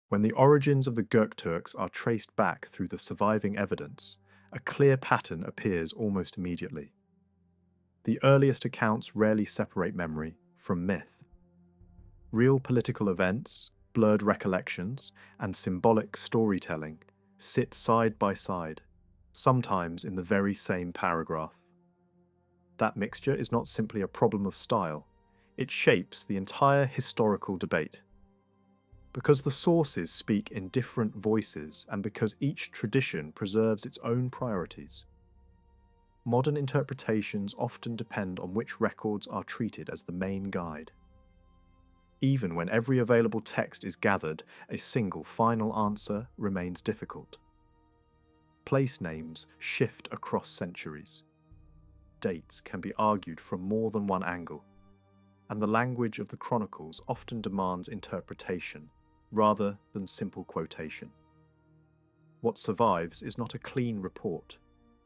When the origins of the Göktürks are traced back through the surviving evidence, a clear pattern appears almost immediately. The earliest accounts rarely separate memory from myth. Real political events, blurred recollections, and symbolic storytelling sit side by side, sometimes in the very same paragraph. That mixture is not simply a problem of style, it shapes the entire historical debate. Because the sources speak in different voices and because each tradition preserves its own priorities, modern interpretations often depend on which records are treated as the main guide. Even when every available text is gathered, a single final answer remains difficult. Place names shift across centuries. Dates can be argued from more than one angle, and the language of the chronicles often demands interpretation rather than simple quotation. What survives is not a clean report,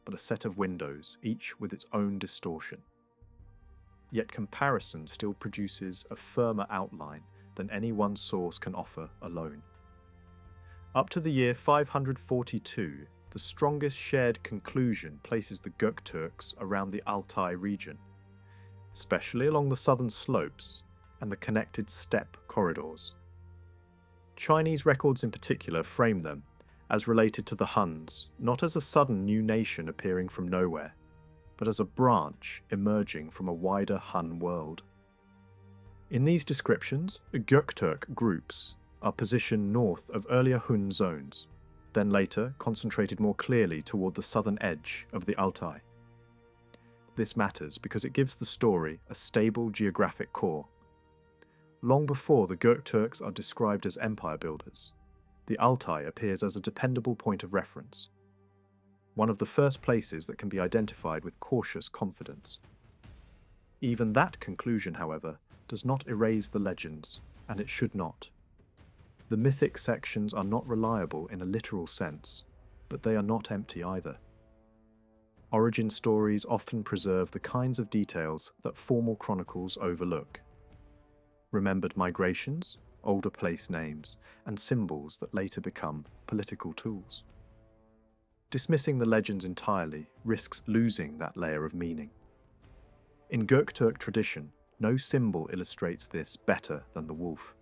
but a set of windows, each with its own distortion. Yet comparison still produces a firmer outline than any one source can offer alone. Up to the year 542, the strongest shared conclusion places the Göktürks around the Altai region, especially along the southern slopes and the connected steppe corridors. Chinese records in particular frame them as related to the Huns, not as a sudden new nation appearing from nowhere, but as a branch emerging from a wider Hun world. In these descriptions, Göktürk groups are positioned north of earlier Hun zones, then later concentrated more clearly toward the southern edge of the Altai. This matters because it gives the story a stable geographic core. Long before the Göktürks are described as empire builders, the Altai appears as a dependable point of reference, one of the first places that can be identified with cautious confidence. Even that conclusion, however, does not erase the legends, and it should not. The mythic sections are not reliable in a literal sense, but they are not empty either. Origin stories often preserve the kinds of details that formal chronicles overlook. Remembered migrations, older place names, and symbols that later become political tools. Dismissing the legends entirely risks losing that layer of meaning. In Göktürk tradition, no symbol illustrates this better than the wolf.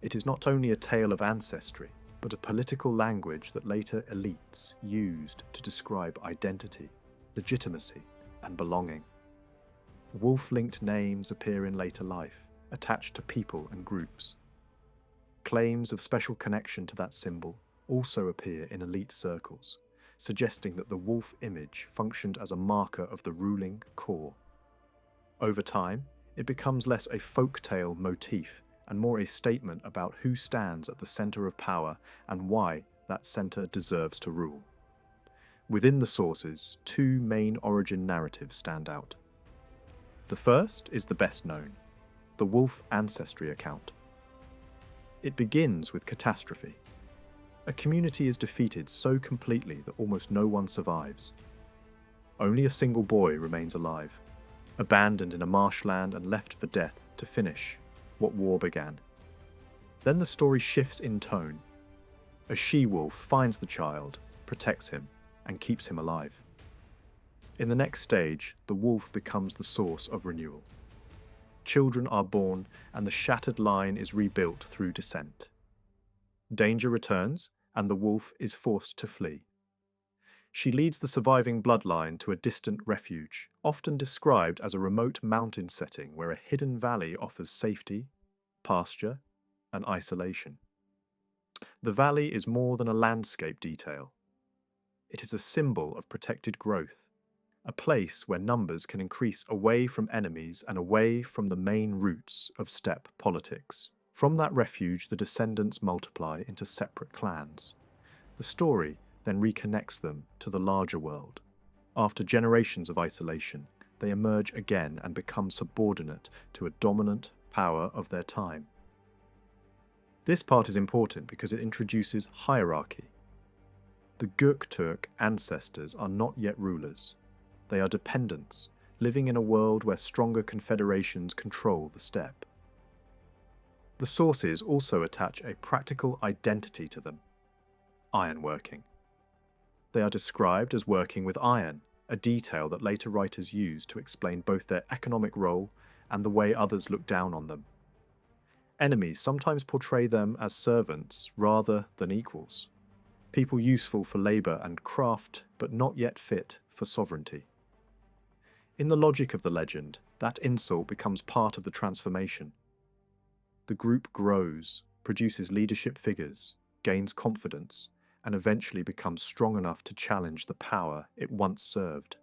It is not only a tale of ancestry, but a political language that later elites used to describe identity, legitimacy, and belonging. Wolf-linked names appear in later life, attached to people and groups. Claims of special connection to that symbol also appear in elite circles, suggesting that the wolf image functioned as a marker of the ruling core. Over time, it becomes less a folk-tale motif and more a statement about who stands at the center of power and why that center deserves to rule. Within the sources, two main origin narratives stand out. The first is the best known, the wolf ancestry account. It begins with catastrophe. A community is defeated so completely that almost no one survives. Only a single boy remains alive, abandoned in a marshland and left for death to finish what war began. Then the story shifts in tone. A she-wolf finds the child, protects him, and keeps him alive. In the next stage, the wolf becomes the source of renewal. Children are born, and the shattered line is rebuilt through descent. Danger returns, and the wolf is forced to flee. She leads the surviving bloodline to a distant refuge, often described as a remote mountain setting where a hidden valley offers safety, pasture, and isolation. The valley is more than a landscape detail. It is a symbol of protected growth, a place where numbers can increase away from enemies and away from the main roots of steppe politics. From that refuge, the descendants multiply into separate clans. The story then reconnects them to the larger world. After generations of isolation, they emerge again and become subordinate to a dominant power of their time. This part is important because it introduces hierarchy. The Göktürk ancestors are not yet rulers. They are dependents, living in a world where stronger confederations control the steppe. The sources also attach a practical identity to them: ironworking. They are described as working with iron, a detail that later writers use to explain both their economic role and the way others look down on them. Enemies sometimes portray them as servants rather than equals, people useful for labour and craft, but not yet fit for sovereignty. In the logic of the legend, that insult becomes part of the transformation. The group grows, produces leadership figures, gains confidence, and eventually becomes strong enough to challenge the power it once served.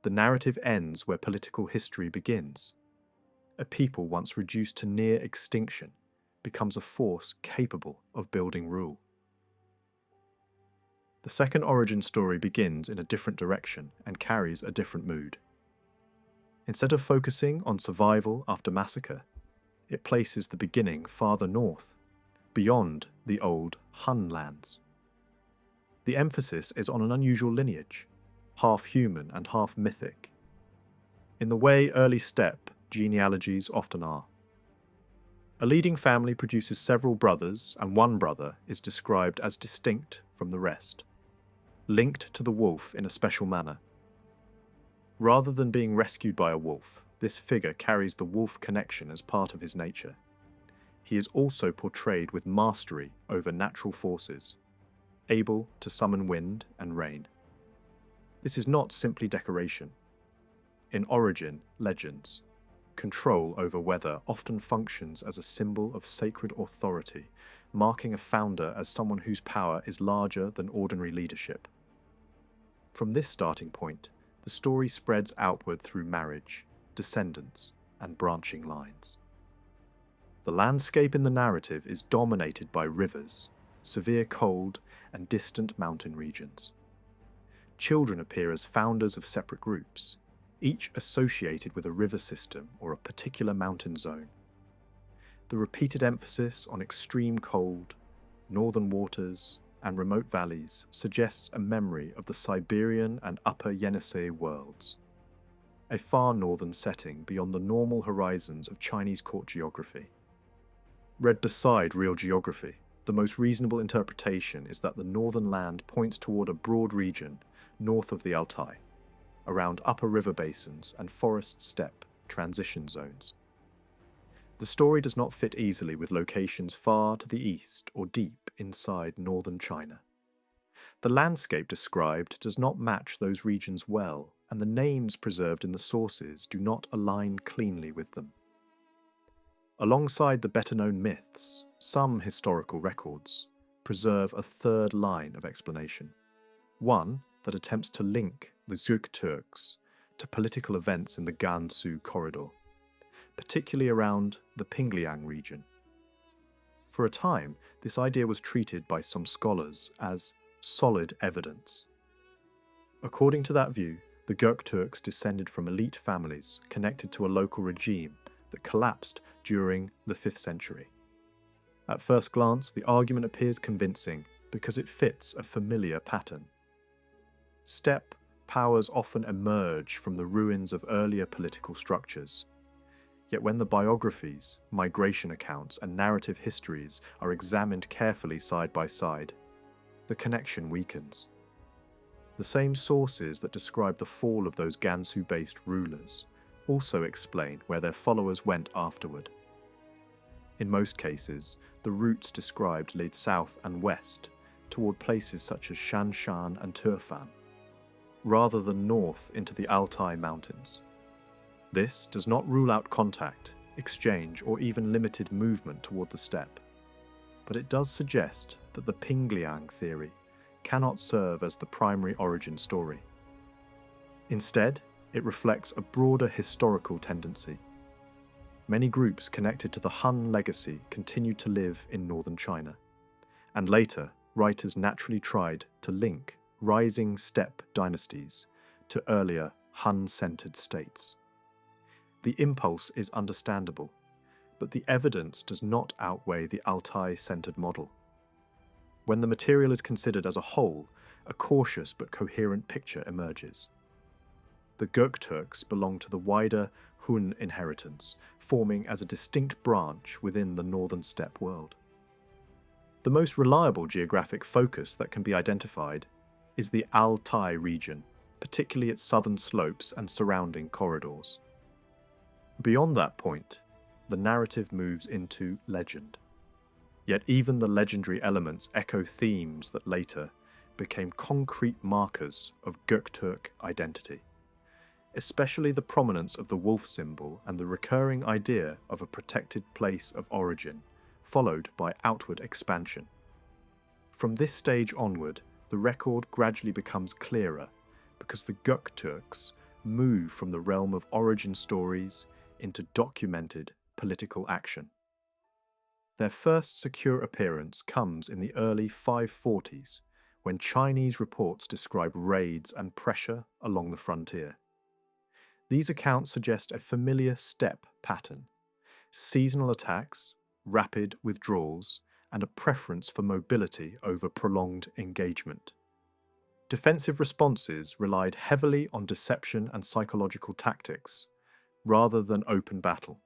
The narrative ends where political history begins. A people once reduced to near extinction becomes a force capable of building rule. The second origin story begins in a different direction and carries a different mood. Instead of focusing on survival after massacre, it places the beginning farther north, beyond the old Hun lands. The emphasis is on an unusual lineage, half human and half mythic, in the way early steppe genealogies often are. A leading family produces several brothers, and one brother is described as distinct from the rest, linked to the wolf in a special manner. Rather than being rescued by a wolf, this figure carries the wolf connection as part of his nature. He is also portrayed with mastery over natural forces, able to summon wind and rain. This is not simply decoration. In origin legends, control over weather often functions as a symbol of sacred authority, marking a founder as someone whose power is larger than ordinary leadership. From this starting point, the story spreads outward through marriage, descendants, and branching lines. The landscape in the narrative is dominated by rivers, severe cold, and distant mountain regions. Children appear as founders of separate groups, each associated with a river system or a particular mountain zone. The repeated emphasis on extreme cold, northern waters, and remote valleys suggests a memory of the Siberian and Upper Yenisei worlds, a far northern setting beyond the normal horizons of Chinese court geography. Read beside real geography, the most reasonable interpretation is that the northern land points toward a broad region north of the Altai, around upper river basins and forest-steppe transition zones. The story does not fit easily with locations far to the east or deep inside northern China. The landscape described does not match those regions well, and the names preserved in the sources do not align cleanly with them. Alongside the better-known myths, some historical records preserve a third line of explanation, one that attempts to link the Göktürks to political events in the Gansu corridor, particularly around the Pingliang region. For a time, this idea was treated by some scholars as solid evidence. According to that view, the Göktürks descended from elite families connected to a local regime that collapsed during the 5th century. At first glance, the argument appears convincing because it fits a familiar pattern. Steppe powers often emerge from the ruins of earlier political structures. Yet when the biographies, migration accounts, and narrative histories are examined carefully side by side, the connection weakens. The same sources that describe the fall of those Gansu-based rulers also explain where their followers went afterward. In most cases, the routes described lead south and west, toward places such as Shanshan and Turfan, rather than north into the Altai Mountains. This does not rule out contact, exchange, or even limited movement toward the steppe, but it does suggest that the Pingliang theory cannot serve as the primary origin story. Instead, it reflects a broader historical tendency. Many groups connected to the Han legacy continued to live in northern China, and later, writers naturally tried to link rising steppe dynasties to earlier Han-centered states. The impulse is understandable, but the evidence does not outweigh the Altai-centered model. When the material is considered as a whole, a cautious but coherent picture emerges. The Göktürks belong to the wider Hun inheritance, forming as a distinct branch within the northern steppe world. The most reliable geographic focus that can be identified is the Altai region, particularly its southern slopes and surrounding corridors. Beyond that point, the narrative moves into legend. Yet even the legendary elements echo themes that later became concrete markers of Göktürk identity, especially the prominence of the wolf symbol and the recurring idea of a protected place of origin, followed by outward expansion. From this stage onward, the record gradually becomes clearer because the Göktürks move from the realm of origin stories into documented political action. Their first secure appearance comes in the early 540s, when Chinese reports describe raids and pressure along the frontier. These accounts suggest a familiar steppe pattern: seasonal attacks, rapid withdrawals, and a preference for mobility over prolonged engagement. Defensive responses relied heavily on deception and psychological tactics, rather than open battle,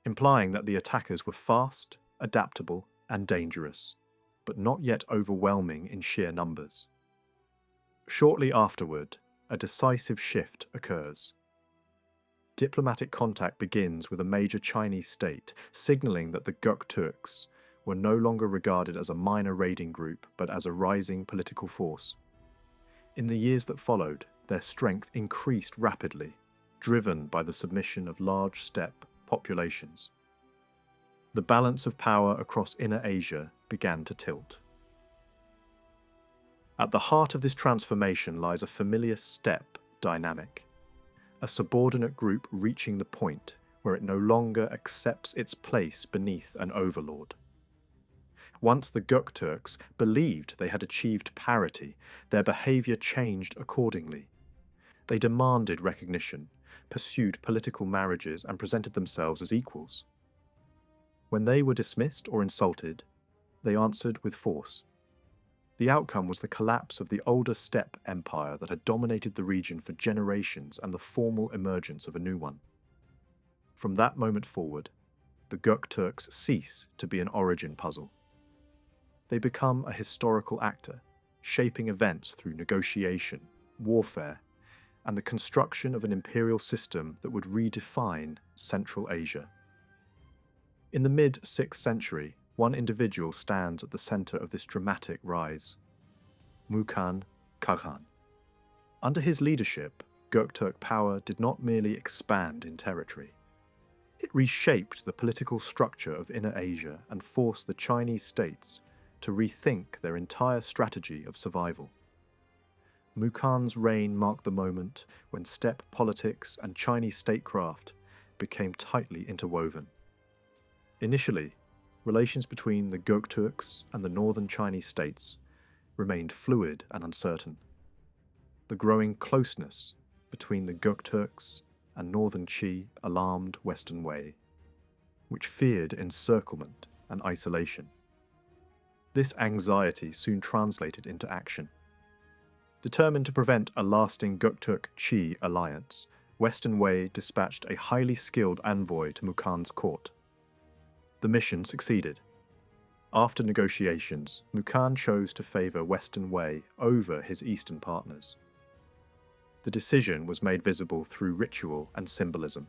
implying that the attackers were fast, adaptable, and dangerous, but not yet overwhelming in sheer numbers. Shortly afterward, a decisive shift occurs. Diplomatic contact begins with a major Chinese state, signalling that the Gokturks were no longer regarded as a minor raiding group, but as a rising political force. In the years that followed, their strength increased rapidly, driven by the submission of large steppe populations. The balance of power across Inner Asia began to tilt. At the heart of this transformation lies a familiar steppe dynamic, a subordinate group reaching the point where it no longer accepts its place beneath an overlord. Once the Göktürks believed they had achieved parity, their behaviour changed accordingly. They demanded recognition, pursued political marriages, and presented themselves as equals. When they were dismissed or insulted, they answered with force. The outcome was the collapse of the older steppe empire that had dominated the region for generations and the formal emergence of a new one. From that moment forward, the Göktürks cease to be an origin puzzle. They become a historical actor, shaping events through negotiation, warfare, and the construction of an imperial system that would redefine Central Asia. In the mid-6th century, one individual stands at the centre of this dramatic rise: Mukan Khagan. Under his leadership, Göktürk power did not merely expand in territory. It reshaped the political structure of Inner Asia and forced the Chinese states to rethink their entire strategy of survival. Mukan's reign marked the moment when steppe politics and Chinese statecraft became tightly interwoven. Initially, relations between the Gokturks and the northern Chinese states remained fluid and uncertain. The growing closeness between the Gokturks and northern Qi alarmed Western Wei, which feared encirclement and isolation. This anxiety soon translated into action. Determined to prevent a lasting Göktürk-Qi alliance, Western Wei dispatched a highly skilled envoy to Mukan's court. The mission succeeded. After negotiations, Mukan chose to favour Western Wei over his eastern partners. The decision was made visible through ritual and symbolism.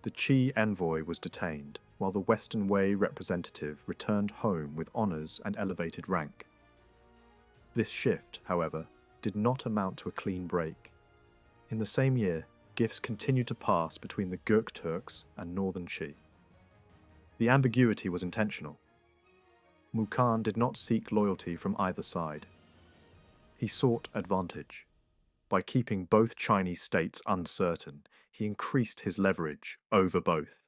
The Qi envoy was detained, while the Western Wei representative returned home with honours and elevated rank. This shift, however, did not amount to a clean break. In the same year, gifts continued to pass between the Göktürks and northern Qi. The ambiguity was intentional. Mukan did not seek loyalty from either side. He sought advantage. By keeping both Chinese states uncertain, he increased his leverage over both.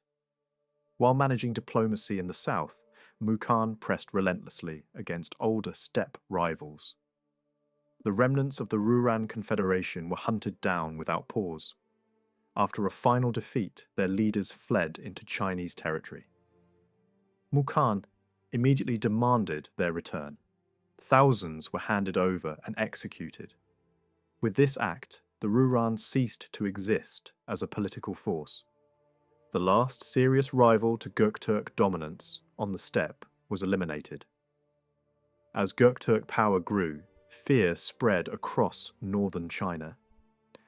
While managing diplomacy in the south, Mukan pressed relentlessly against older steppe rivals. The remnants of the Rouran Confederation were hunted down without pause. After a final defeat, their leaders fled into Chinese territory. Mukan immediately demanded their return. Thousands were handed over and executed. With this act, the Rouran ceased to exist as a political force. The last serious rival to Göktürk dominance on the steppe was eliminated. As Göktürk power grew, fear spread across northern China.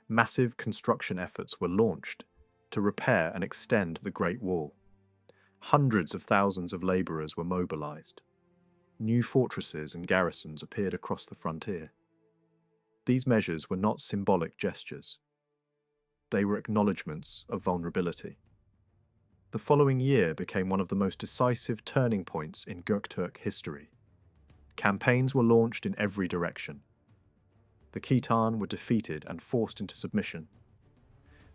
Massive construction efforts were launched to repair and extend the Great Wall. Hundreds of thousands of labourers were mobilised. New fortresses and garrisons appeared across the frontier. These measures were not symbolic gestures. They were acknowledgements of vulnerability. The following year became one of the most decisive turning points in Göktürk history. Campaigns were launched in every direction. The Khitan were defeated and forced into submission.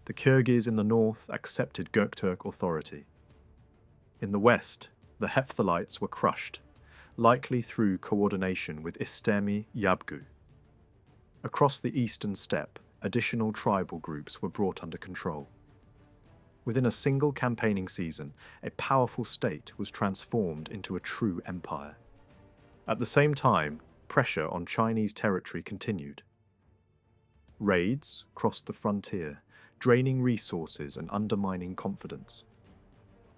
The Kyrgyz in the north accepted Göktürk authority. In the west, the Hephthalites were crushed, likely through coordination with Istemi Yabgu. Across the eastern steppe, additional tribal groups were brought under control. Within a single campaigning season, a powerful state was transformed into a true empire. At the same time, pressure on Chinese territory continued. Raids crossed the frontier, draining resources and undermining confidence.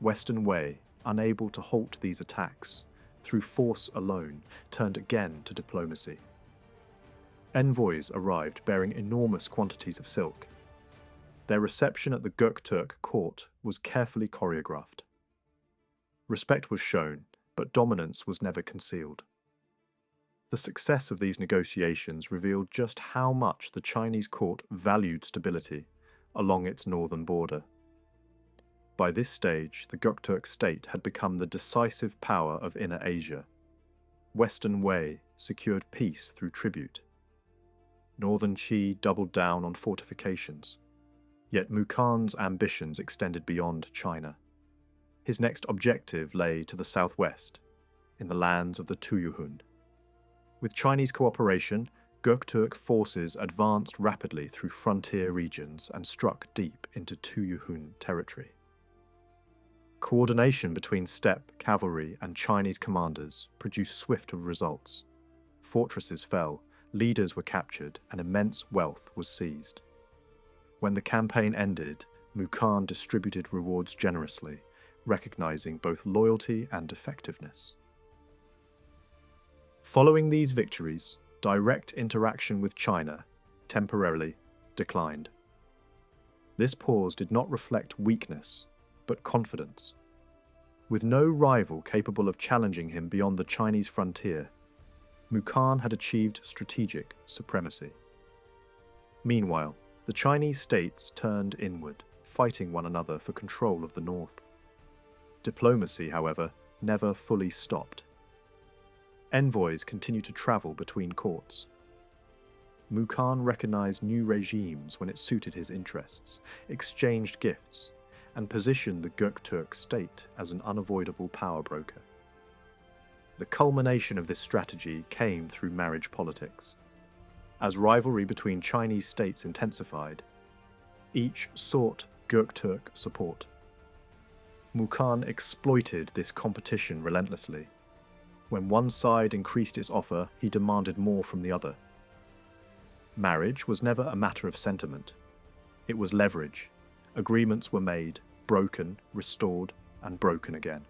Western Wei, unable to halt these attacks, through force alone, turned again to diplomacy. Envoys arrived bearing enormous quantities of silk. Their reception at the Göktürk court was carefully choreographed. Respect was shown, but dominance was never concealed. The success of these negotiations revealed just how much the Chinese court valued stability along its northern border. By this stage, the Göktürk state had become the decisive power of Inner Asia. Western Wei secured peace through tribute. Northern Qi doubled down on fortifications. Yet Mukhan's ambitions extended beyond China. His next objective lay to the southwest, in the lands of the Tuyuhun. With Chinese cooperation, Göktürk forces advanced rapidly through frontier regions and struck deep into Tuyuhun territory. Coordination between steppe cavalry and Chinese commanders produced swift results. Fortresses fell, leaders were captured, and immense wealth was seized. When the campaign ended, Mukhan distributed rewards generously, recognizing both loyalty and effectiveness. Following these victories, direct interaction with China temporarily declined. This pause did not reflect weakness, but confidence. With no rival capable of challenging him beyond the Chinese frontier, Mukhan had achieved strategic supremacy. Meanwhile, the Chinese states turned inward, fighting one another for control of the north. Diplomacy, however, never fully stopped. Envoys continued to travel between courts. Mukhan recognized new regimes when it suited his interests, exchanged gifts, and positioned the Göktürk state as an unavoidable power broker. The culmination of this strategy came through marriage politics. As rivalry between Chinese states intensified, each sought Göktürk support. Mukhan exploited this competition relentlessly. When one side increased its offer, he demanded more from the other. Marriage was never a matter of sentiment. It was leverage. Agreements were made, broken, restored, and broken again.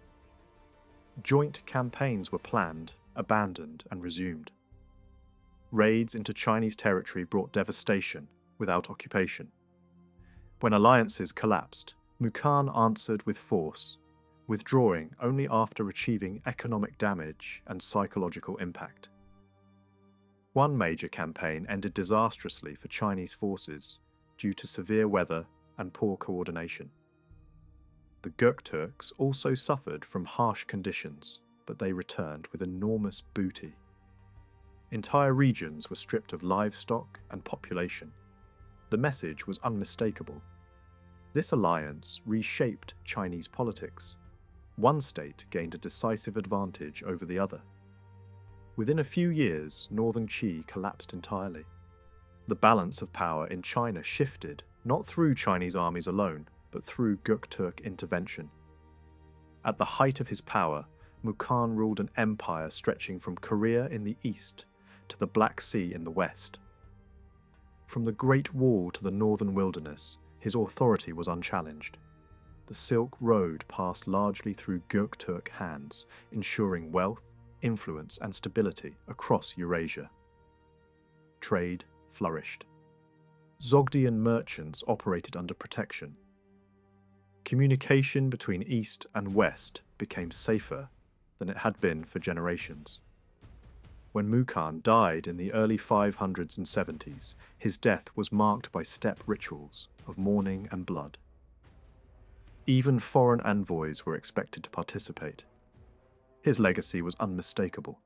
Joint campaigns were planned, abandoned, and resumed. Raids into Chinese territory brought devastation without occupation. When alliances collapsed, Mukhan answered with force, withdrawing only after achieving economic damage and psychological impact. One major campaign ended disastrously for Chinese forces due to severe weather and poor coordination. The Göktürks also suffered from harsh conditions, but they returned with enormous booty. Entire regions were stripped of livestock and population. The message was unmistakable. This alliance reshaped Chinese politics. One state gained a decisive advantage over the other. Within a few years, northern Qi collapsed entirely. The balance of power in China shifted, not through Chinese armies alone, but through Göktürk intervention. At the height of his power, Mukhan ruled an empire stretching from Korea in the east to the Black Sea in the west. From the Great Wall to the northern wilderness, his authority was unchallenged. The Silk Road passed largely through Göktürk hands, ensuring wealth, influence, and stability across Eurasia. Trade flourished. Sogdian merchants operated under protection. Communication between East and West became safer than it had been for generations. When Mukan died in the early 500s and 70s, his death was marked by steppe rituals of mourning and blood. Even foreign envoys were expected to participate. His legacy was unmistakable.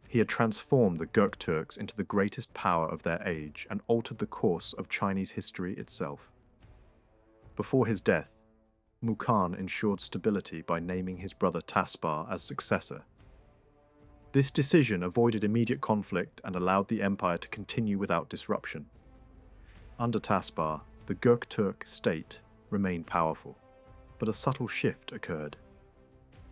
He had transformed the Göktürks into the greatest power of their age and altered the course of Chinese history itself. Before his death, Mukan ensured stability by naming his brother Taspar as successor. This decision avoided immediate conflict and allowed the empire to continue without disruption. Under Taspar, the Göktürk state remained powerful, but a subtle shift occurred.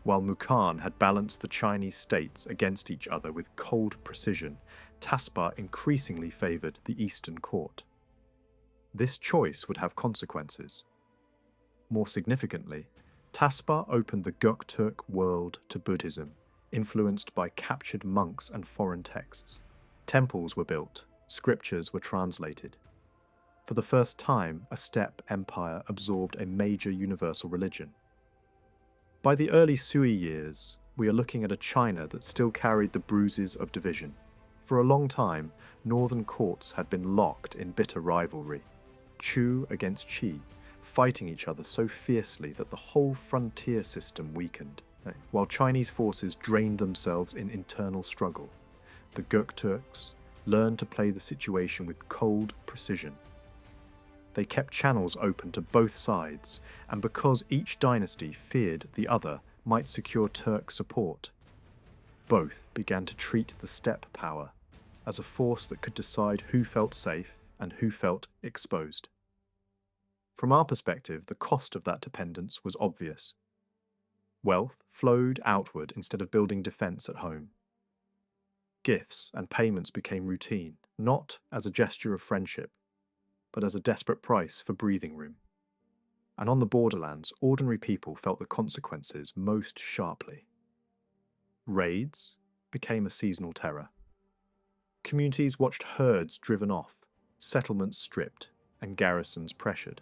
While Mukan had balanced the Chinese states against each other with cold precision, Taspar increasingly favoured the Eastern court. This choice would have consequences. More significantly, Taspar opened the Göktürk world to Buddhism, influenced by captured monks and foreign texts. Temples were built, scriptures were translated. For the first time, a steppe empire absorbed a major universal religion. By the early Sui years, we are looking at a China that still carried the bruises of division. For a long time, northern courts had been locked in bitter rivalry, Chu against Qi, fighting each other so fiercely that the whole frontier system weakened. While Chinese forces drained themselves in internal struggle, the Göktürks learned to play the situation with cold precision. They kept channels open to both sides, and because each dynasty feared the other might secure Turk support, both began to treat the steppe power as a force that could decide who felt safe and who felt exposed. From our perspective, the cost of that dependence was obvious. Wealth flowed outward instead of building defence at home. Gifts and payments became routine, not as a gesture of friendship, but as a desperate price for breathing room. And on the borderlands, ordinary people felt the consequences most sharply. Raids became a seasonal terror. Communities watched herds driven off, settlements stripped, and garrisons pressured.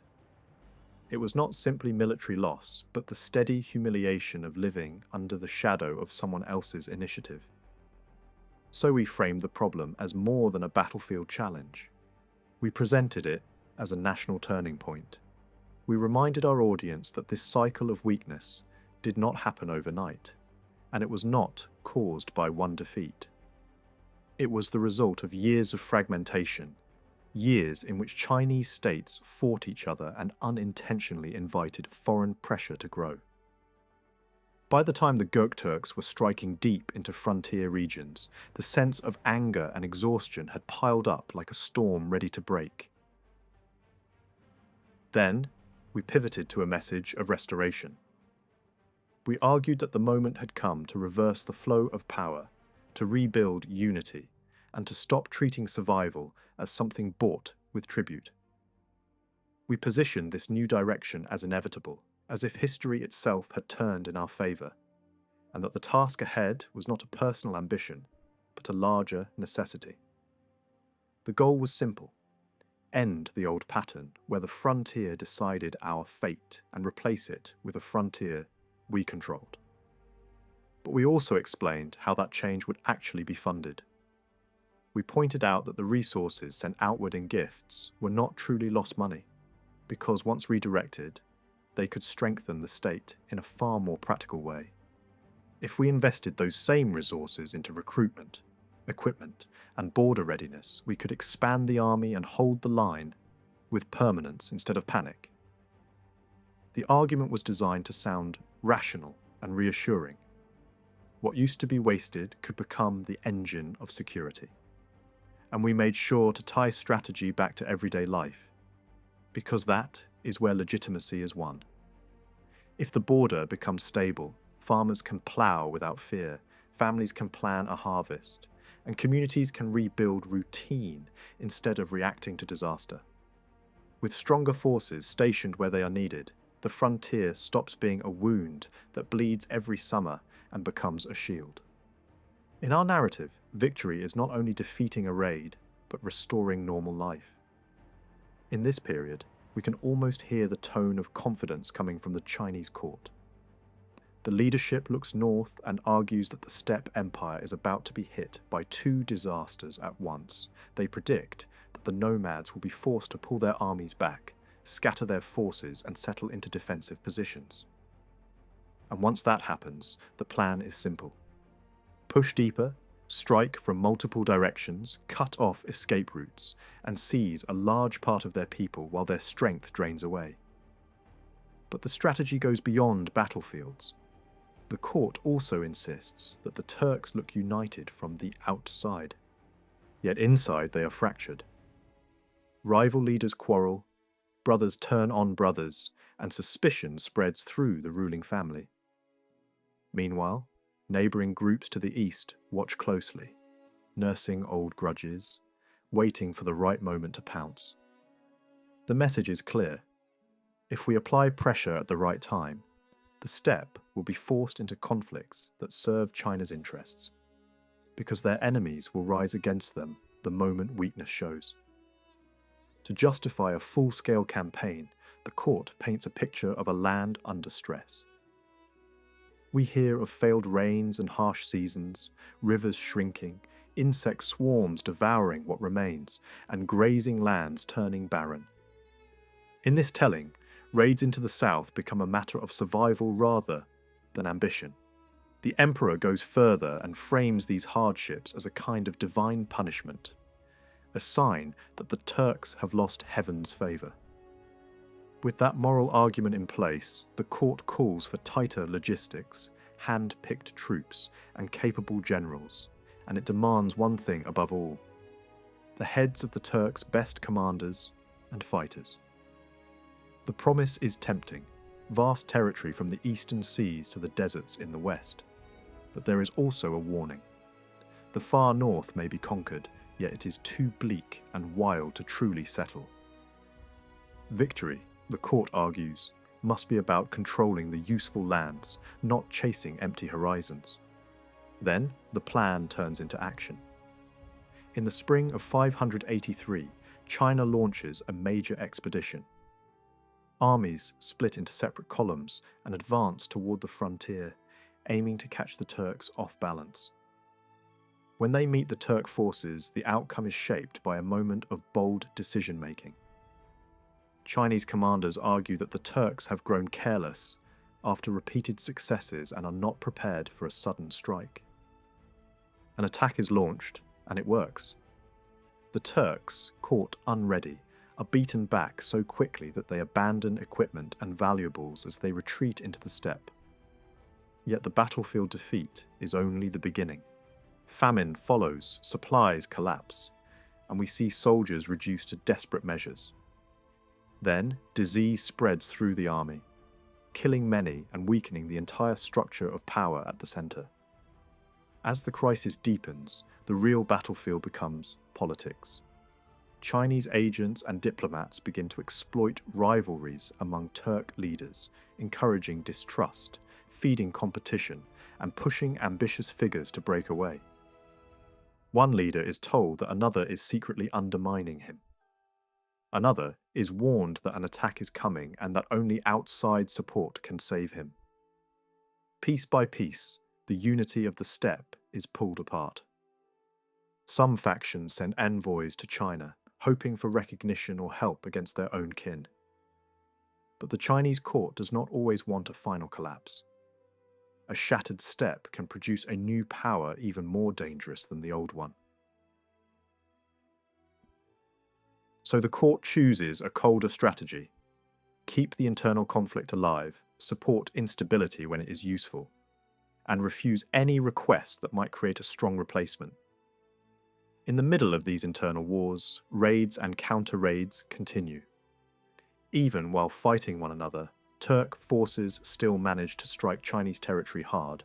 It was not simply military loss, but the steady humiliation of living under the shadow of someone else's initiative. So we framed the problem as more than a battlefield challenge. We presented it as a national turning point. We reminded our audience that this cycle of weakness did not happen overnight, and it was not caused by one defeat. It was the result of years of fragmentation, years in which Chinese states fought each other and unintentionally invited foreign pressure to grow. By the time the Gokturks were striking deep into frontier regions, the sense of anger and exhaustion had piled up like a storm ready to break. Then, we pivoted to a message of restoration. We argued that the moment had come to reverse the flow of power, to rebuild unity, and to stop treating survival as something bought with tribute. We positioned this new direction as inevitable, as if history itself had turned in our favour, and that the task ahead was not a personal ambition, but a larger necessity. The goal was simple: end the old pattern where the frontier decided our fate and replace it with a frontier we controlled. But we also explained how that change would actually be funded. We pointed out that the resources sent outward in gifts were not truly lost money, because once redirected, they could strengthen the state in a far more practical way. If we invested those same resources into recruitment, equipment, and border readiness, we could expand the army and hold the line with permanence instead of panic. The argument was designed to sound rational and reassuring. What used to be wasted could become the engine of security. And we made sure to tie strategy back to everyday life, because that is where legitimacy is won. If the border becomes stable, farmers can plough without fear, families can plan a harvest, and communities can rebuild routine instead of reacting to disaster. With stronger forces stationed where they are needed, the frontier stops being a wound that bleeds every summer and becomes a shield. In our narrative, victory is not only defeating a raid, but restoring normal life. In this period, we can almost hear the tone of confidence coming from the Chinese court. The leadership looks north and argues that the Steppe Empire is about to be hit by two disasters at once. They predict that the nomads will be forced to pull their armies back, scatter their forces, and settle into defensive positions. And once that happens, the plan is simple. Push deeper, strike from multiple directions, cut off escape routes, and seize a large part of their people while their strength drains away. But the strategy goes beyond battlefields. The court also insists that the Turks look united from the outside, yet inside they are fractured. Rival leaders quarrel, brothers turn on brothers, and suspicion spreads through the ruling family. Meanwhile, neighbouring groups to the east watch closely, nursing old grudges, waiting for the right moment to pounce. The message is clear. If we apply pressure at the right time, the steppe will be forced into conflicts that serve China's interests, because their enemies will rise against them the moment weakness shows. To justify a full-scale campaign, the court paints a picture of a land under stress. We hear of failed rains and harsh seasons, rivers shrinking, insect swarms devouring what remains, and grazing lands turning barren. In this telling, raids into the south become a matter of survival rather than ambition. The emperor goes further and frames these hardships as a kind of divine punishment, a sign that the Turks have lost heaven's favour. With that moral argument in place, the court calls for tighter logistics, hand-picked troops, and capable generals, and it demands one thing above all: the heads of the Turks' best commanders and fighters. The promise is tempting, vast territory from the eastern seas to the deserts in the west. But there is also a warning. The far north may be conquered, yet it is too bleak and wild to truly settle. Victory, the court argues, must be about controlling the useful lands, not chasing empty horizons. Then, the plan turns into action. In the spring of 583, China launches a major expedition. Armies split into separate columns and advance toward the frontier, aiming to catch the Turks off balance. When they meet the Turk forces, the outcome is shaped by a moment of bold decision-making. Chinese commanders argue that the Turks have grown careless after repeated successes and are not prepared for a sudden strike. An attack is launched, and it works. The Turks, caught unready, are beaten back so quickly that they abandon equipment and valuables as they retreat into the steppe. Yet the battlefield defeat is only the beginning. Famine follows, supplies collapse, and we see soldiers reduced to desperate measures. Then, disease spreads through the army, killing many and weakening the entire structure of power at the centre. As the crisis deepens, the real battlefield becomes politics. Chinese agents and diplomats begin to exploit rivalries among Turk leaders, encouraging distrust, feeding competition, and pushing ambitious figures to break away. One leader is told that another is secretly undermining him. Another is warned that an attack is coming and that only outside support can save him. Piece by piece, the unity of the steppe is pulled apart. Some factions send envoys to China, hoping for recognition or help against their own kin. But the Chinese court does not always want a final collapse. A shattered steppe can produce a new power even more dangerous than the old one. So the court chooses a colder strategy. Keep the internal conflict alive, support instability when it is useful, and refuse any request that might create a strong replacement. In the middle of these internal wars, raids and counter-raids continue. Even while fighting one another, Turk forces still manage to strike Chinese territory hard,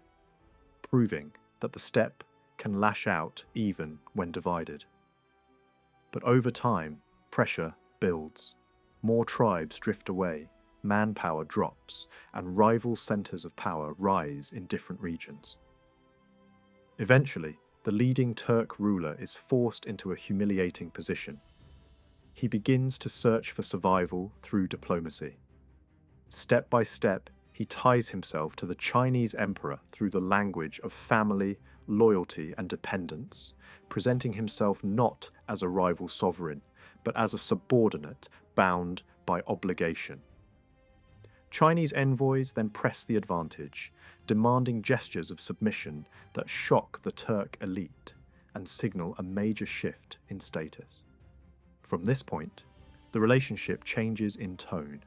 proving that the steppe can lash out even when divided. But over time, pressure builds. More tribes drift away, manpower drops, and rival centers of power rise in different regions. Eventually, the leading Turk ruler is forced into a humiliating position. He begins to search for survival through diplomacy. Step by step, he ties himself to the Chinese emperor through the language of family, loyalty, and dependence, presenting himself not as a rival sovereign, but as a subordinate bound by obligation. Chinese envoys then press the advantage, demanding gestures of submission that shock the Turk elite and signal a major shift in status. From this point, the relationship changes in tone.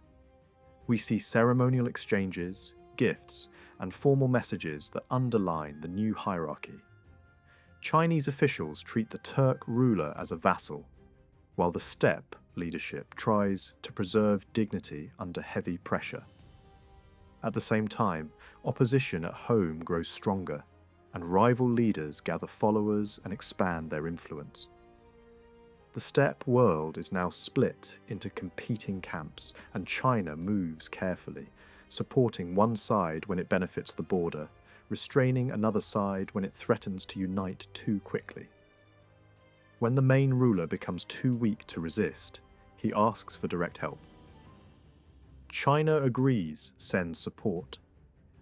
We see ceremonial exchanges, gifts, and formal messages that underline the new hierarchy. Chinese officials treat the Turk ruler as a vassal, while the steppe leadership tries to preserve dignity under heavy pressure. At the same time, opposition at home grows stronger, and rival leaders gather followers and expand their influence. The steppe world is now split into competing camps, and China moves carefully, supporting one side when it benefits the border, restraining another side when it threatens to unite too quickly. When the main ruler becomes too weak to resist, he asks for direct help. China agrees, sends support,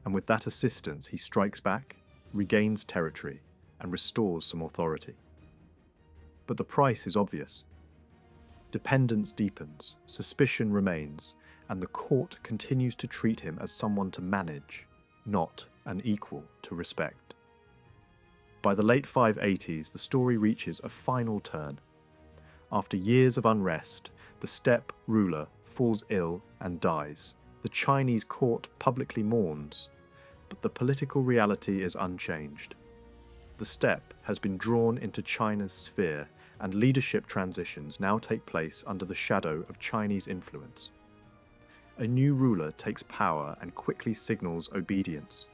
and with that assistance he strikes back, regains territory, and restores some authority. But the price is obvious. Dependence deepens, suspicion remains, and the court continues to treat him as someone to manage, not an equal to respect. By the late 580s, the story reaches a final turn. After years of unrest, the steppe ruler falls ill and dies. The Chinese court publicly mourns, but the political reality is unchanged. The steppe has been drawn into China's sphere, and leadership transitions now take place under the shadow of Chinese influence. A new ruler takes power and quickly signals obedience,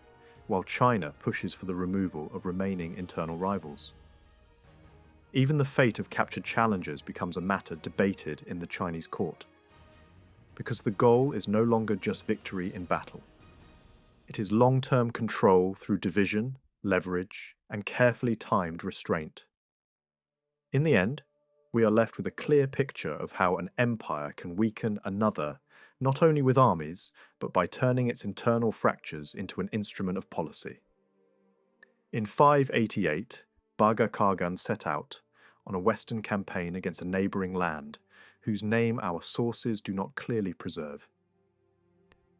while China pushes for the removal of remaining internal rivals. Even the fate of captured challengers becomes a matter debated in the Chinese court, because the goal is no longer just victory in battle. It is long-term control through division, leverage, and carefully timed restraint. In the end, we are left with a clear picture of how an empire can weaken another, not only with armies, but by turning its internal fractures into an instrument of policy. In 588, Baga Khagan set out on a western campaign against a neighbouring land, whose name our sources do not clearly preserve.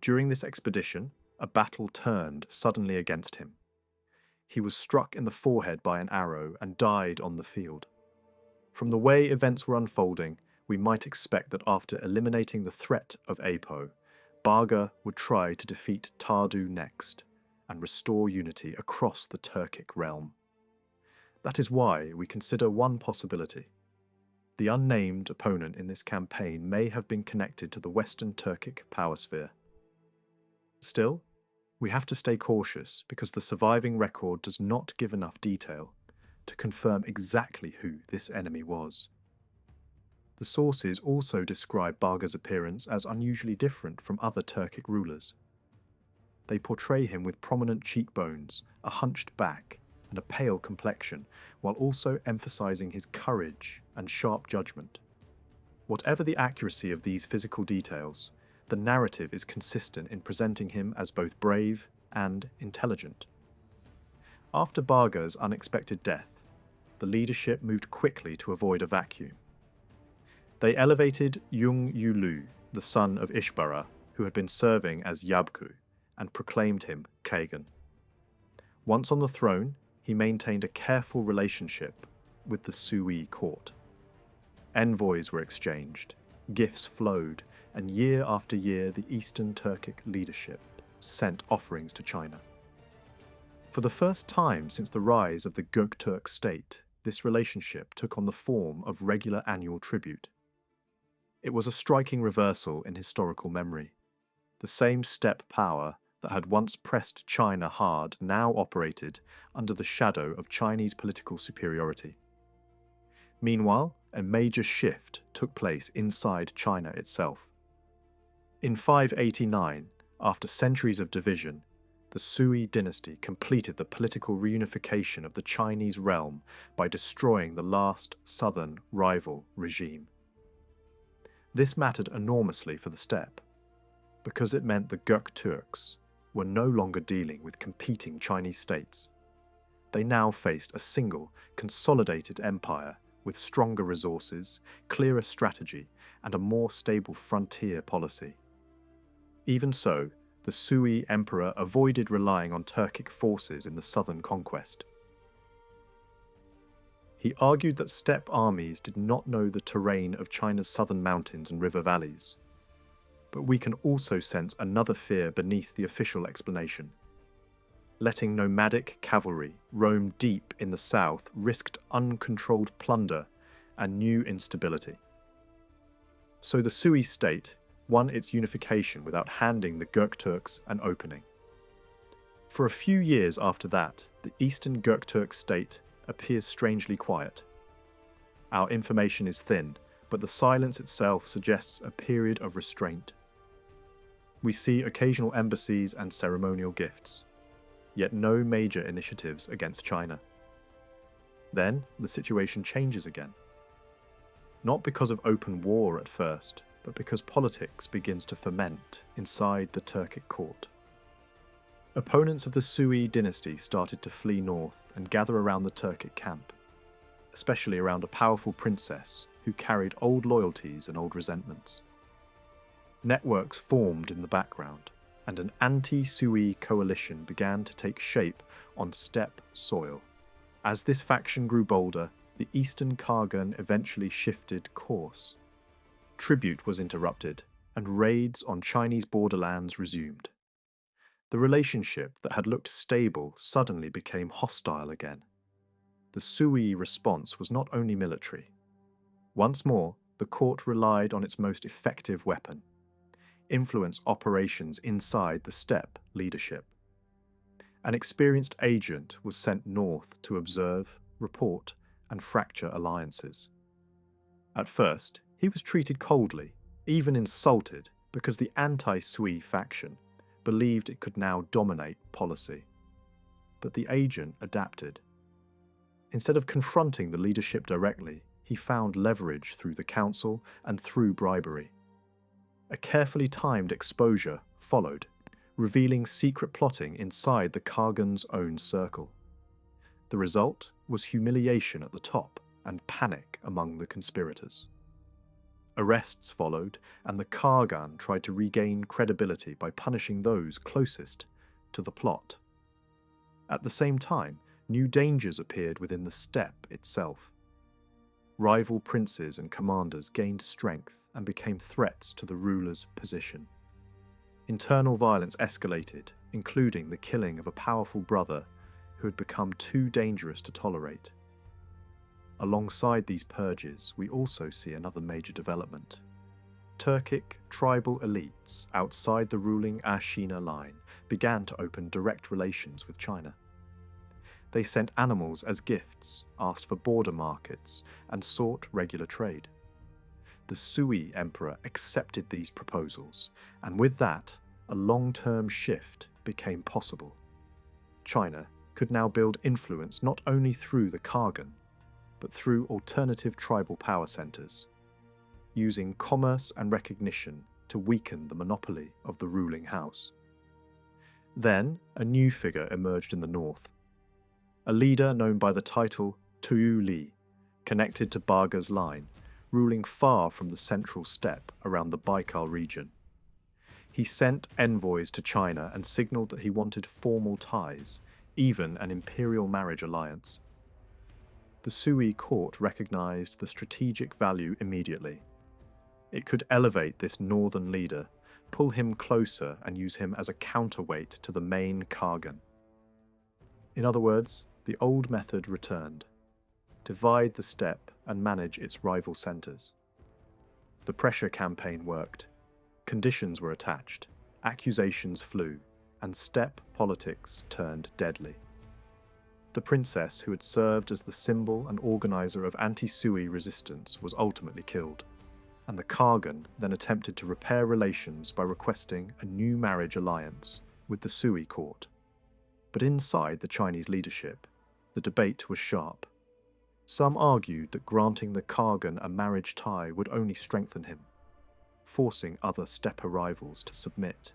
During this expedition, a battle turned suddenly against him. He was struck in the forehead by an arrow and died on the field. From the way events were unfolding, we might expect that after eliminating the threat of Apo, Baga would try to defeat Tardu next and restore unity across the Turkic realm. That is why we consider one possibility. The unnamed opponent in this campaign may have been connected to the Western Turkic power sphere. Still, we have to stay cautious because the surviving record does not give enough detail to confirm exactly who this enemy was. The sources also describe Baga's appearance as unusually different from other Turkic rulers. They portray him with prominent cheekbones, a hunched back, and a pale complexion, while also emphasizing his courage and sharp judgment. Whatever the accuracy of these physical details, the narrative is consistent in presenting him as both brave and intelligent. After Baga's unexpected death, the leadership moved quickly to avoid a vacuum. They elevated Yung Yulu, the son of Ishbara, who had been serving as Yabku, and proclaimed him Khagan. Once on the throne, he maintained a careful relationship with the Sui court. Envoys were exchanged, gifts flowed, and year after year the Eastern Turkic leadership sent offerings to China. For the first time since the rise of the Göktürk state, this relationship took on the form of regular annual tribute. It was a striking reversal in historical memory. The same steppe power that had once pressed China hard now operated under the shadow of Chinese political superiority. Meanwhile, a major shift took place inside China itself. In 589, after centuries of division, the Sui dynasty completed the political reunification of the Chinese realm by destroying the last southern rival regime. This mattered enormously for the steppe, because it meant the Göktürks were no longer dealing with competing Chinese states. They now faced a single, consolidated empire with stronger resources, clearer strategy, and a more stable frontier policy. Even so, the Sui emperor avoided relying on Turkic forces in the southern conquest. He argued that steppe armies did not know the terrain of China's southern mountains and river valleys. But we can also sense another fear beneath the official explanation. Letting nomadic cavalry roam deep in the south risked uncontrolled plunder and new instability. So the Sui state won its unification without handing the Göktürks an opening. For a few years after that, the eastern Göktürk state appears strangely quiet. Our information is thin, but the silence itself suggests a period of restraint. We see occasional embassies and ceremonial gifts, yet no major initiatives against China. Then the situation changes again. Not because of open war at first, but because politics begins to ferment inside the Turkic court. Opponents of the Sui dynasty started to flee north and gather around the Turkic camp, especially around a powerful princess who carried old loyalties and old resentments. Networks formed in the background, and an anti-Sui coalition began to take shape on steppe soil. As this faction grew bolder, the eastern khagan eventually shifted course. Tribute was interrupted, and raids on Chinese borderlands resumed. The relationship that had looked stable suddenly became hostile again. The Sui response was not only military. Once more, the court relied on its most effective weapon: influence operations inside the steppe leadership. An experienced agent was sent north to observe, report, and fracture alliances. At first, he was treated coldly, even insulted, because the anti-Sui faction believed it could now dominate policy. But the agent adapted. Instead of confronting the leadership directly, he found leverage through the council and through bribery. A carefully timed exposure followed, revealing secret plotting inside the khagan's own circle. The result was humiliation at the top and panic among the conspirators. Arrests followed, and the khagan tried to regain credibility by punishing those closest to the plot. At the same time, new dangers appeared within the steppe itself. Rival princes and commanders gained strength and became threats to the ruler's position. Internal violence escalated, including the killing of a powerful brother who had become too dangerous to tolerate. Alongside these purges, we also see another major development. Turkic tribal elites outside the ruling Ashina line began to open direct relations with China. They sent animals as gifts, asked for border markets, and sought regular trade. The Sui emperor accepted these proposals, and with that, a long-term shift became possible. China could now build influence not only through the khagan, but through alternative tribal power centers, using commerce and recognition to weaken the monopoly of the ruling house. Then, a new figure emerged in the north, a leader known by the title Tuyu Li, connected to Barga's line, ruling far from the central steppe around the Baikal region. He sent envoys to China and signaled that he wanted formal ties, even an imperial marriage alliance. The Sui court recognized the strategic value immediately. It could elevate this northern leader, pull him closer and use him as a counterweight to the main khagan. In other words, the old method returned: divide the steppe and manage its rival centers. The pressure campaign worked. Conditions were attached, accusations flew, and steppe politics turned deadly. The princess who had served as the symbol and organizer of anti-Sui resistance was ultimately killed, and the Khagan then attempted to repair relations by requesting a new marriage alliance with the Sui court. But inside the Chinese leadership, the debate was sharp. Some argued that granting the Khagan a marriage tie would only strengthen him, forcing other steppe rivals to submit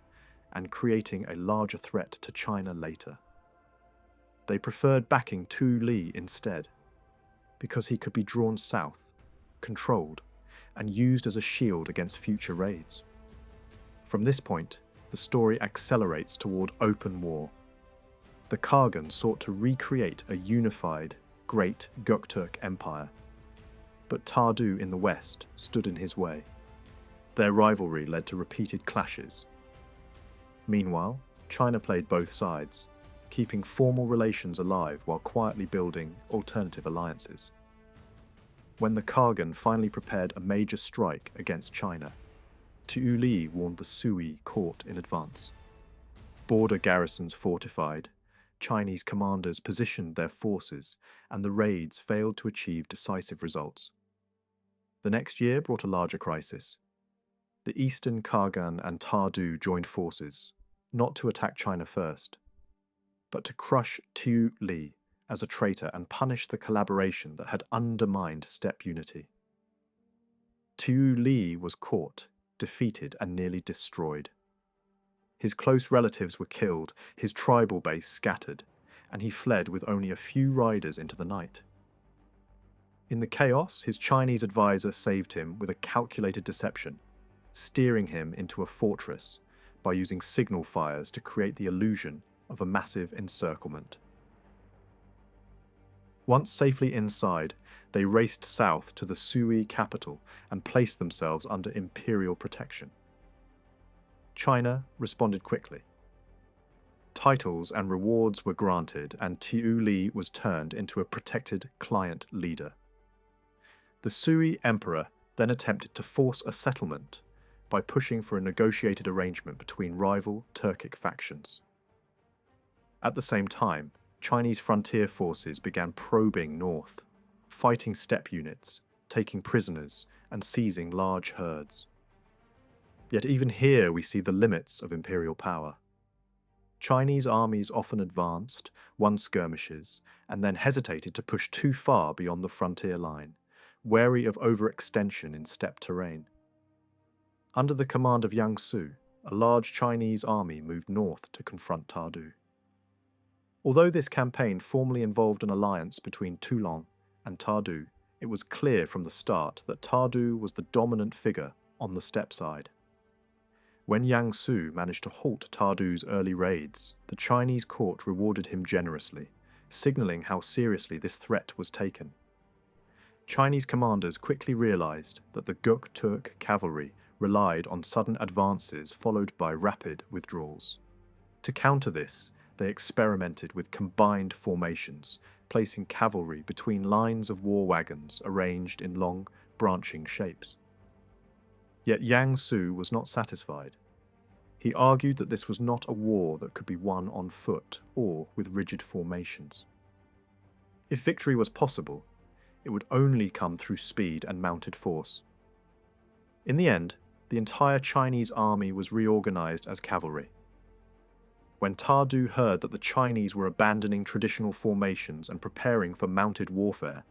and creating a larger threat to China later. They preferred backing Tu Li instead, because he could be drawn south, controlled, and used as a shield against future raids. From this point, the story accelerates toward open war. The Khagan sought to recreate a unified, great Göktürk empire, but Tardu in the west stood in his way. Their rivalry led to repeated clashes. Meanwhile, China played both sides, keeping formal relations alive while quietly building alternative alliances. When the Khagan finally prepared a major strike against China, Tu Li warned the Sui court in advance. Border garrisons fortified, Chinese commanders positioned their forces, and the raids failed to achieve decisive results. The next year brought a larger crisis. The Eastern Khagan and Tardu joined forces, not to attack China first, but to crush Tu Li as a traitor and punish the collaboration that had undermined steppe unity. Tu Li was caught, defeated, and nearly destroyed. His close relatives were killed, his tribal base scattered, and he fled with only a few riders into the night. In the chaos, his Chinese advisor saved him with a calculated deception, steering him into a fortress by using signal fires to create the illusion of a massive encirclement. Once safely inside, they raced south to the Sui capital and placed themselves under imperial protection. China responded quickly. Titles and rewards were granted, and Tu Li was turned into a protected client leader. The Sui emperor then attempted to force a settlement by pushing for a negotiated arrangement between rival Turkic factions. At the same time, Chinese frontier forces began probing north, fighting steppe units, taking prisoners, and seizing large herds. Yet even here we see the limits of imperial power. Chinese armies often advanced, won skirmishes, and then hesitated to push too far beyond the frontier line, wary of overextension in steppe terrain. Under the command of Yang Su, a large Chinese army moved north to confront Tardu. Although this campaign formally involved an alliance between Toulon and Tardu, it was clear from the start that Tardu was the dominant figure on the steppe side. When Yang Su managed to halt Tardu's early raids, the Chinese court rewarded him generously, signalling how seriously this threat was taken. Chinese commanders quickly realized that the Göktürk cavalry relied on sudden advances followed by rapid withdrawals. To counter this, they experimented with combined formations, placing cavalry between lines of war wagons arranged in long, branching shapes. Yet Yang Su was not satisfied. He argued that this was not a war that could be won on foot or with rigid formations. If victory was possible, it would only come through speed and mounted force. In the end, the entire Chinese army was reorganized as cavalry. When Tardu heard that the Chinese were abandoning traditional formations and preparing for mounted warfare,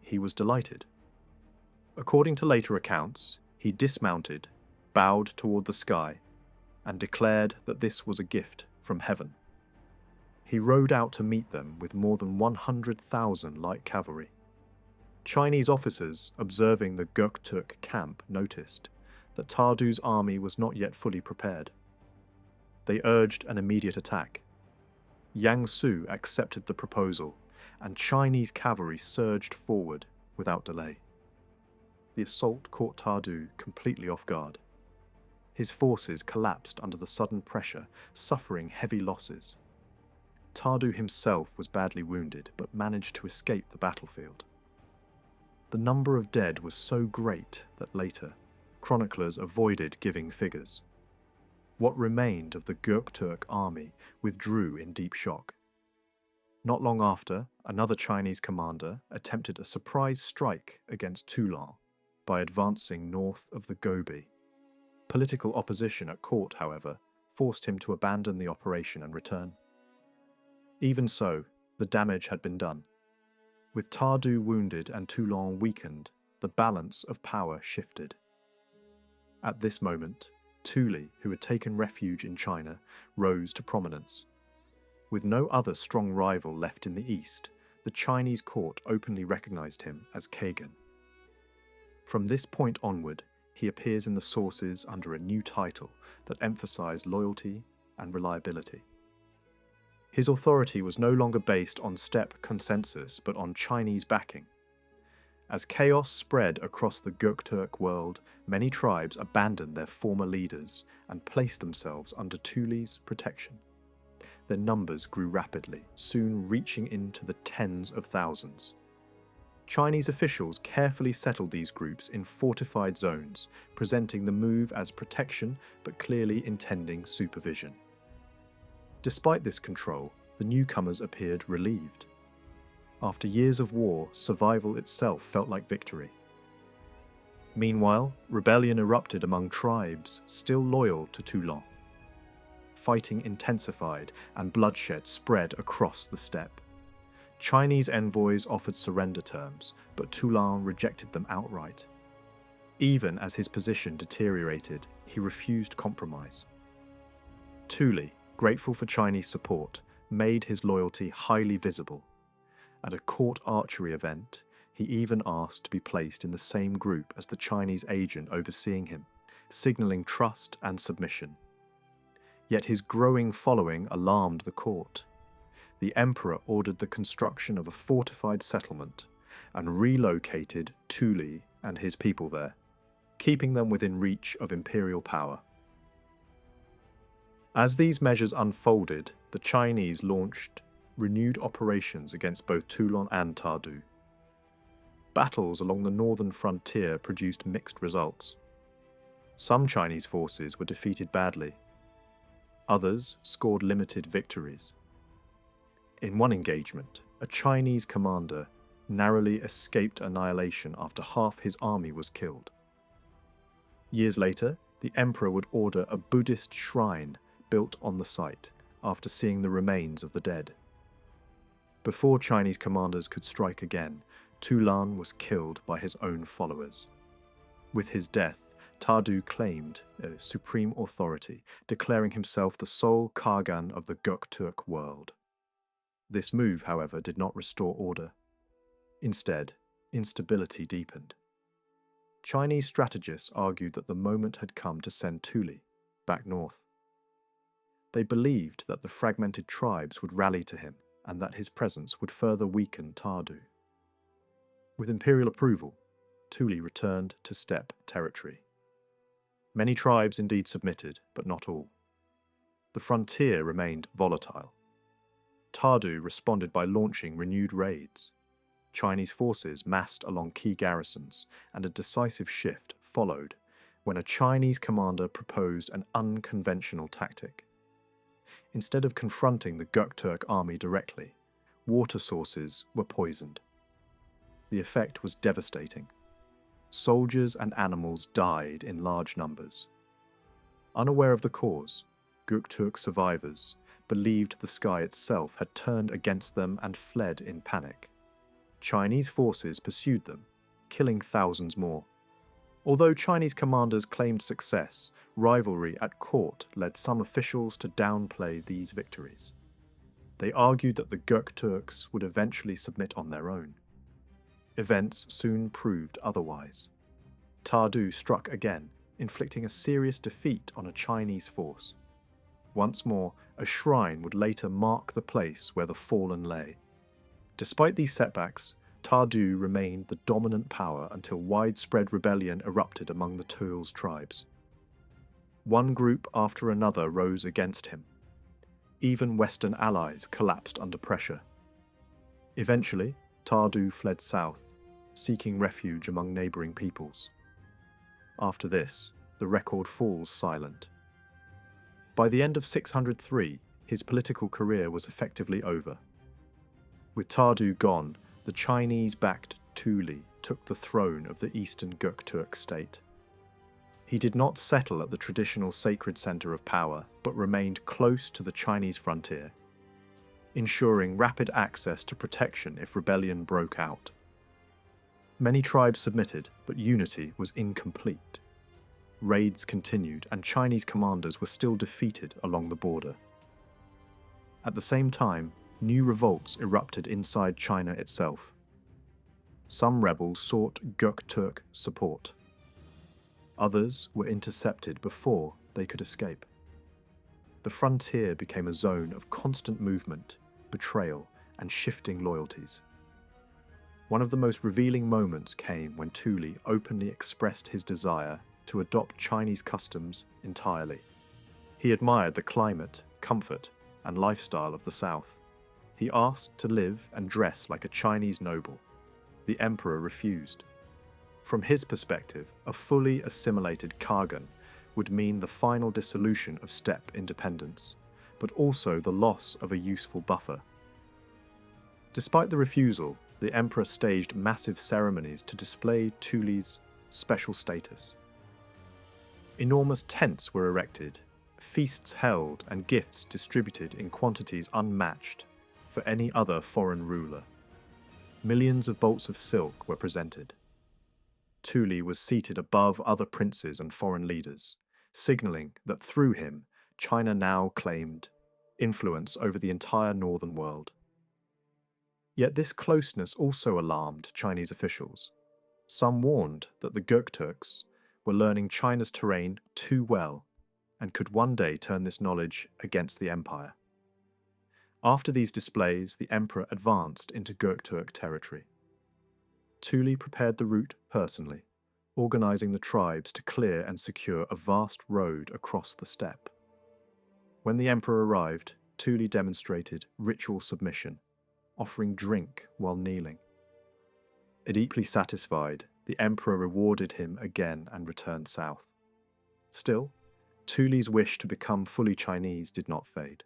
he was delighted. According to later accounts, he dismounted, bowed toward the sky, and declared that this was a gift from heaven. He rode out to meet them with more than 100,000 light cavalry. Chinese officers observing the Göktürk camp noticed that Tardu's army was not yet fully prepared. They urged an immediate attack. Yang Su accepted the proposal, and Chinese cavalry surged forward without delay. The assault caught Tardu completely off guard. His forces collapsed under the sudden pressure, suffering heavy losses. Tardu himself was badly wounded, but managed to escape the battlefield. The number of dead was so great that later, chroniclers avoided giving figures. What remained of the Göktürk army withdrew in deep shock. Not long after, another Chinese commander attempted a surprise strike against Toulon by advancing north of the Gobi. Political opposition at court, however, forced him to abandon the operation and return. Even so, the damage had been done. With Tardu wounded and Toulon weakened, the balance of power shifted. At this moment, Tuli, who had taken refuge in China, rose to prominence. With no other strong rival left in the east, the Chinese court openly recognized him as khagan. From this point onward, he appears in the sources under a new title that emphasized loyalty and reliability. His authority was no longer based on steppe consensus but on Chinese backing. As chaos spread across the Göktürk world, many tribes abandoned their former leaders and placed themselves under Tuli's protection. Their numbers grew rapidly, soon reaching into the tens of thousands. Chinese officials carefully settled these groups in fortified zones, presenting the move as protection but clearly intending supervision. Despite this control, the newcomers appeared relieved. After years of war, survival itself felt like victory. Meanwhile, rebellion erupted among tribes still loyal to Toulon. Fighting intensified and bloodshed spread across the steppe. Chinese envoys offered surrender terms, but Toulon rejected them outright. Even as his position deteriorated, he refused compromise. Tuli, grateful for Chinese support, made his loyalty highly visible. At a court archery event, he even asked to be placed in the same group as the Chinese agent overseeing him, signaling trust and submission. Yet his growing following alarmed the court. The emperor ordered the construction of a fortified settlement and relocated Tuli and his people there, keeping them within reach of imperial power. As these measures unfolded, the Chinese launched renewed operations against both Toulon and Tardu. Battles along the northern frontier produced mixed results. Some Chinese forces were defeated badly. Others scored limited victories. In one engagement, a Chinese commander narrowly escaped annihilation after half his army was killed. Years later, the emperor would order a Buddhist shrine built on the site after seeing the remains of the dead. Before Chinese commanders could strike again, Toulon was killed by his own followers. With his death, Tardu claimed a supreme authority, declaring himself the sole khagan of the Göktürk world. This move, however, did not restore order. Instead, instability deepened. Chinese strategists argued that the moment had come to send Tuli back north. They believed that the fragmented tribes would rally to him and that his presence would further weaken Tardu. With imperial approval, Tuli returned to steppe territory. Many tribes indeed submitted, but not all. The frontier remained volatile. Tardu responded by launching renewed raids. Chinese forces massed along key garrisons, and a decisive shift followed when a Chinese commander proposed an unconventional tactic. Instead of confronting the Göktürk army directly, water sources were poisoned. The effect was devastating. Soldiers and animals died in large numbers. Unaware of the cause, Göktürk survivors believed the sky itself had turned against them and fled in panic. Chinese forces pursued them, killing thousands more. Although Chinese commanders claimed success, rivalry at court led some officials to downplay these victories. They argued that the Göktürks would eventually submit on their own. Events soon proved otherwise. Tardu struck again, inflicting a serious defeat on a Chinese force. Once more, a shrine would later mark the place where the fallen lay. Despite these setbacks, Tardu remained the dominant power until widespread rebellion erupted among the Turks tribes. One group after another rose against him. Even Western allies collapsed under pressure. Eventually, Tardu fled south, seeking refuge among neighbouring peoples. After this, the record falls silent. By the end of 603, his political career was effectively over. With Tardu gone, the Chinese-backed Tuli took the throne of the eastern Göktürk state. He did not settle at the traditional sacred center of power, but remained close to the Chinese frontier, ensuring rapid access to protection if rebellion broke out. Many tribes submitted, but unity was incomplete. Raids continued, and Chinese commanders were still defeated along the border. At the same time, new revolts erupted inside China itself. Some rebels sought Göktürk support. Others were intercepted before they could escape. The frontier became a zone of constant movement, betrayal, and shifting loyalties. One of the most revealing moments came when Tuli openly expressed his desire to adopt Chinese customs entirely. He admired the climate, comfort, and lifestyle of the south. He asked to live and dress like a Chinese noble. The emperor refused. From his perspective, a fully assimilated khagan would mean the final dissolution of steppe independence, but also the loss of a useful buffer. Despite the refusal, the emperor staged massive ceremonies to display Tuli's special status. Enormous tents were erected, feasts held, and gifts distributed in quantities unmatched for any other foreign ruler. Millions of bolts of silk were presented. Tuli was seated above other princes and foreign leaders, signaling that through him, China now claimed influence over the entire northern world. Yet this closeness also alarmed Chinese officials. Some warned that the Göktürks were learning China's terrain too well and could one day turn this knowledge against the empire. After these displays, the emperor advanced into Göktürk territory. Tuli prepared the route personally, organizing the tribes to clear and secure a vast road across the steppe. When the emperor arrived, Tuli demonstrated ritual submission, offering drink while kneeling. Deeply satisfied, the emperor rewarded him again and returned south. Still, Tuli's wish to become fully Chinese did not fade.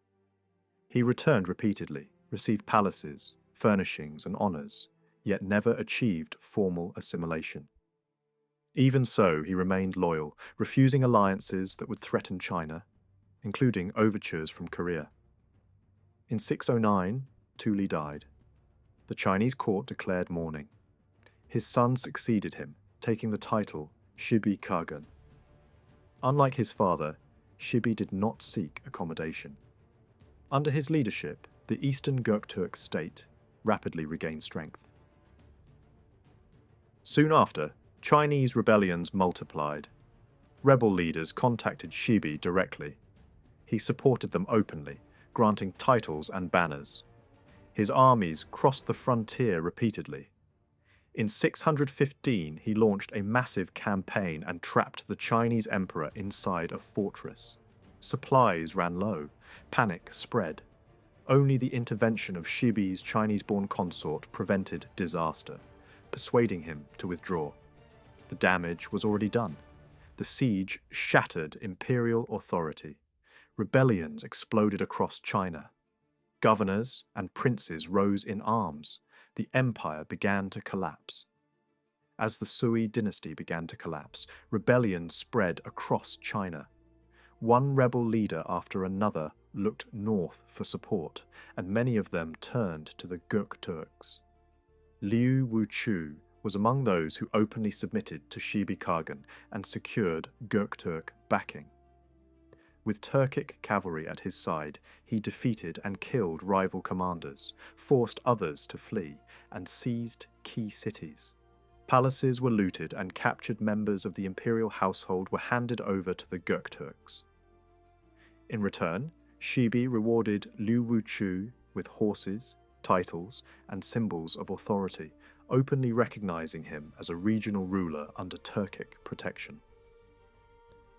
He returned repeatedly, received palaces, furnishings, and honors, yet never achieved formal assimilation. Even so, he remained loyal, refusing alliances that would threaten China, including overtures from Korea. In 609, Tuli died. The Chinese court declared mourning. His son succeeded him, taking the title Shibi Khagan. Unlike his father, Shibi did not seek accommodation. Under his leadership, the eastern Göktürk state rapidly regained strength. Soon after, Chinese rebellions multiplied. Rebel leaders contacted Shibi directly. He supported them openly, granting titles and banners. His armies crossed the frontier repeatedly. In 615, he launched a massive campaign and trapped the Chinese emperor inside a fortress. Supplies ran low. Panic spread. Only the intervention of Shibi's Chinese-born consort prevented disaster, persuading him to withdraw. The damage was already done. The siege shattered imperial authority. Rebellions exploded across China. Governors and princes rose in arms. The empire began to collapse. As the Sui dynasty began to collapse, rebellion spread across China. One rebel leader after another looked north for support, and many of them turned to the Gokturks. Liu Wuchu was among those who openly submitted to Shibi Khagan and secured Göktürk backing. With Turkic cavalry at his side, he defeated and killed rival commanders, forced others to flee, and seized key cities. Palaces were looted and captured members of the imperial household were handed over to the Göktürks. In return, Shibi rewarded Liu Wuchu with horses, titles, and symbols of authority, openly recognizing him as a regional ruler under Turkic protection.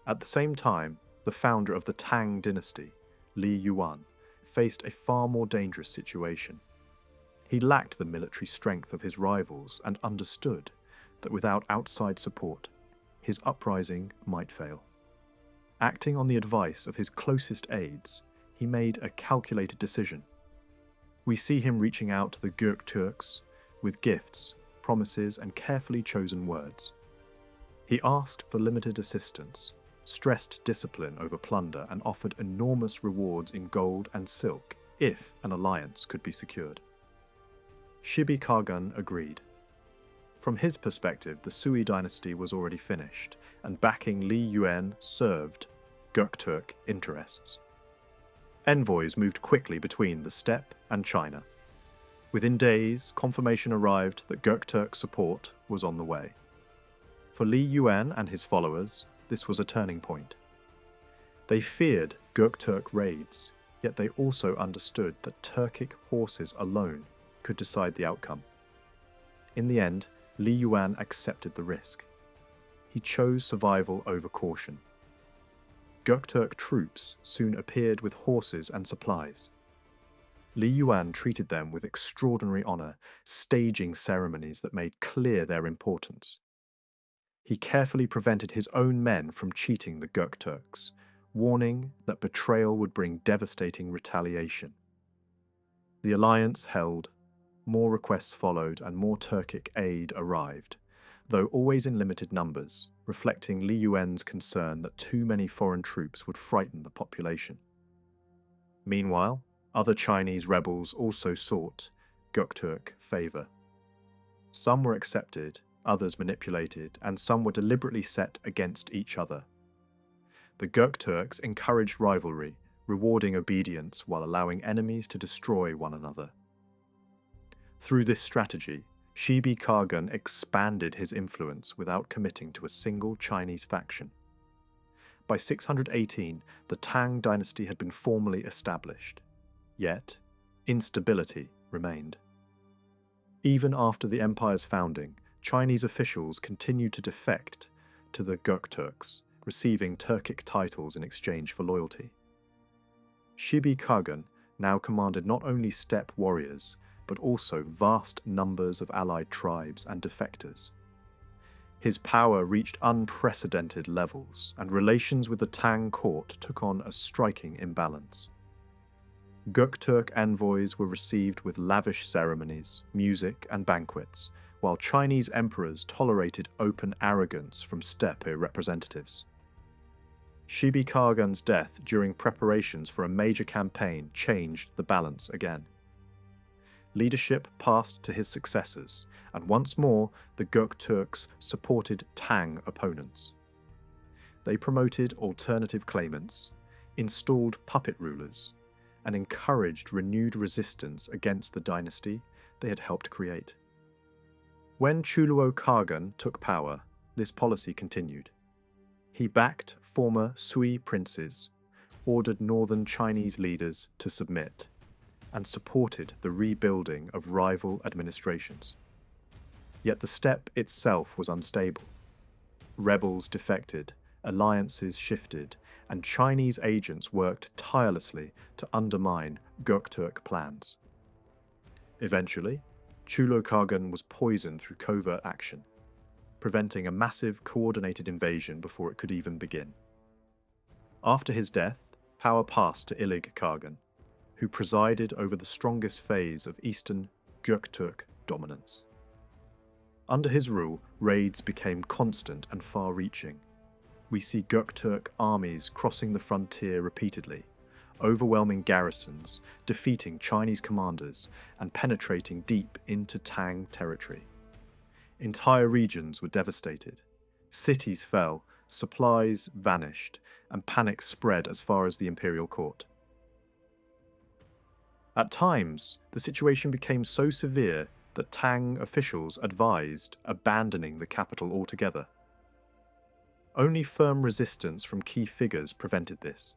At the same time, the founder of the Tang dynasty, Li Yuan, faced a far more dangerous situation. He lacked the military strength of his rivals and understood that without outside support, his uprising might fail. Acting on the advice of his closest aides, he made a calculated decision. We see him reaching out to the Göktürks with gifts, promises, and carefully chosen words. He asked for limited assistance, stressed discipline over plunder, and offered enormous rewards in gold and silk if an alliance could be secured. Shibi Khagan agreed. From his perspective, the Sui dynasty was already finished, and backing Li Yuan served Göktürk interests. Envoys moved quickly between the steppe and China. Within days, confirmation arrived that Göktürk support was on the way. For Li Yuan and his followers, this was a turning point. They feared Göktürk raids, yet they also understood that Turkic horses alone could decide the outcome. In the end, Li Yuan accepted the risk. He chose survival over caution. Göktürk troops soon appeared with horses and supplies. Li Yuan treated them with extraordinary honor, staging ceremonies that made clear their importance. He carefully prevented his own men from cheating the Göktürks, warning that betrayal would bring devastating retaliation. The alliance held, more requests followed, and more Turkic aid arrived, though always in limited numbers, reflecting Li Yuan's concern that too many foreign troops would frighten the population. Meanwhile, other Chinese rebels also sought Göktürk favor. Some were accepted, others manipulated, and some were deliberately set against each other. The Göktürks encouraged rivalry, rewarding obedience while allowing enemies to destroy one another. Through this strategy, Shibi Khagan expanded his influence without committing to a single Chinese faction. By 618, the Tang dynasty had been formally established, yet instability remained. Even after the empire's founding, Chinese officials continued to defect to the Göktürks, receiving Turkic titles in exchange for loyalty. Shibi Khagan now commanded not only steppe warriors, but also vast numbers of allied tribes and defectors. His power reached unprecedented levels, and relations with the Tang court took on a striking imbalance. Göktürk envoys were received with lavish ceremonies, music, and banquets, while Chinese emperors tolerated open arrogance from steppe representatives. Shibi Khagan's death during preparations for a major campaign changed the balance again. Leadership passed to his successors, and once more the Göktürks supported Tang opponents. They promoted alternative claimants, installed puppet rulers, and encouraged renewed resistance against the dynasty they had helped create. When Chuluo Khagan took power, this policy continued. He backed former Sui princes, ordered northern Chinese leaders to submit, and supported the rebuilding of rival administrations. Yet the steppe itself was unstable. Rebels defected, alliances shifted, and Chinese agents worked tirelessly to undermine Göktürk plans. Eventually, Chuluo Khagan was poisoned through covert action, preventing a massive coordinated invasion before it could even begin. After his death, power passed to Ilig Khagan, who presided over the strongest phase of Eastern Göktürk dominance. Under his rule, raids became constant and far-reaching. We see Göktürk armies crossing the frontier repeatedly, overwhelming garrisons, defeating Chinese commanders, and penetrating deep into Tang territory. Entire regions were devastated. Cities fell, supplies vanished, and panic spread as far as the imperial court. At times, the situation became so severe that Tang officials advised abandoning the capital altogether. Only firm resistance from key figures prevented this.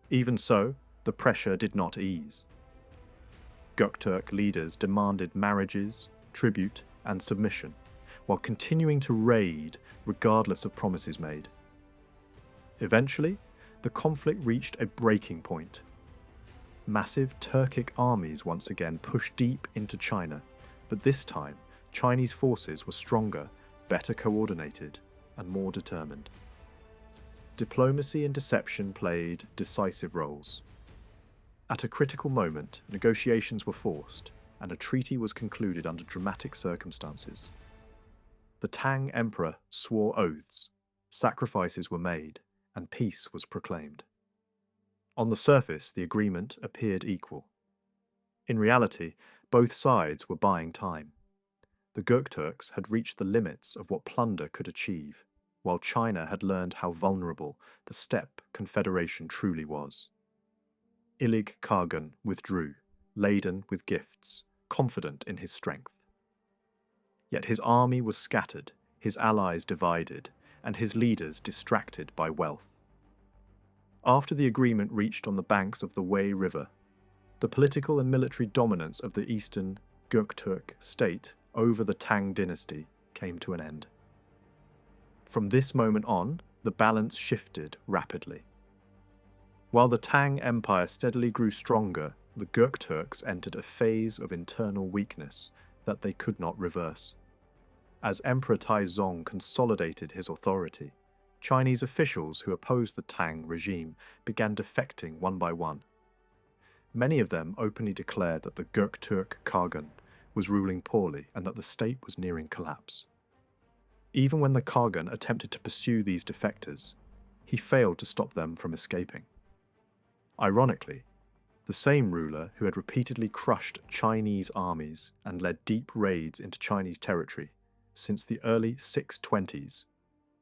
Even so, the pressure did not ease. Göktürk leaders demanded marriages, tribute, and submission, while continuing to raid regardless of promises made. Eventually, the conflict reached a breaking point. Massive Turkic armies once again pushed deep into China, but this time Chinese forces were stronger, better coordinated, and more determined. Diplomacy and deception played decisive roles. At a critical moment, negotiations were forced, and a treaty was concluded under dramatic circumstances. The Tang emperor swore oaths, sacrifices were made, and peace was proclaimed. On the surface, the agreement appeared equal. In reality, both sides were buying time. The Göktürks had reached the limits of what plunder could achieve, while China had learned how vulnerable the Steppe Confederation truly was. Ilig Khagan withdrew, laden with gifts, confident in his strength. Yet his army was scattered, his allies divided, and his leaders distracted by wealth. After the agreement reached on the banks of the Wei River, the political and military dominance of the eastern Göktürk state over the Tang dynasty came to an end. From this moment on, the balance shifted rapidly. While the Tang Empire steadily grew stronger, the Göktürks entered a phase of internal weakness that they could not reverse. As Emperor Taizong consolidated his authority, Chinese officials who opposed the Tang regime began defecting one by one. Many of them openly declared that the Göktürk Khagan was ruling poorly and that the state was nearing collapse. Even when the Khagan attempted to pursue these defectors, he failed to stop them from escaping. Ironically, the same ruler who had repeatedly crushed Chinese armies and led deep raids into Chinese territory since the early 620s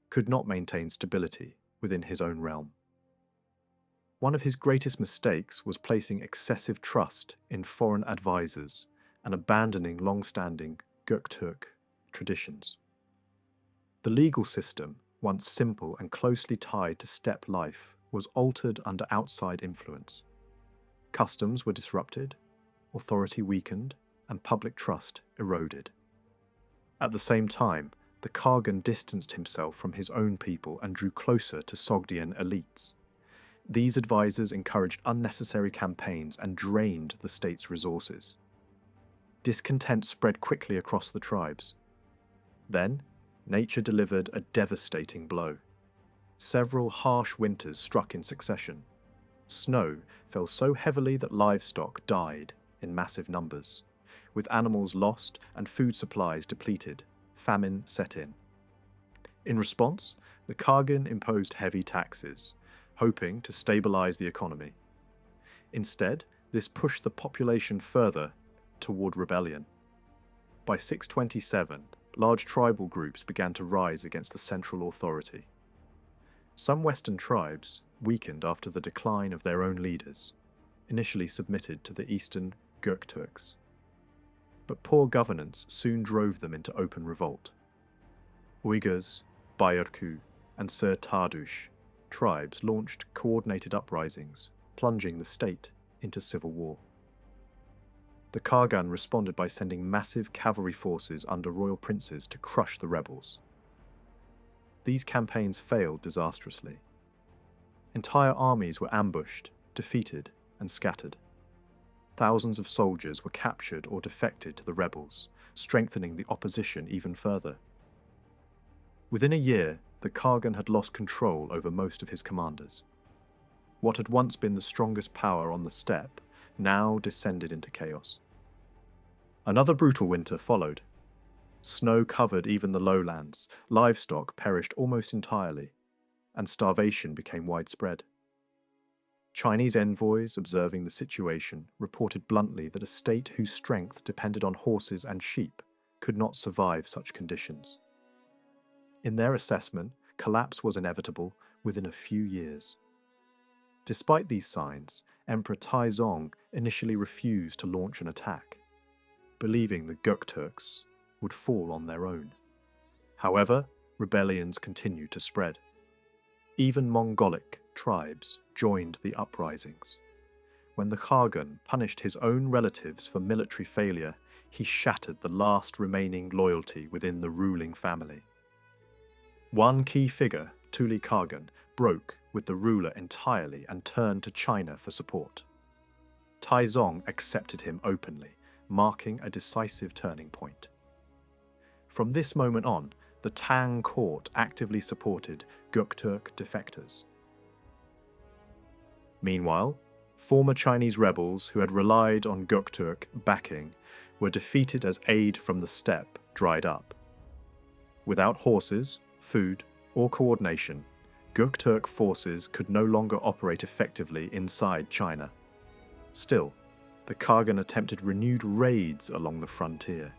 could not maintain stability within his own realm. One of his greatest mistakes was placing excessive trust in foreign advisors and abandoning long-standing Göktürk traditions. The legal system, once simple and closely tied to steppe life, was altered under outside influence. Customs were disrupted, authority weakened, and public trust eroded. At the same time, the Khagan distanced himself from his own people and drew closer to Sogdian elites. These advisors encouraged unnecessary campaigns and drained the state's resources. Discontent spread quickly across the tribes. Then, nature delivered a devastating blow. Several harsh winters struck in succession. Snow fell so heavily that livestock died in massive numbers. With animals lost and food supplies depleted, famine set in. In response, the Khagan imposed heavy taxes, hoping to stabilize the economy. Instead, this pushed the population further toward rebellion. By 627, large tribal groups began to rise against the central authority. Some Western tribes, weakened after the decline of their own leaders, initially submitted to the eastern Göktürks. But poor governance soon drove them into open revolt. Uyghurs, Bayerku, and Sir Tardush tribes launched coordinated uprisings, plunging the state into civil war. The Khagan responded by sending massive cavalry forces under royal princes to crush the rebels. These campaigns failed disastrously. Entire armies were ambushed, defeated, and scattered. Thousands of soldiers were captured or defected to the rebels, strengthening the opposition even further. Within a year, the Khagan had lost control over most of his commanders. What had once been the strongest power on the steppe now descended into chaos. Another brutal winter followed. Snow covered even the lowlands, livestock perished almost entirely, and starvation became widespread. Chinese envoys observing the situation reported bluntly that a state whose strength depended on horses and sheep could not survive such conditions. In their assessment, collapse was inevitable within a few years. Despite these signs, Emperor Taizong initially refused to launch an attack, believing the Göktürks would fall on their own. However, rebellions continued to spread. Even Mongolic tribes joined the uprisings. When the Khagan punished his own relatives for military failure, he shattered the last remaining loyalty within the ruling family. One key figure, Tuli Khagan, broke with the ruler entirely and turned to China for support. Taizong accepted him openly, marking a decisive turning point. From this moment on, the Tang court actively supported Göktürk defectors. Meanwhile, former Chinese rebels who had relied on Göktürk backing were defeated as aid from the steppe dried up. Without horses, food, or coordination, Göktürk forces could no longer operate effectively inside China. Still, the Khagan attempted renewed raids along the frontier.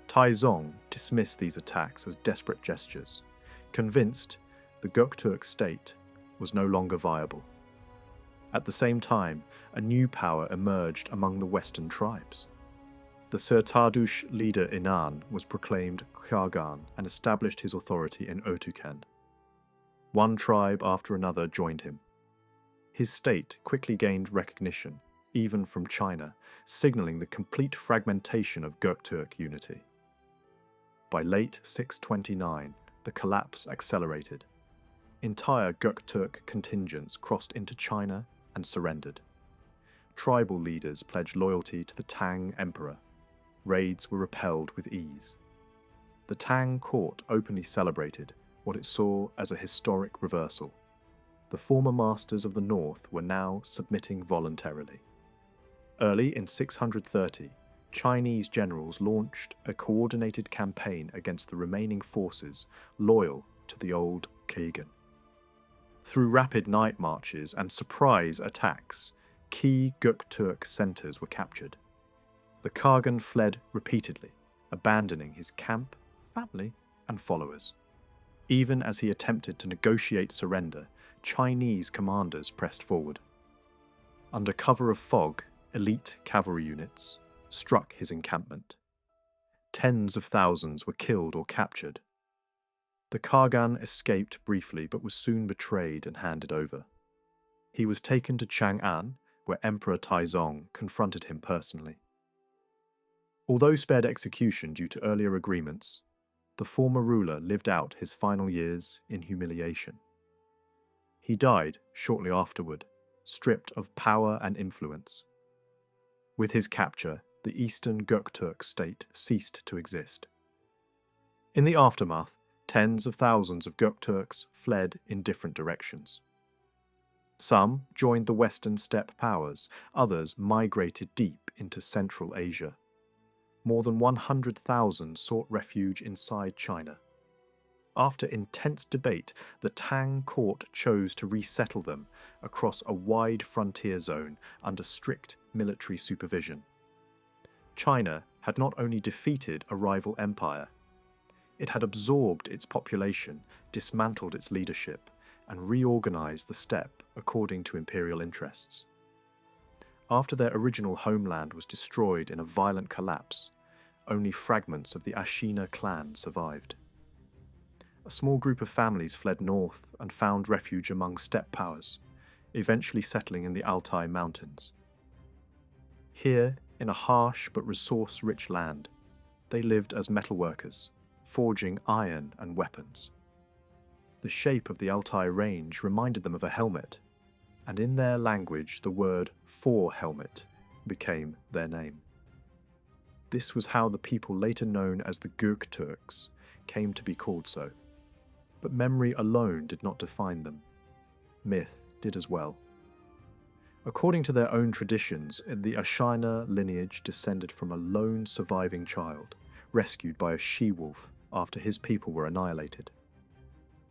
Taizong dismissed these attacks as desperate gestures, convinced the Göktürk state was no longer viable. At the same time, a new power emerged among the western tribes. The Sirtardush leader Inan was proclaimed Khagan and established his authority in Otuken. One tribe after another joined him. His state quickly gained recognition, even from China, signaling the complete fragmentation of Göktürk unity. By late 629, the collapse accelerated. Entire Göktürk contingents crossed into China and surrendered. Tribal leaders pledged loyalty to the Tang emperor. Raids were repelled with ease. The Tang court openly celebrated what it saw as a historic reversal. The former masters of the north were now submitting voluntarily. Early in 630, Chinese generals launched a coordinated campaign against the remaining forces loyal to the old khagan. Through rapid night marches and surprise attacks, key Göktürk centers were captured. The Khagan fled repeatedly, abandoning his camp, family, and followers. Even as he attempted to negotiate surrender, Chinese commanders pressed forward. Under cover of fog, elite cavalry units struck his encampment. Tens of thousands were killed or captured. The Khagan escaped briefly but was soon betrayed and handed over. He was taken to Chang'an, where Emperor Taizong confronted him personally. Although spared execution due to earlier agreements, the former ruler lived out his final years in humiliation. He died shortly afterward, stripped of power and influence. With his capture, the eastern Göktürk state ceased to exist. In the aftermath, tens of thousands of Göktürks fled in different directions. Some joined the western steppe powers, others migrated deep into Central Asia. More than 100,000 sought refuge inside China. After intense debate, the Tang court chose to resettle them across a wide frontier zone under strict military supervision. China had not only defeated a rival empire, it had absorbed its population, dismantled its leadership, and reorganized the steppe according to imperial interests. After their original homeland was destroyed in a violent collapse, only fragments of the Ashina clan survived. A small group of families fled north and found refuge among steppe powers, eventually settling in the Altai Mountains. Here, in a harsh but resource-rich land, they lived as metalworkers, forging iron and weapons. The shape of the Altai range reminded them of a helmet, and in their language the word for helmet became their name. This was how the people later known as the Göktürks came to be called so. But memory alone did not define them. Myth did as well. According to their own traditions, the Ashina lineage descended from a lone surviving child, rescued by a she-wolf after his people were annihilated.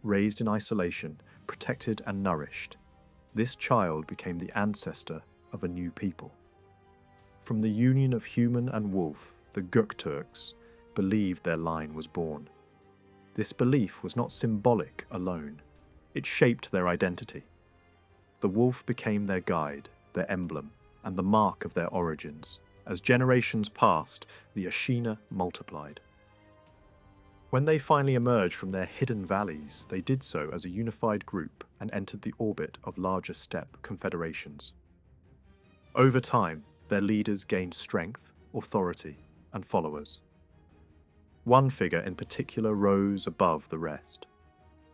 Raised in isolation, protected and nourished, this child became the ancestor of a new people. From the union of human and wolf, the Göktürks believed their line was born. This belief was not symbolic alone. It shaped their identity. The wolf became their guide, their emblem, and the mark of their origins. As generations passed, the Ashina multiplied. When they finally emerged from their hidden valleys, they did so as a unified group and entered the orbit of larger steppe confederations. Over time, their leaders gained strength, authority, and followers. One figure in particular rose above the rest.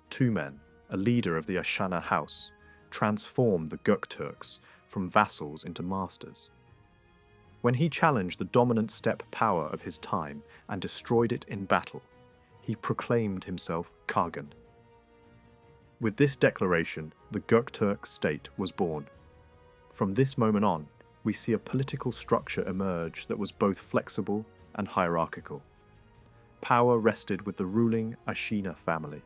Two men, a leader of the Ashina house, transformed the Göktürks from vassals into masters. When he challenged the dominant steppe power of his time and destroyed it in battle, he proclaimed himself Khagan. With this declaration, the Göktürk state was born. From this moment on, we see a political structure emerge that was both flexible and hierarchical. Power rested with the ruling Ashina family,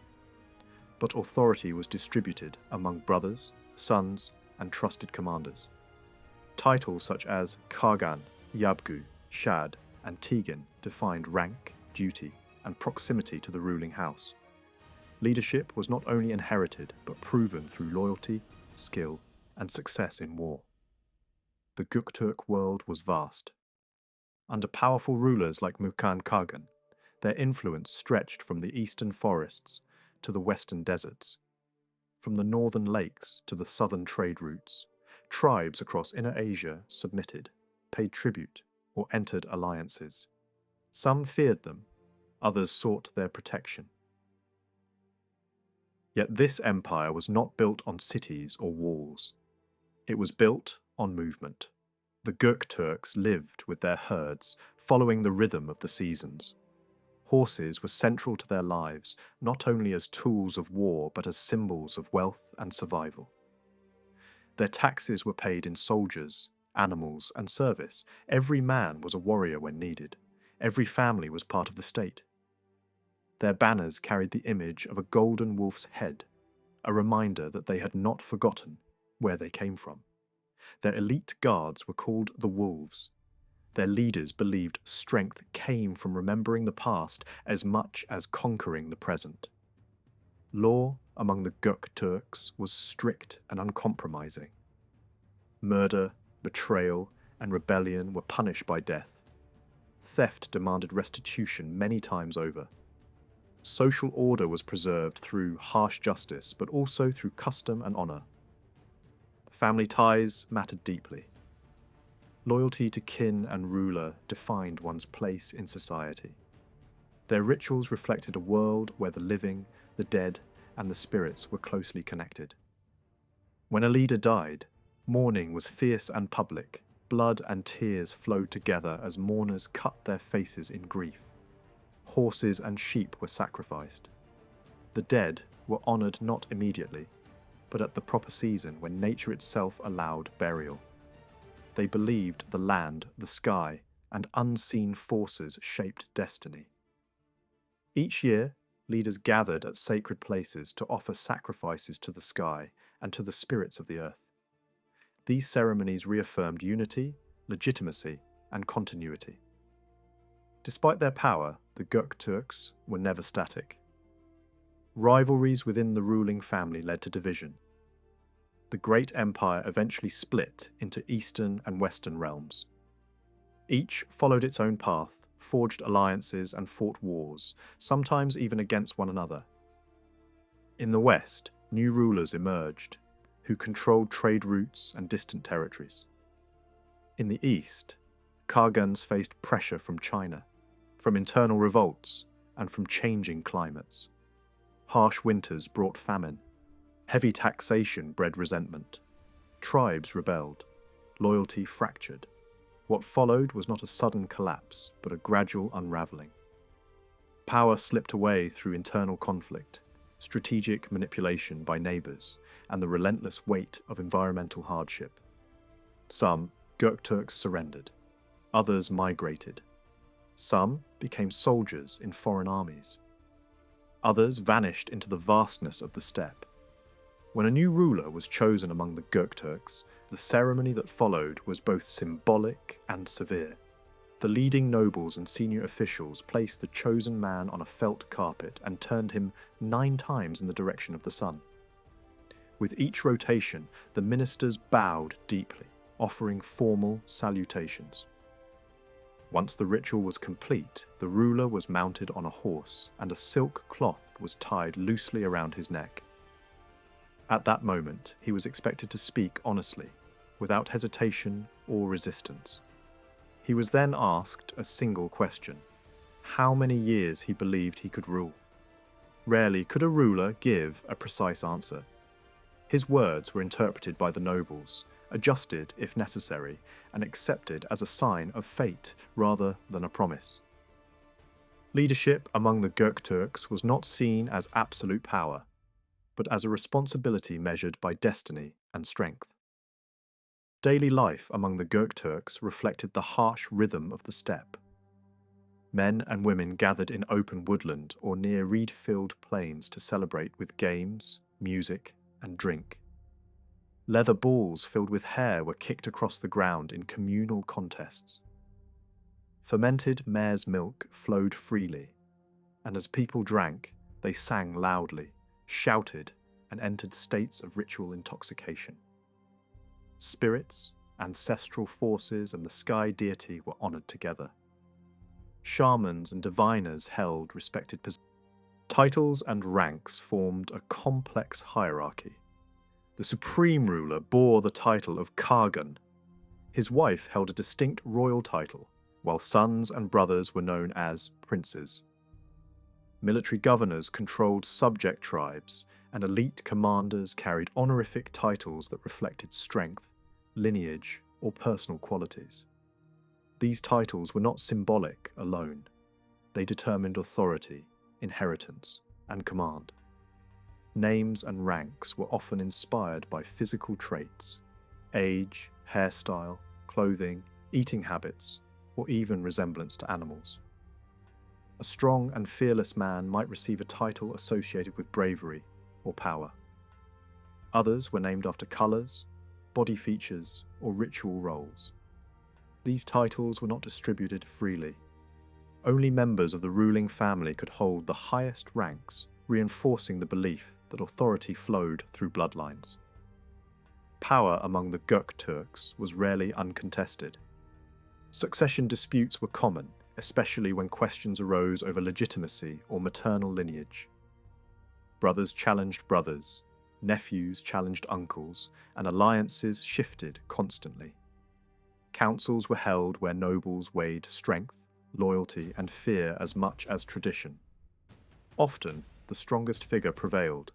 but authority was distributed among brothers, sons, and trusted commanders. Titles such as Khagan, Yabgu, Shad, and Tigin defined rank, duty, and proximity to the ruling house. Leadership was not only inherited, but proven through loyalty, skill, and success in war. The Göktürk world was vast. Under powerful rulers like Mukan Khagan, their influence stretched from the eastern forests to the western deserts, from the northern lakes to the southern trade routes. Tribes across Inner Asia submitted, paid tribute, or entered alliances. Some feared them, others sought their protection. Yet this empire was not built on cities or walls. It was built on movement. The Göktürks lived with their herds, following the rhythm of the seasons. Horses were central to their lives, not only as tools of war, but as symbols of wealth and survival. Their taxes were paid in soldiers, animals, and service. Every man was a warrior when needed. Every family was part of the state. Their banners carried the image of a golden wolf's head, a reminder that they had not forgotten where they came from. Their elite guards were called the Wolves. Their leaders believed strength came from remembering the past as much as conquering the present. Law among the Göktürks was strict and uncompromising. Murder, betrayal, and rebellion were punished by death. Theft demanded restitution many times over. Social order was preserved through harsh justice, but also through custom and honor. Family ties mattered deeply. Loyalty to kin and ruler defined one's place in society. Their rituals reflected a world where the living, the dead, and the spirits were closely connected. When a leader died, mourning was fierce and public. Blood and tears flowed together as mourners cut their faces in grief. Horses and sheep were sacrificed. The dead were honored not immediately, but at the proper season when nature itself allowed burial. They believed the land, the sky, and unseen forces shaped destiny. Each year, leaders gathered at sacred places to offer sacrifices to the sky and to the spirits of the earth. These ceremonies reaffirmed unity, legitimacy, and continuity. Despite their power, the Göktürks were never static. Rivalries within the ruling family led to division. The great empire eventually split into eastern and western realms. Each followed its own path, forged alliances, and fought wars, sometimes even against one another. In the west, new rulers emerged, who controlled trade routes and distant territories. In the east, Khagans faced pressure from China, from internal revolts, and from changing climates. Harsh winters brought famine. Heavy taxation bred resentment. Tribes rebelled. Loyalty fractured. What followed was not a sudden collapse, but a gradual unravelling. Power slipped away through internal conflict, strategic manipulation by neighbours, and the relentless weight of environmental hardship. Some Göktürks surrendered. Others migrated. Some became soldiers in foreign armies. Others vanished into the vastness of the steppe. When a new ruler was chosen among the Göktürks, the ceremony that followed was both symbolic and severe. The leading nobles and senior officials placed the chosen man on a felt carpet and turned him 9 times in the direction of the sun. With each rotation, the ministers bowed deeply, offering formal salutations. Once the ritual was complete, the ruler was mounted on a horse, and a silk cloth was tied loosely around his neck. At that moment, he was expected to speak honestly, without hesitation or resistance. He was then asked a single question: how many years he believed he could rule. Rarely could a ruler give a precise answer. His words were interpreted by the nobles, adjusted if necessary, and accepted as a sign of fate rather than a promise. Leadership among the Göktürks was not seen as absolute power, but as a responsibility measured by destiny and strength. Daily life among the Göktürks reflected the harsh rhythm of the steppe. Men and women gathered in open woodland or near reed-filled plains to celebrate with games, music, and drink. Leather balls filled with hair were kicked across the ground in communal contests. Fermented mare's milk flowed freely, and as people drank, they sang loudly, shouted, and entered states of ritual intoxication. Spirits, ancestral forces, and the sky deity were honored together. Shamans and diviners held respected positions. Titles and ranks formed a complex hierarchy. The supreme ruler bore the title of Khagan. His wife held a distinct royal title, while sons and brothers were known as princes. Military governors controlled subject tribes, and elite commanders carried honorific titles that reflected strength, lineage, or personal qualities. These titles were not symbolic alone. They determined authority, inheritance, and command. Names and ranks were often inspired by physical traits, age, hairstyle, clothing, eating habits, or even resemblance to animals. A strong and fearless man might receive a title associated with bravery or power. Others were named after colours, body features, or ritual roles. These titles were not distributed freely. Only members of the ruling family could hold the highest ranks, reinforcing the belief that authority flowed through bloodlines. Power among the Göktürks was rarely uncontested. Succession disputes were common, especially when questions arose over legitimacy or maternal lineage. Brothers challenged brothers, nephews challenged uncles, and alliances shifted constantly. Councils were held where nobles weighed strength, loyalty, and fear as much as tradition. Often, the strongest figure prevailed,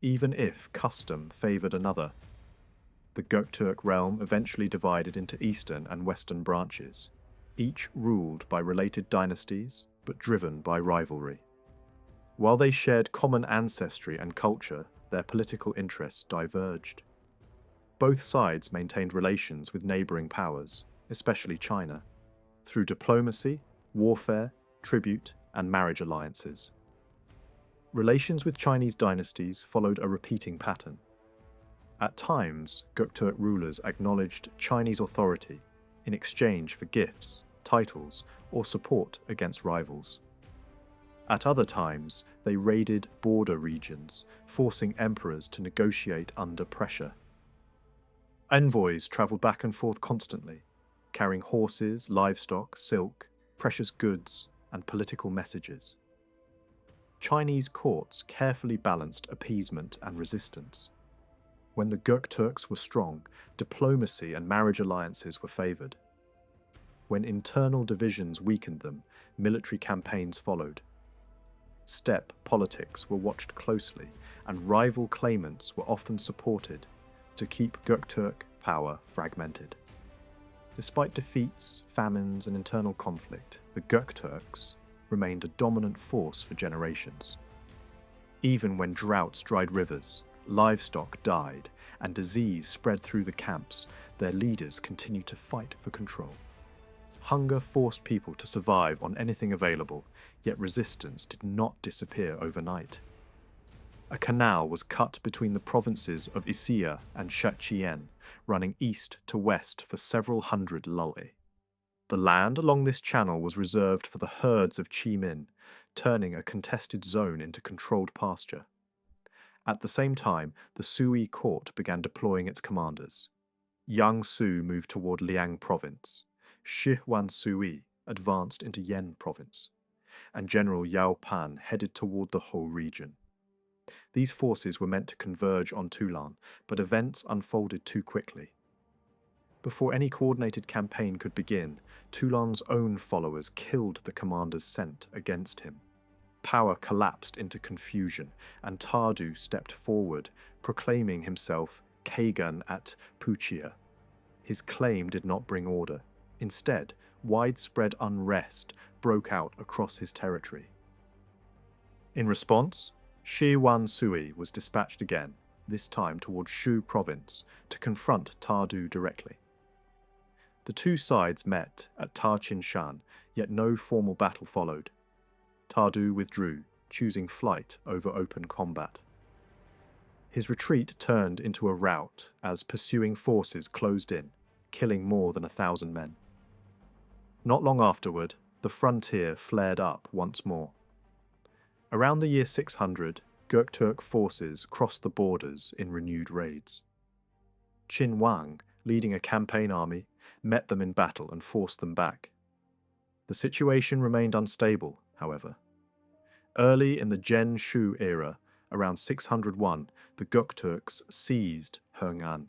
even if custom favoured another. The Göktürk realm eventually divided into eastern and western branches, each ruled by related dynasties but driven by rivalry. While they shared common ancestry and culture, their political interests diverged. Both sides maintained relations with neighbouring powers, especially China, through diplomacy, warfare, tribute, and marriage alliances. Relations with Chinese dynasties followed a repeating pattern. At times, Göktürk rulers acknowledged Chinese authority in exchange for gifts, titles, or support against rivals. At other times, they raided border regions, forcing emperors to negotiate under pressure. Envoys travelled back and forth constantly, carrying horses, livestock, silk, precious goods, and political messages. Chinese courts carefully balanced appeasement and resistance. When the Göktürks were strong, diplomacy and marriage alliances were favoured. When internal divisions weakened them, military campaigns followed. Steppe politics were watched closely, and rival claimants were often supported to keep Göktürk power fragmented. Despite defeats, famines, and internal conflict, the Göktürks remained a dominant force for generations. Even when droughts dried rivers, livestock died, and disease spread through the camps, their leaders continued to fight for control. Hunger forced people to survive on anything available, yet resistance did not disappear overnight. A canal was cut between the provinces of Isia and Shachian, running east to west for several hundred lulli. The land along this channel was reserved for the herds of Chimin, turning a contested zone into controlled pasture. At the same time, the Sui court began deploying its commanders. Yang Su moved toward Liang province, Shi Huan Sui advanced into Yen province, and General Yao Pan headed toward the whole region. These forces were meant to converge on Tulan, but events unfolded too quickly. Before any coordinated campaign could begin, Tulan's own followers killed the commanders sent against him. Power collapsed into confusion, and Tardu stepped forward, proclaiming himself Khagan at Puchia. His claim did not bring order. Instead, widespread unrest broke out across his territory. In response, Shi Sui was dispatched again, this time towards Shu province, to confront Tardu directly. The two sides met at Tarchinshan, yet no formal battle followed. Tardu withdrew, choosing flight over open combat. His retreat turned into a rout as pursuing forces closed in, killing more than 1,000 men. Not long afterward, the frontier flared up once more. Around the year 600, Göktürk forces crossed the borders in renewed raids. Qin Wang, leading a campaign army, met them in battle and forced them back. The situation remained unstable, however. Early in the Zhen Shu era, around 601, the Gokturks seized Heung'an.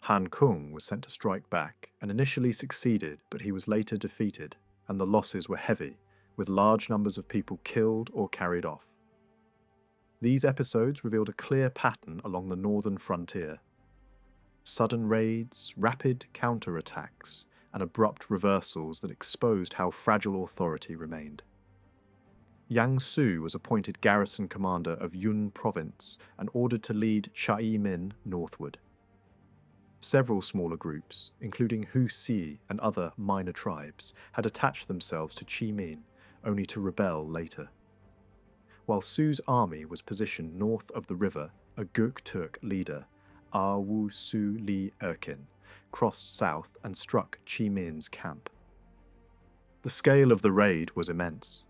Han Kung was sent to strike back and initially succeeded, but he was later defeated, and the losses were heavy, with large numbers of people killed or carried off. These episodes revealed a clear pattern along the northern frontier. Sudden raids, rapid counterattacks, and abrupt reversals that exposed how fragile authority remained. Yang Su was appointed garrison commander of Yun province and ordered to lead Chaimin northward. Several smaller groups, including Hu Si and other minor tribes, had attached themselves to Chimin, only to rebel later. While Su's army was positioned north of the river, a Göktürk leader, Awu Su Li Erkin, crossed south and struck Chimin's camp. The scale of the raid was immense.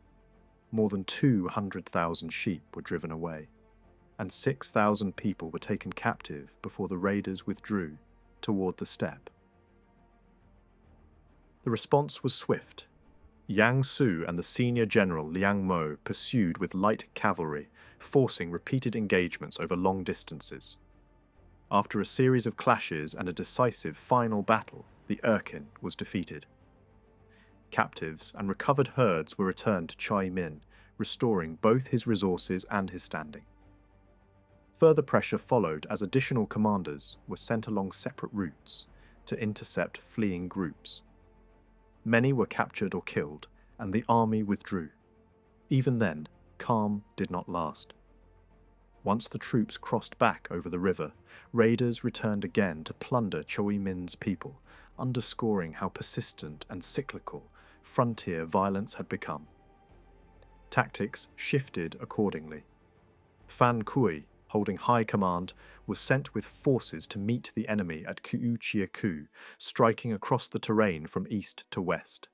More than 200,000 sheep were driven away, and 6,000 people were taken captive before the raiders withdrew toward the steppe. The response was swift. Yang Su and the senior general Liang Mo pursued with light cavalry, forcing repeated engagements over long distances. After a series of clashes and a decisive final battle, the Erkin was defeated. Captives and recovered herds were returned to Chai Min, restoring both his resources and his standing. Further pressure followed as additional commanders were sent along separate routes to intercept fleeing groups. Many were captured or killed, and the army withdrew. Even then, calm did not last. Once the troops crossed back over the river, raiders returned again to plunder Choi Min's people, underscoring how persistent and cyclical frontier violence had become. Tactics shifted accordingly. Fan Kui, holding high command, was sent with forces to meet the enemy at Kuuchiaku, striking across the terrain from east to west.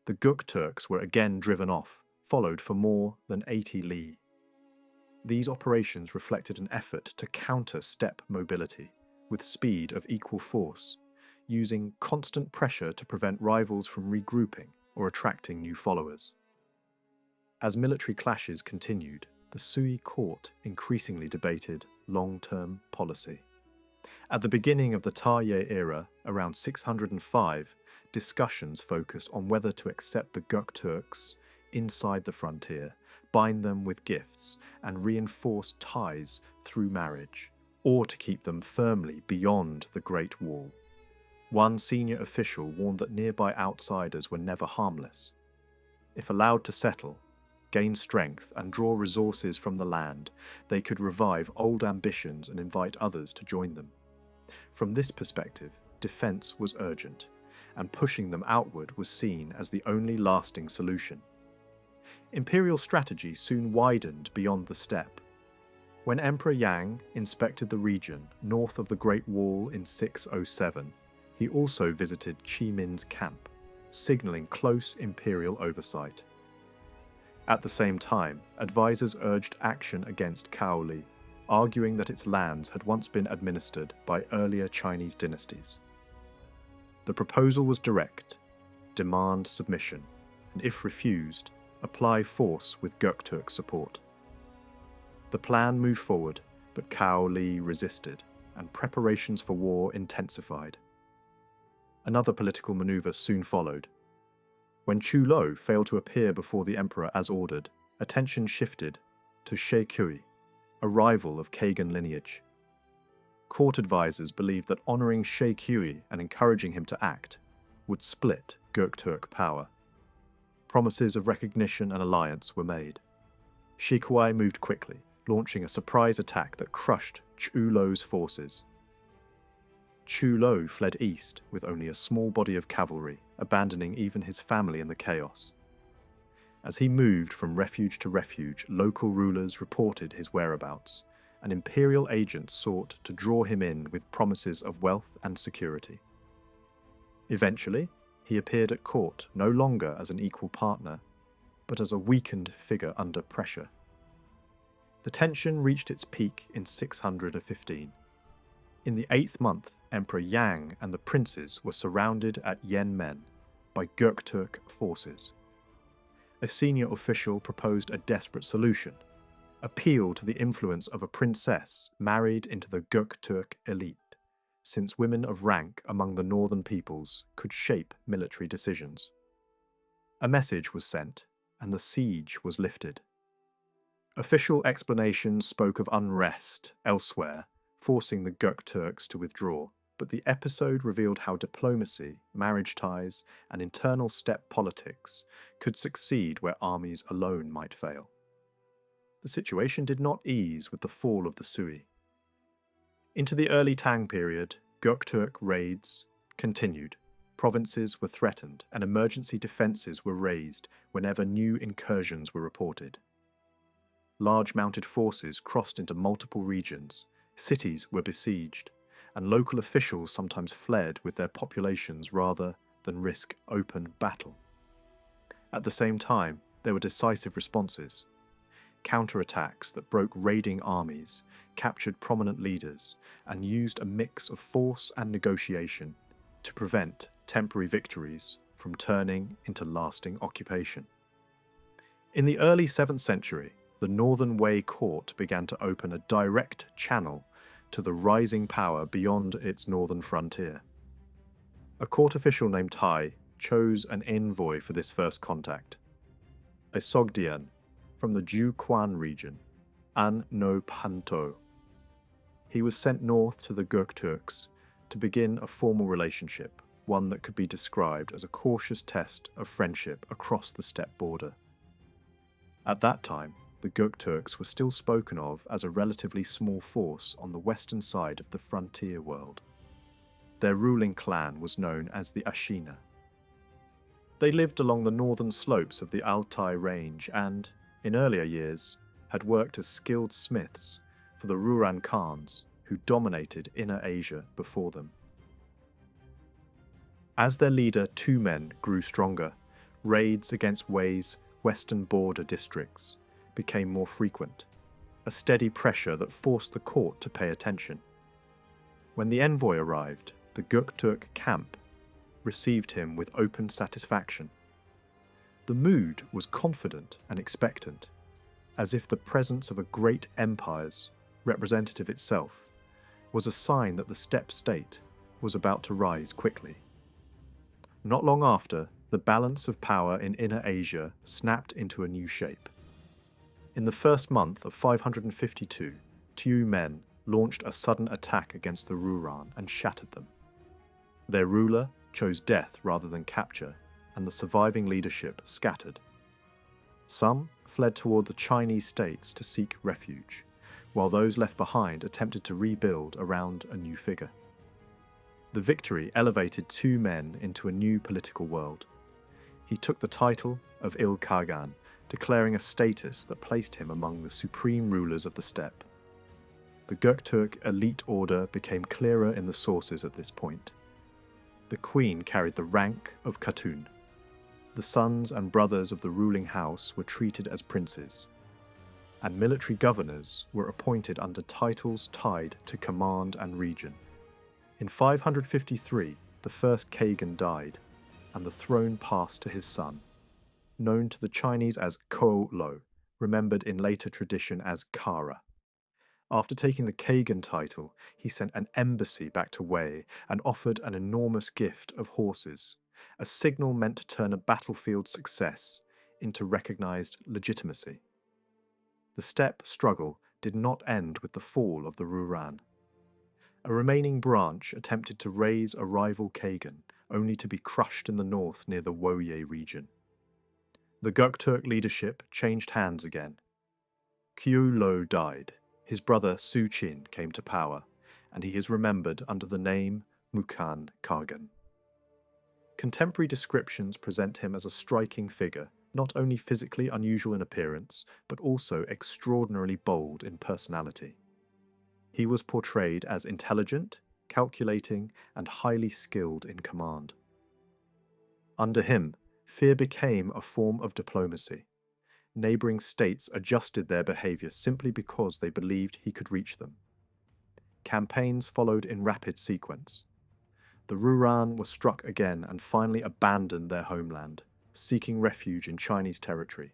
The Gokturks were again driven off, followed for more than 80 li. These operations reflected an effort to counter steppe mobility, with speed of equal force, using constant pressure to prevent rivals from regrouping or attracting new followers. As military clashes continued, the Sui court increasingly debated long-term policy. At the beginning of the Tarye era, around 605, discussions focused on whether to accept the Göktürks inside the frontier, bind them with gifts, and reinforce ties through marriage, or to keep them firmly beyond the Great Wall. One senior official warned that nearby outsiders were never harmless. If allowed to settle, gain strength, and draw resources from the land, they could revive old ambitions and invite others to join them. From this perspective, defense was urgent, and pushing them outward was seen as the only lasting solution. Imperial strategy soon widened beyond the steppe. When Emperor Yang inspected the region north of the Great Wall in 607, he also visited Chimin's camp, signaling close imperial oversight. At the same time, advisors urged action against Kaoli, arguing that its lands had once been administered by earlier Chinese dynasties. The proposal was direct: demand submission, and if refused, apply force with Göktürk support. The plan moved forward, but Kaoli resisted, and preparations for war intensified. Another political maneuver soon followed. When Chu Lo failed to appear before the emperor as ordered, attention shifted to She Kui, a rival of Khagan lineage. Court advisors believed that honouring She Kui and encouraging him to act would split Göktürk power. Promises of recognition and alliance were made. Şikai moved quickly, launching a surprise attack that crushed Chulo's forces. Chulo fled east with only a small body of cavalry, abandoning even his family in the chaos. As he moved from refuge to refuge, local rulers reported his whereabouts, and imperial agents sought to draw him in with promises of wealth and security. Eventually, he appeared at court no longer as an equal partner, but as a weakened figure under pressure. The tension reached its peak in 615. In the 8th month, Emperor Yang and the princes were surrounded at Yenmen by Göktürk forces. A senior official proposed a desperate solution: appeal to the influence of a princess married into the Göktürk elite, since women of rank among the northern peoples could shape military decisions. A message was sent, and the siege was lifted. Official explanations spoke of unrest elsewhere, forcing the Göktürks to withdraw, but the episode revealed how diplomacy, marriage ties, and internal steppe politics could succeed where armies alone might fail. The situation did not ease with the fall of the Sui. Into the early Tang period, Göktürk raids continued. Provinces were threatened, and emergency defences were raised whenever new incursions were reported. Large mounted forces crossed into multiple regions, cities were besieged, and local officials sometimes fled with their populations rather than risk open battle. At the same time, there were decisive responses. Counterattacks that broke raiding armies, captured prominent leaders, and used a mix of force and negotiation to prevent temporary victories from turning into lasting occupation. In the early 7th century, the Northern Wei court began to open a direct channel to the rising power beyond its northern frontier. A court official named Tai chose an envoy for this first contact, a Sogdian from the Juquan region, An no Panto. He was sent north to the Göktürks to begin a formal relationship, one that could be described as a cautious test of friendship across the steppe border. At that time, the Göktürks were still spoken of as a relatively small force on the western side of the frontier world. Their ruling clan was known as the Ashina. They lived along the northern slopes of the Altai range and, in earlier years, had worked as skilled smiths for the Rouran Khans, who dominated Inner Asia before them. As their leader Tumen grew stronger, raids against Wei's western border districts became more frequent, a steady pressure that forced the court to pay attention. When the envoy arrived, the Göktürk camp received him with open satisfaction. The mood was confident and expectant, as if the presence of a great empire's representative itself was a sign that the steppe state was about to rise quickly. Not long after, the balance of power in Inner Asia snapped into a new shape. In the first month of 552, Tumen launched a sudden attack against the Rouran and shattered them. Their ruler chose death rather than capture, and the surviving leadership scattered. Some fled toward the Chinese states to seek refuge, while those left behind attempted to rebuild around a new figure. The victory elevated Tumen into a new political world. He took the title of Il Khagan, declaring a status that placed him among the supreme rulers of the steppe. The Göktürk elite order became clearer in the sources at this point. The queen carried the rank of Khatun. The sons and brothers of the ruling house were treated as princes, and military governors were appointed under titles tied to command and region. In 553, the first khagan died, and the throne passed to his son, known to the Chinese as Ko Lo, remembered in later tradition as Kara. After taking the khagan title, he sent an embassy back to Wei and offered an enormous gift of horses, a signal meant to turn a battlefield success into recognized legitimacy. The steppe struggle did not end with the fall of the Rouran. A remaining branch attempted to raise a rival khagan, only to be crushed in the north near the Woye region. The Göktürk leadership changed hands again. Qiu Lo died, his brother Su Qin came to power, and he is remembered under the name Mukan Khagan. Contemporary descriptions present him as a striking figure, not only physically unusual in appearance, but also extraordinarily bold in personality. He was portrayed as intelligent, calculating, and highly skilled in command. Under him, fear became a form of diplomacy. Neighbouring states adjusted their behaviour simply because they believed he could reach them. Campaigns followed in rapid sequence. The Rouran were struck again and finally abandoned their homeland, seeking refuge in Chinese territory.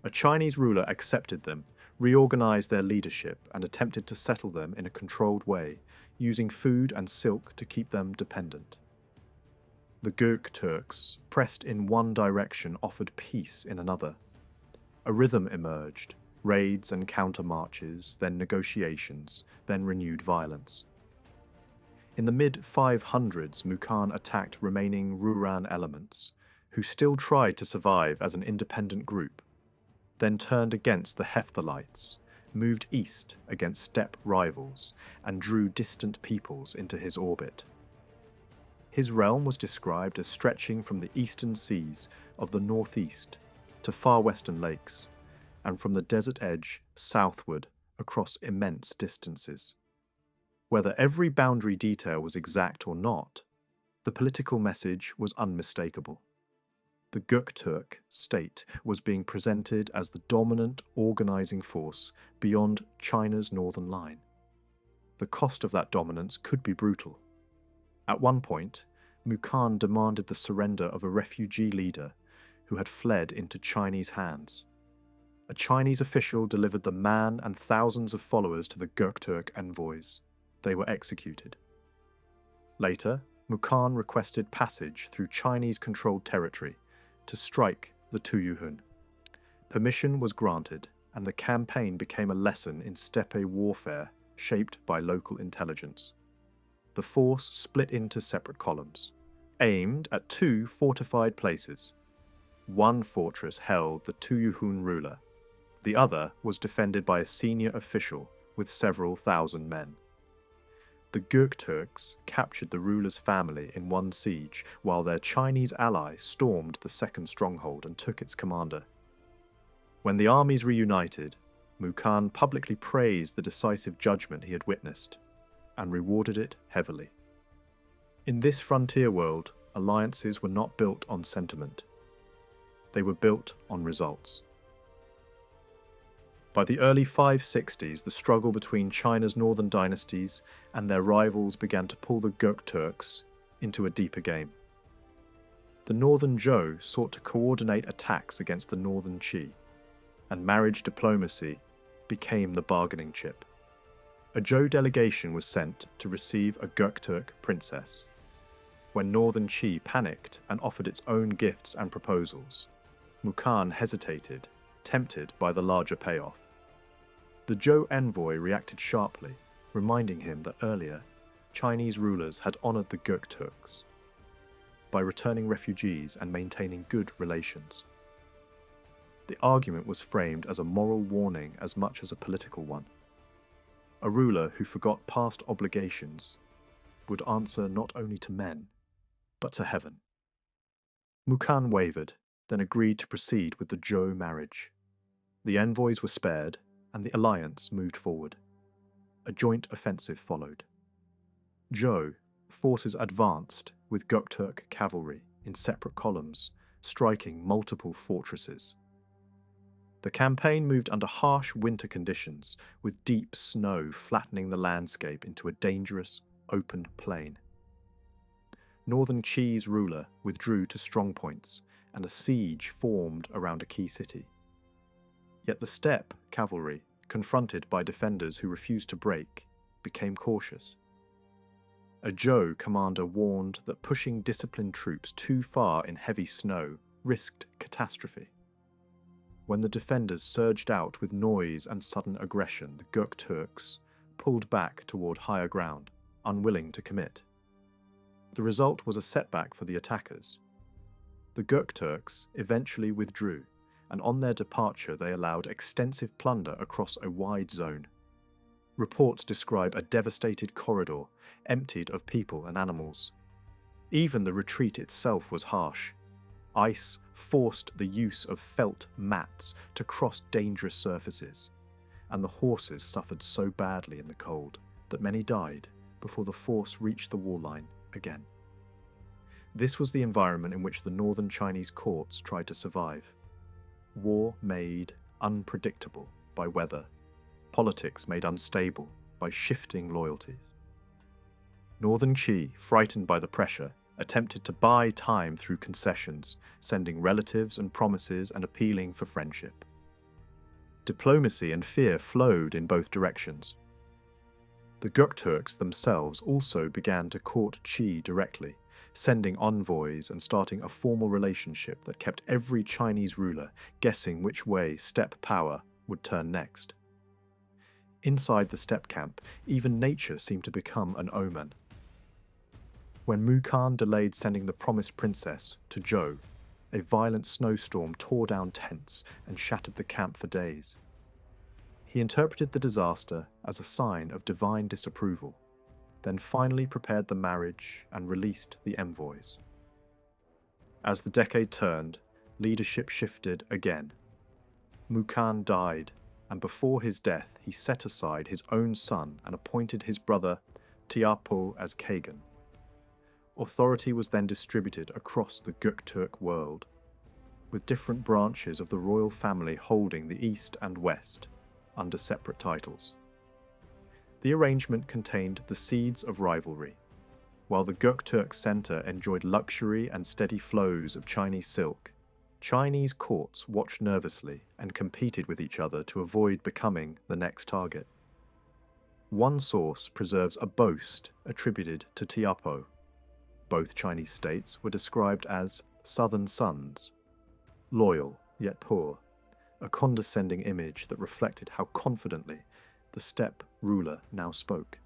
A Chinese ruler accepted them, reorganized their leadership, and attempted to settle them in a controlled way, using food and silk to keep them dependent. The Göktürks, pressed in one direction, offered peace in another. A rhythm emerged, raids and counter-marches, then negotiations, then renewed violence. In the mid-500s, Mukan attacked remaining Rouran elements, who still tried to survive as an independent group, then turned against the Hephthalites, moved east against steppe rivals, and drew distant peoples into his orbit. His realm was described as stretching from the eastern seas of the northeast to far western lakes, and from the desert edge southward across immense distances. Whether every boundary detail was exact or not, the political message was unmistakable. The Göktürk state was being presented as the dominant organizing force beyond China's northern line. The cost of that dominance could be brutal. At one point, Mukan demanded the surrender of a refugee leader who had fled into Chinese hands. A Chinese official delivered the man and thousands of followers to the Göktürk envoys. They were executed. Later, Mukan requested passage through Chinese-controlled territory to strike the Tuyuhun. Permission was granted, and the campaign became a lesson in steppe warfare shaped by local intelligence. The force split into separate columns, aimed at two fortified places. One fortress held the Tuyuhun ruler. The other was defended by a senior official with several thousand men. The Göktürks captured the ruler's family in one siege, while their Chinese ally stormed the second stronghold and took its commander. When the armies reunited, Mukan publicly praised the decisive judgment he had witnessed, and rewarded it heavily. In this frontier world, alliances were not built on sentiment. They were built on results. By the early 560s, the struggle between China's northern dynasties and their rivals began to pull the Göktürks into a deeper game. The northern Zhou sought to coordinate attacks against the northern Qi, and marriage diplomacy became the bargaining chip. A Zhou delegation was sent to receive a Göktürk princess. When northern Qi panicked and offered its own gifts and proposals, Mukan hesitated, tempted by the larger payoff. The Zhou envoy reacted sharply, reminding him that earlier, Chinese rulers had honoured the Göktürks by returning refugees and maintaining good relations. The argument was framed as a moral warning as much as a political one. A ruler who forgot past obligations would answer not only to men, but to heaven. Mukan wavered, then agreed to proceed with the Zhou marriage. The envoys were spared, and the alliance moved forward. A joint offensive followed. Zhou forces advanced with Göktürk cavalry in separate columns, striking multiple fortresses. The campaign moved under harsh winter conditions, with deep snow flattening the landscape into a dangerous, open plain. Northern Qi's ruler withdrew to strongpoints, and a siege formed around a key city. Yet the steppe cavalry, confronted by defenders who refused to break, became cautious. A Zhou commander warned that pushing disciplined troops too far in heavy snow risked catastrophe. When the defenders surged out with noise and sudden aggression, the Göktürks pulled back toward higher ground, unwilling to commit. The result was a setback for the attackers. The Göktürks eventually withdrew, and on their departure they allowed extensive plunder across a wide zone. Reports describe a devastated corridor, emptied of people and animals. Even the retreat itself was harsh. Ice forced the use of felt mats to cross dangerous surfaces, and the horses suffered so badly in the cold that many died before the force reached the wall line again. This was the environment in which the northern Chinese courts tried to survive. War made unpredictable by weather, politics made unstable by shifting loyalties. Northern Qi, frightened by the pressure, attempted to buy time through concessions, sending relatives and promises and appealing for friendship. Diplomacy and fear flowed in both directions. The Göktürks themselves also began to court Qi directly, sending envoys and starting a formal relationship that kept every Chinese ruler guessing which way steppe power would turn next. Inside the steppe camp, even nature seemed to become an omen. When Mukhan delayed sending the promised princess to Zhou, a violent snowstorm tore down tents and shattered the camp for days. He interpreted the disaster as a sign of divine disapproval, then finally prepared the marriage and released the envoys. As the decade turned, leadership shifted again. Mukhan died, and before his death he set aside his own son and appointed his brother Tiapo as khagan. Authority was then distributed across the Göktürk world, with different branches of the royal family holding the east and west under separate titles. The arrangement contained the seeds of rivalry. While the Göktürk center enjoyed luxury and steady flows of Chinese silk, Chinese courts watched nervously and competed with each other to avoid becoming the next target. One source preserves a boast attributed to Tiapo. Both Chinese states were described as southern sons, loyal yet poor, a condescending image that reflected how confidently the steppe ruler now spoke.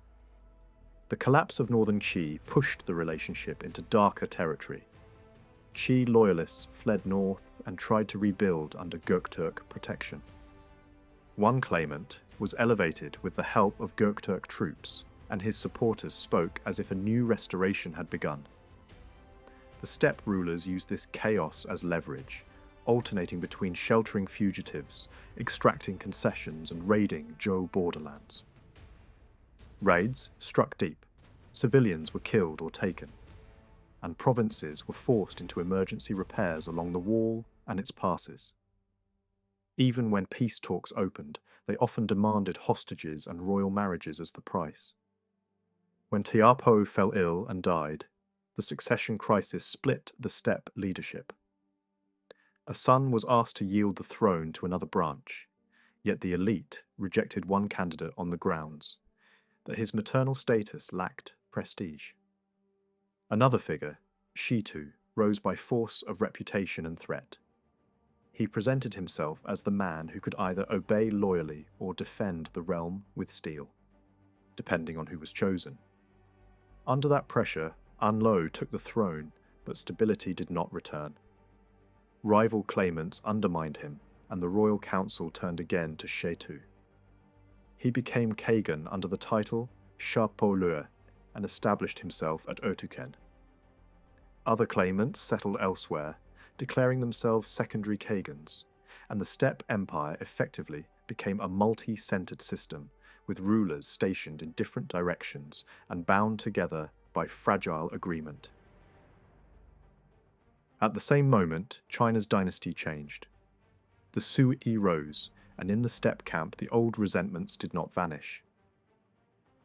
The collapse of northern Qi pushed the relationship into darker territory. Qi loyalists fled north and tried to rebuild under Göktürk protection. One claimant was elevated with the help of Göktürk troops, and his supporters spoke as if a new restoration had begun. The steppe rulers used this chaos as leverage, alternating between sheltering fugitives, extracting concessions, and raiding Zhou borderlands. Raids struck deep, civilians were killed or taken, and provinces were forced into emergency repairs along the wall and its passes. Even when peace talks opened, they often demanded hostages and royal marriages as the price. When Tiapo fell ill and died, the succession crisis split the steppe leadership. A son was asked to yield the throne to another branch, yet the elite rejected one candidate on the grounds that his maternal status lacked prestige. Another figure, Shitu, rose by force of reputation and threat. He presented himself as the man who could either obey loyally or defend the realm with steel, depending on who was chosen. Under that pressure, Anlo took the throne, but stability did not return. Rival claimants undermined him, and the royal council turned again to Shitu. He became khagan under the title Shapolue and established himself at Otuken. Other claimants settled elsewhere, declaring themselves secondary khagans, and the steppe empire effectively became a multi-centered system, with rulers stationed in different directions and bound together by fragile agreement. At the same moment, China's dynasty changed. The Sui rose, and in the steppe camp the old resentments did not vanish.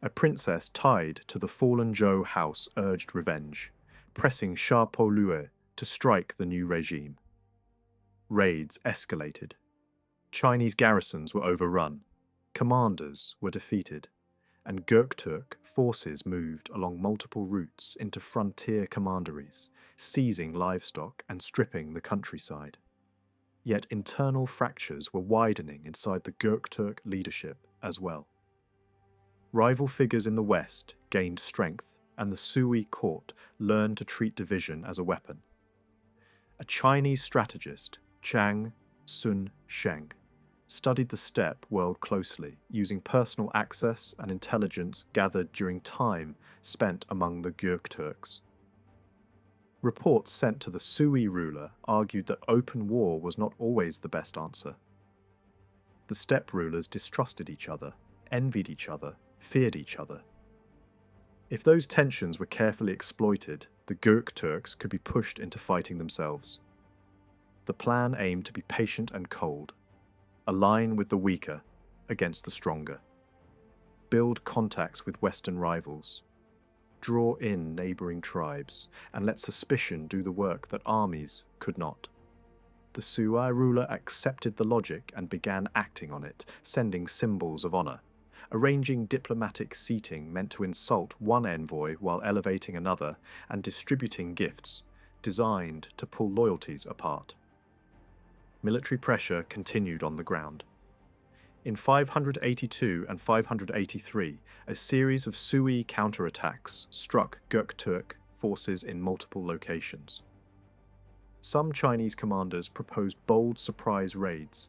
A princess tied to the fallen Zhou house urged revenge, pressing Shapolue to strike the new regime. Raids escalated. Chinese garrisons were overrun, commanders were defeated, and Göktürk forces moved along multiple routes into frontier commanderies, seizing livestock and stripping the countryside. Yet internal fractures were widening inside the Göktürk leadership as well. Rival figures in the west gained strength, and the Sui court learned to treat division as a weapon. A Chinese strategist, Chang Sun Sheng, studied the steppe world closely, using personal access and intelligence gathered during time spent among the Göktürks. Reports sent to the Sui ruler argued that open war was not always the best answer. The steppe rulers distrusted each other, envied each other, feared each other. If those tensions were carefully exploited, the Göktürks could be pushed into fighting themselves. The plan aimed to be patient and cold, align with the weaker against the stronger, build contacts with Western rivals, draw in neighbouring tribes, and let suspicion do the work that armies could not. The Sui ruler accepted the logic and began acting on it, sending symbols of honour, arranging diplomatic seating meant to insult one envoy while elevating another, and distributing gifts designed to pull loyalties apart. Military pressure continued on the ground. In 582 and 583, a series of Sui counterattacks struck Göktürk forces in multiple locations. Some Chinese commanders proposed bold surprise raids,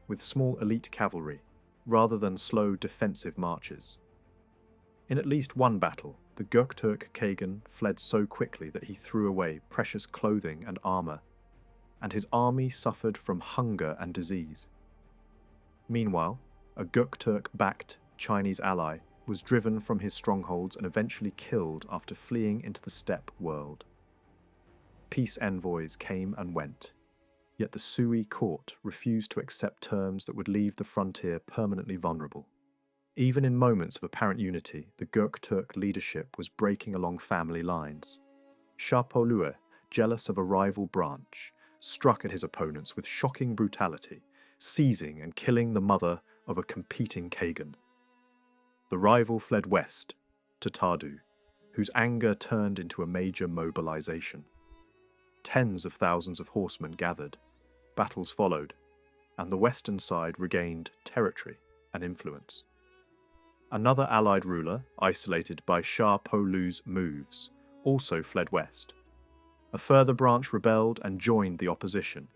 with small elite cavalry, rather than slow defensive marches. In at least one battle, the Göktürk khagan fled so quickly that he threw away precious clothing and armour, and his army suffered from hunger and disease. Meanwhile, a Göktürk-backed Chinese ally was driven from his strongholds and eventually killed after fleeing into the steppe world. Peace envoys came and went, yet the Sui court refused to accept terms that would leave the frontier permanently vulnerable. Even in moments of apparent unity, the Göktürk leadership was breaking along family lines. Shapolue, jealous of a rival branch, struck at his opponents with shocking brutality, seizing and killing the mother of a competing khagan. The rival fled west to Tardu, whose anger turned into a major mobilization. Tens of thousands of horsemen gathered, battles followed, and the western side regained territory and influence. Another allied ruler, isolated by Shah Polu's moves, also fled west. A further branch rebelled and joined the opposition.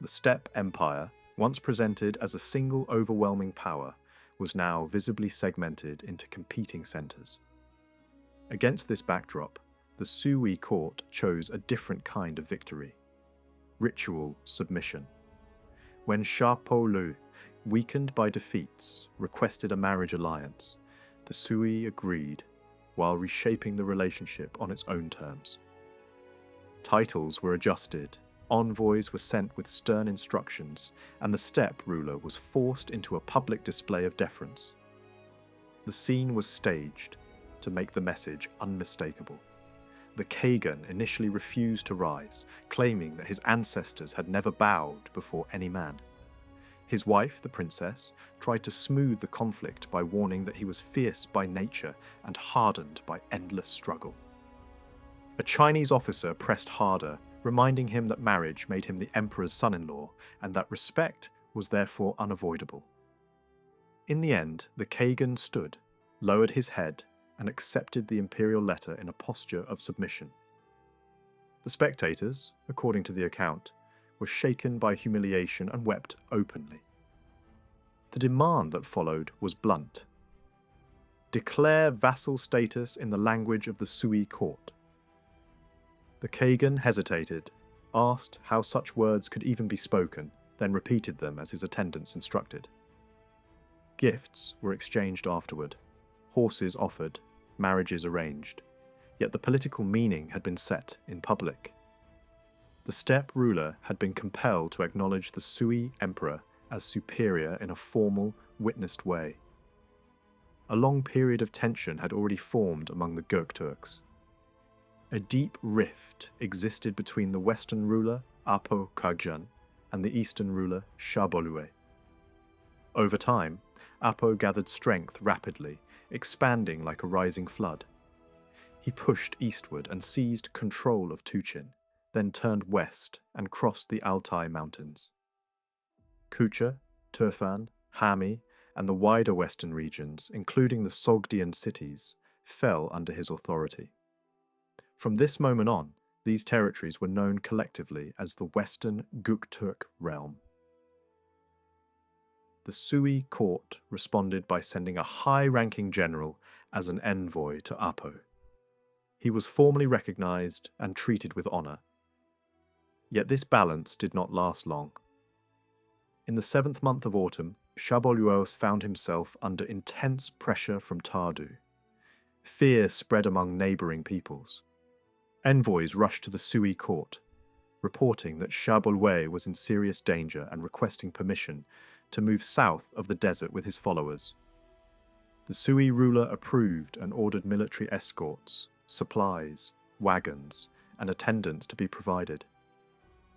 The steppe empire, once presented as a single overwhelming power, was now visibly segmented into competing centres. Against this backdrop, the Sui court chose a different kind of victory: ritual submission. When Shah Polu, weakened by defeats, requested a marriage alliance, the Sui agreed, while reshaping the relationship on its own terms. Titles were adjusted, envoys were sent with stern instructions, and the steppe ruler was forced into a public display of deference. The scene was staged to make the message unmistakable. The khagan initially refused to rise, claiming that his ancestors had never bowed before any man. His wife, the princess, tried to smooth the conflict by warning that he was fierce by nature and hardened by endless struggle. A Chinese officer pressed harder, reminding him that marriage made him the emperor's son-in-law and that respect was therefore unavoidable. In the end, the khagan stood, lowered his head, and accepted the imperial letter in a posture of submission. The spectators, according to the account, were shaken by humiliation and wept openly. The demand that followed was blunt. Declare vassal status in the language of the Sui court. The khagan hesitated, asked how such words could even be spoken, then repeated them as his attendants instructed. Gifts were exchanged afterward, horses offered, marriages arranged, yet the political meaning had been set in public. The steppe ruler had been compelled to acknowledge the Sui emperor as superior in a formal, witnessed way. A long period of tension had already formed among the Göktürks. A deep rift existed between the western ruler, Apo Kagjan, and the eastern ruler, Shabolue. Over time, Apo gathered strength rapidly, expanding like a rising flood. He pushed eastward and seized control of Tuchin, then turned west and crossed the Altai Mountains. Kucha, Turfan, Hami, and the wider western regions, including the Sogdian cities, fell under his authority. From this moment on, these territories were known collectively as the Western Göktürk realm. The Sui court responded by sending a high-ranking general as an envoy to Apo. He was formally recognized and treated with honor. Yet this balance did not last long. In the 7th month of autumn, Chaboluos found himself under intense pressure from Tardu. Fear spread among neighboring peoples. Envoys rushed to the Sui court, reporting that Chabolway was in serious danger and requesting permission to move south of the desert with his followers. The Sui ruler approved and ordered military escorts, supplies, wagons, and attendants to be provided.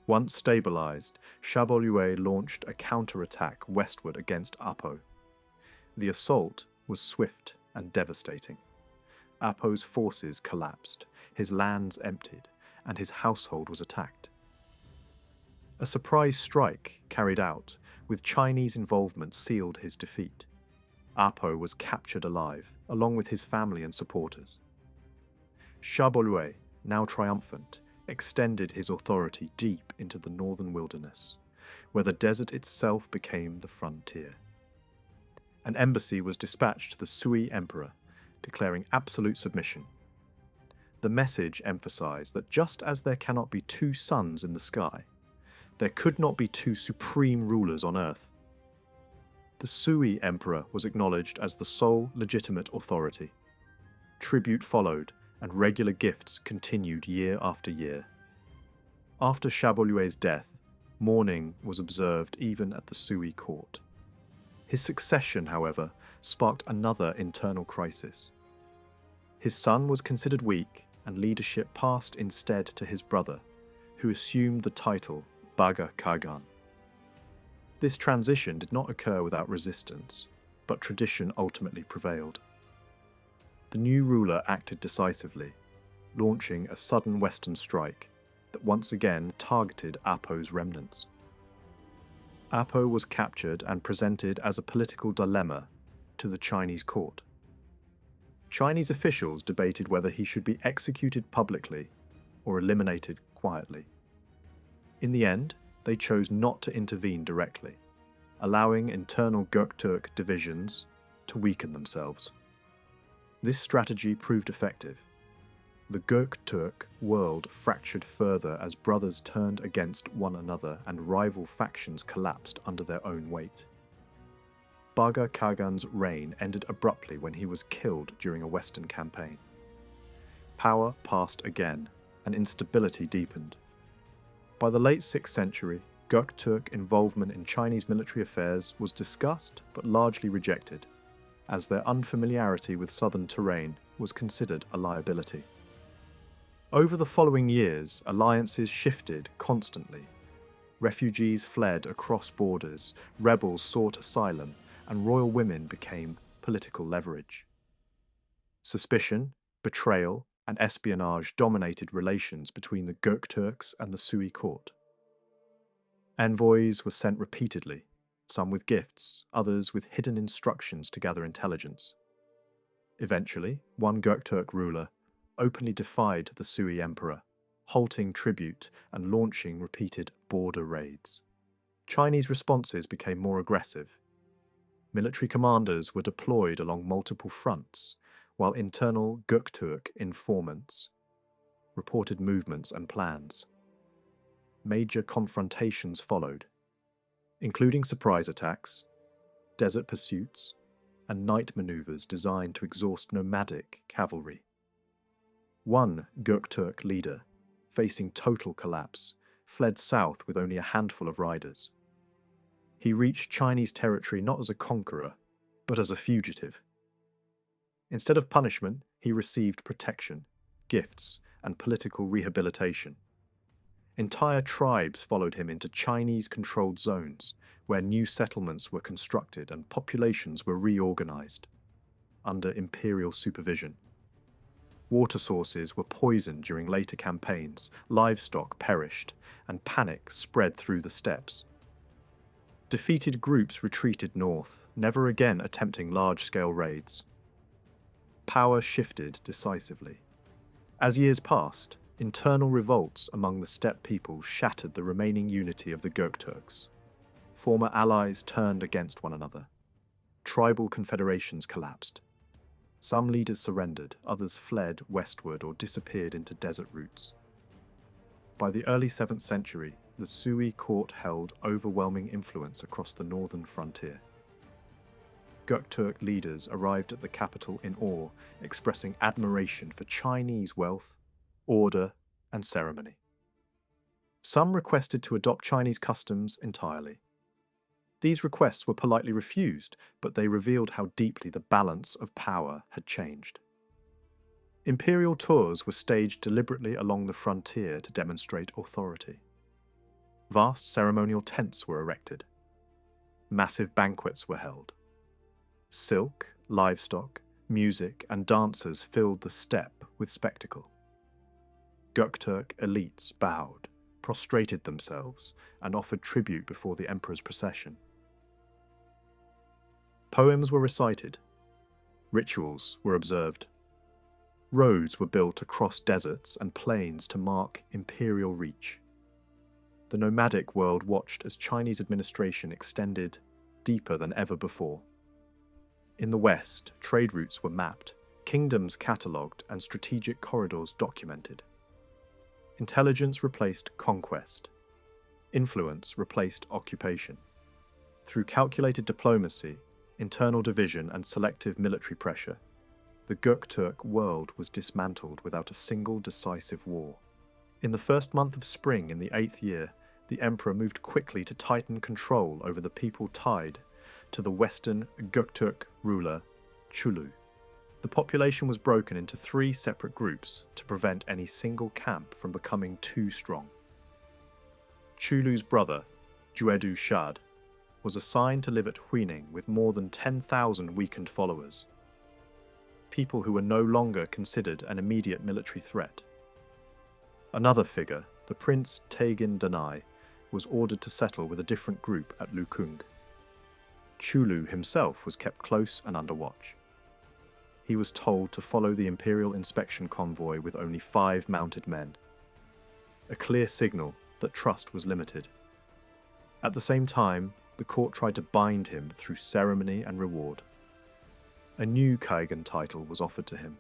Once stabilized, Chabolway launched a counterattack westward against Apo. The assault was swift and devastating. Apo's forces collapsed, his lands emptied, and his household was attacked. A surprise strike carried out, with Chinese involvement, sealed his defeat. Apo was captured alive, along with his family and supporters. Chabolway, now triumphant, extended his authority deep into the northern wilderness, where the desert itself became the frontier. An embassy was dispatched to the Sui emperor, declaring absolute submission. The message emphasized that just as there cannot be two suns in the sky, there could not be two supreme rulers on earth. The Sui emperor was acknowledged as the sole legitimate authority. Tribute followed, and regular gifts continued year after year. After Chabolway's death, mourning was observed even at the Sui court. His succession, however, sparked another internal crisis. His son was considered weak, and leadership passed instead to his brother, who assumed the title Baga Khagan. This transition did not occur without resistance, but tradition ultimately prevailed. The new ruler acted decisively, launching a sudden western strike that once again targeted Apo's remnants. Apo was captured and presented as a political dilemma to the Chinese court. Chinese officials debated whether he should be executed publicly or eliminated quietly. In the end, they chose not to intervene directly, allowing internal Göktürk divisions to weaken themselves. This strategy proved effective. The Göktürk world fractured further as brothers turned against one another and rival factions collapsed under their own weight. Baga Khagan's reign ended abruptly when he was killed during a western campaign. Power passed again, and instability deepened. By the late 6th century, Göktürk involvement in Chinese military affairs was discussed but largely rejected, as their unfamiliarity with southern terrain was considered a liability. Over the following years, alliances shifted constantly. Refugees fled across borders, rebels sought asylum, and royal women became political leverage. Suspicion, betrayal, and espionage dominated relations between the Göktürks and the Sui court. Envoys were sent repeatedly, some with gifts, others with hidden instructions to gather intelligence. Eventually, one Göktürk ruler openly defied the Sui emperor, halting tribute and launching repeated border raids. Chinese responses became more aggressive. Military commanders were deployed along multiple fronts, while internal Göktürk informants reported movements and plans. Major confrontations followed, including surprise attacks, desert pursuits, and night maneuvers designed to exhaust nomadic cavalry. One Göktürk leader, facing total collapse, fled south with only a handful of riders. He reached Chinese territory not as a conqueror, but as a fugitive. Instead of punishment, he received protection, gifts, and political rehabilitation. Entire tribes followed him into Chinese-controlled zones, where new settlements were constructed and populations were reorganized under imperial supervision. Water sources were poisoned during later campaigns, livestock perished, and panic spread through the steppes. Defeated groups retreated north, never again attempting large-scale raids. power shifted decisively. As years passed, internal revolts among the steppe people shattered the remaining unity of the Göktürks. Former allies turned against one another. Tribal confederations collapsed. Some leaders surrendered, others fled westward or disappeared into desert routes. By the early 7th century, the Sui court held overwhelming influence across the northern frontier. Göktürk leaders arrived at the capital in awe, expressing admiration for Chinese wealth, order, and ceremony. Some requested to adopt Chinese customs entirely. These requests were politely refused, but they revealed how deeply the balance of power had changed. Imperial tours were staged deliberately along the frontier to demonstrate authority. Vast ceremonial tents were erected. Massive banquets were held. Silk, livestock, music, and dancers filled the steppe with spectacle. Göktürk elites bowed, prostrated themselves, and offered tribute before the emperor's procession. Poems were recited. Rituals were observed. Roads were built across deserts and plains to mark imperial reach. The nomadic world watched as Chinese administration extended deeper than ever before. In the west, trade routes were mapped, kingdoms catalogued, and strategic corridors documented. Intelligence replaced conquest. Influence replaced occupation. Through calculated diplomacy, internal division, and selective military pressure, the Göktürk world was dismantled without a single decisive war. In the first month of spring in the 8th year, the emperor moved quickly to tighten control over the people tied to the western Göktürk ruler, Chulu. The population was broken into 3 separate groups to prevent any single camp from becoming too strong. Chulu's brother, Juedu Shad, was assigned to live at Huining with more than 10,000 weakened followers, people who were no longer considered an immediate military threat. Another figure, the Prince Tegin Danai, was ordered to settle with a different group at Lukung. Chulu himself was kept close and under watch. He was told to follow the imperial inspection convoy with only 5 mounted men, a clear signal that trust was limited. At the same time, the court tried to bind him through ceremony and reward. A new khagan title was offered to him,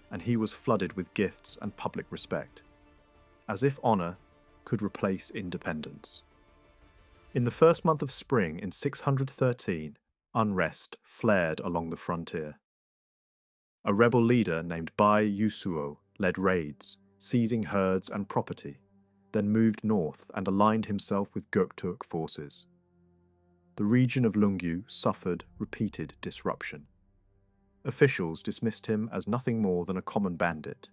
and he was flooded with gifts and public respect, as if honor could replace independence. In the first month of spring in 613, unrest flared along the frontier. A rebel leader named Bai Yusuo led raids, seizing herds and property, then moved north and aligned himself with Göktürk forces. The region of Lungyu suffered repeated disruption. Officials dismissed him as nothing more than a common bandit,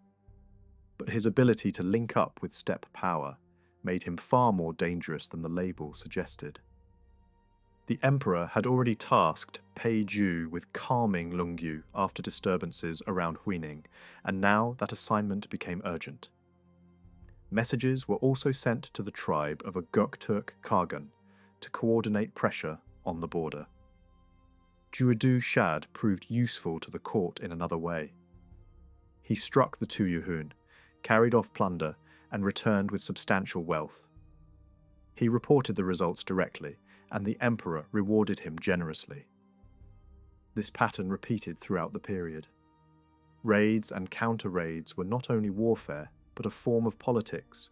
but his ability to link up with steppe power made him far more dangerous than the label suggested. The emperor had already tasked Pei Ju with calming Lungyu after disturbances around Huining, and now that assignment became urgent. Messages were also sent to the tribe of a Göktürk khagan to coordinate pressure on the border. Juedu Shad proved useful to the court in another way. He struck the Tuyuhun, carried off plunder, and returned with substantial wealth. He reported the results directly, and the emperor rewarded him generously. This pattern repeated throughout the period. Raids and counter-raids were not only warfare, but a form of politics,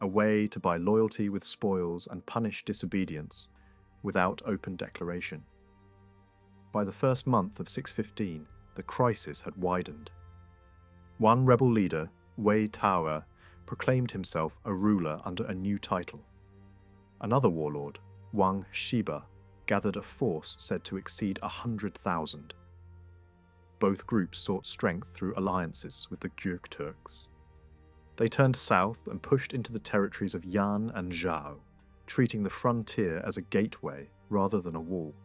a way to buy loyalty with spoils and punish disobedience without open declaration. By the first month of 615, the crisis had widened. One rebel leader, Wei Taoer, proclaimed himself a ruler under a new title. Another warlord, Wang Shiba, gathered a force said to exceed 100,000. Both groups sought strength through alliances with the Göktürks. They turned south and pushed into the territories of Yan and Zhao, treating the frontier as a gateway rather than a wall.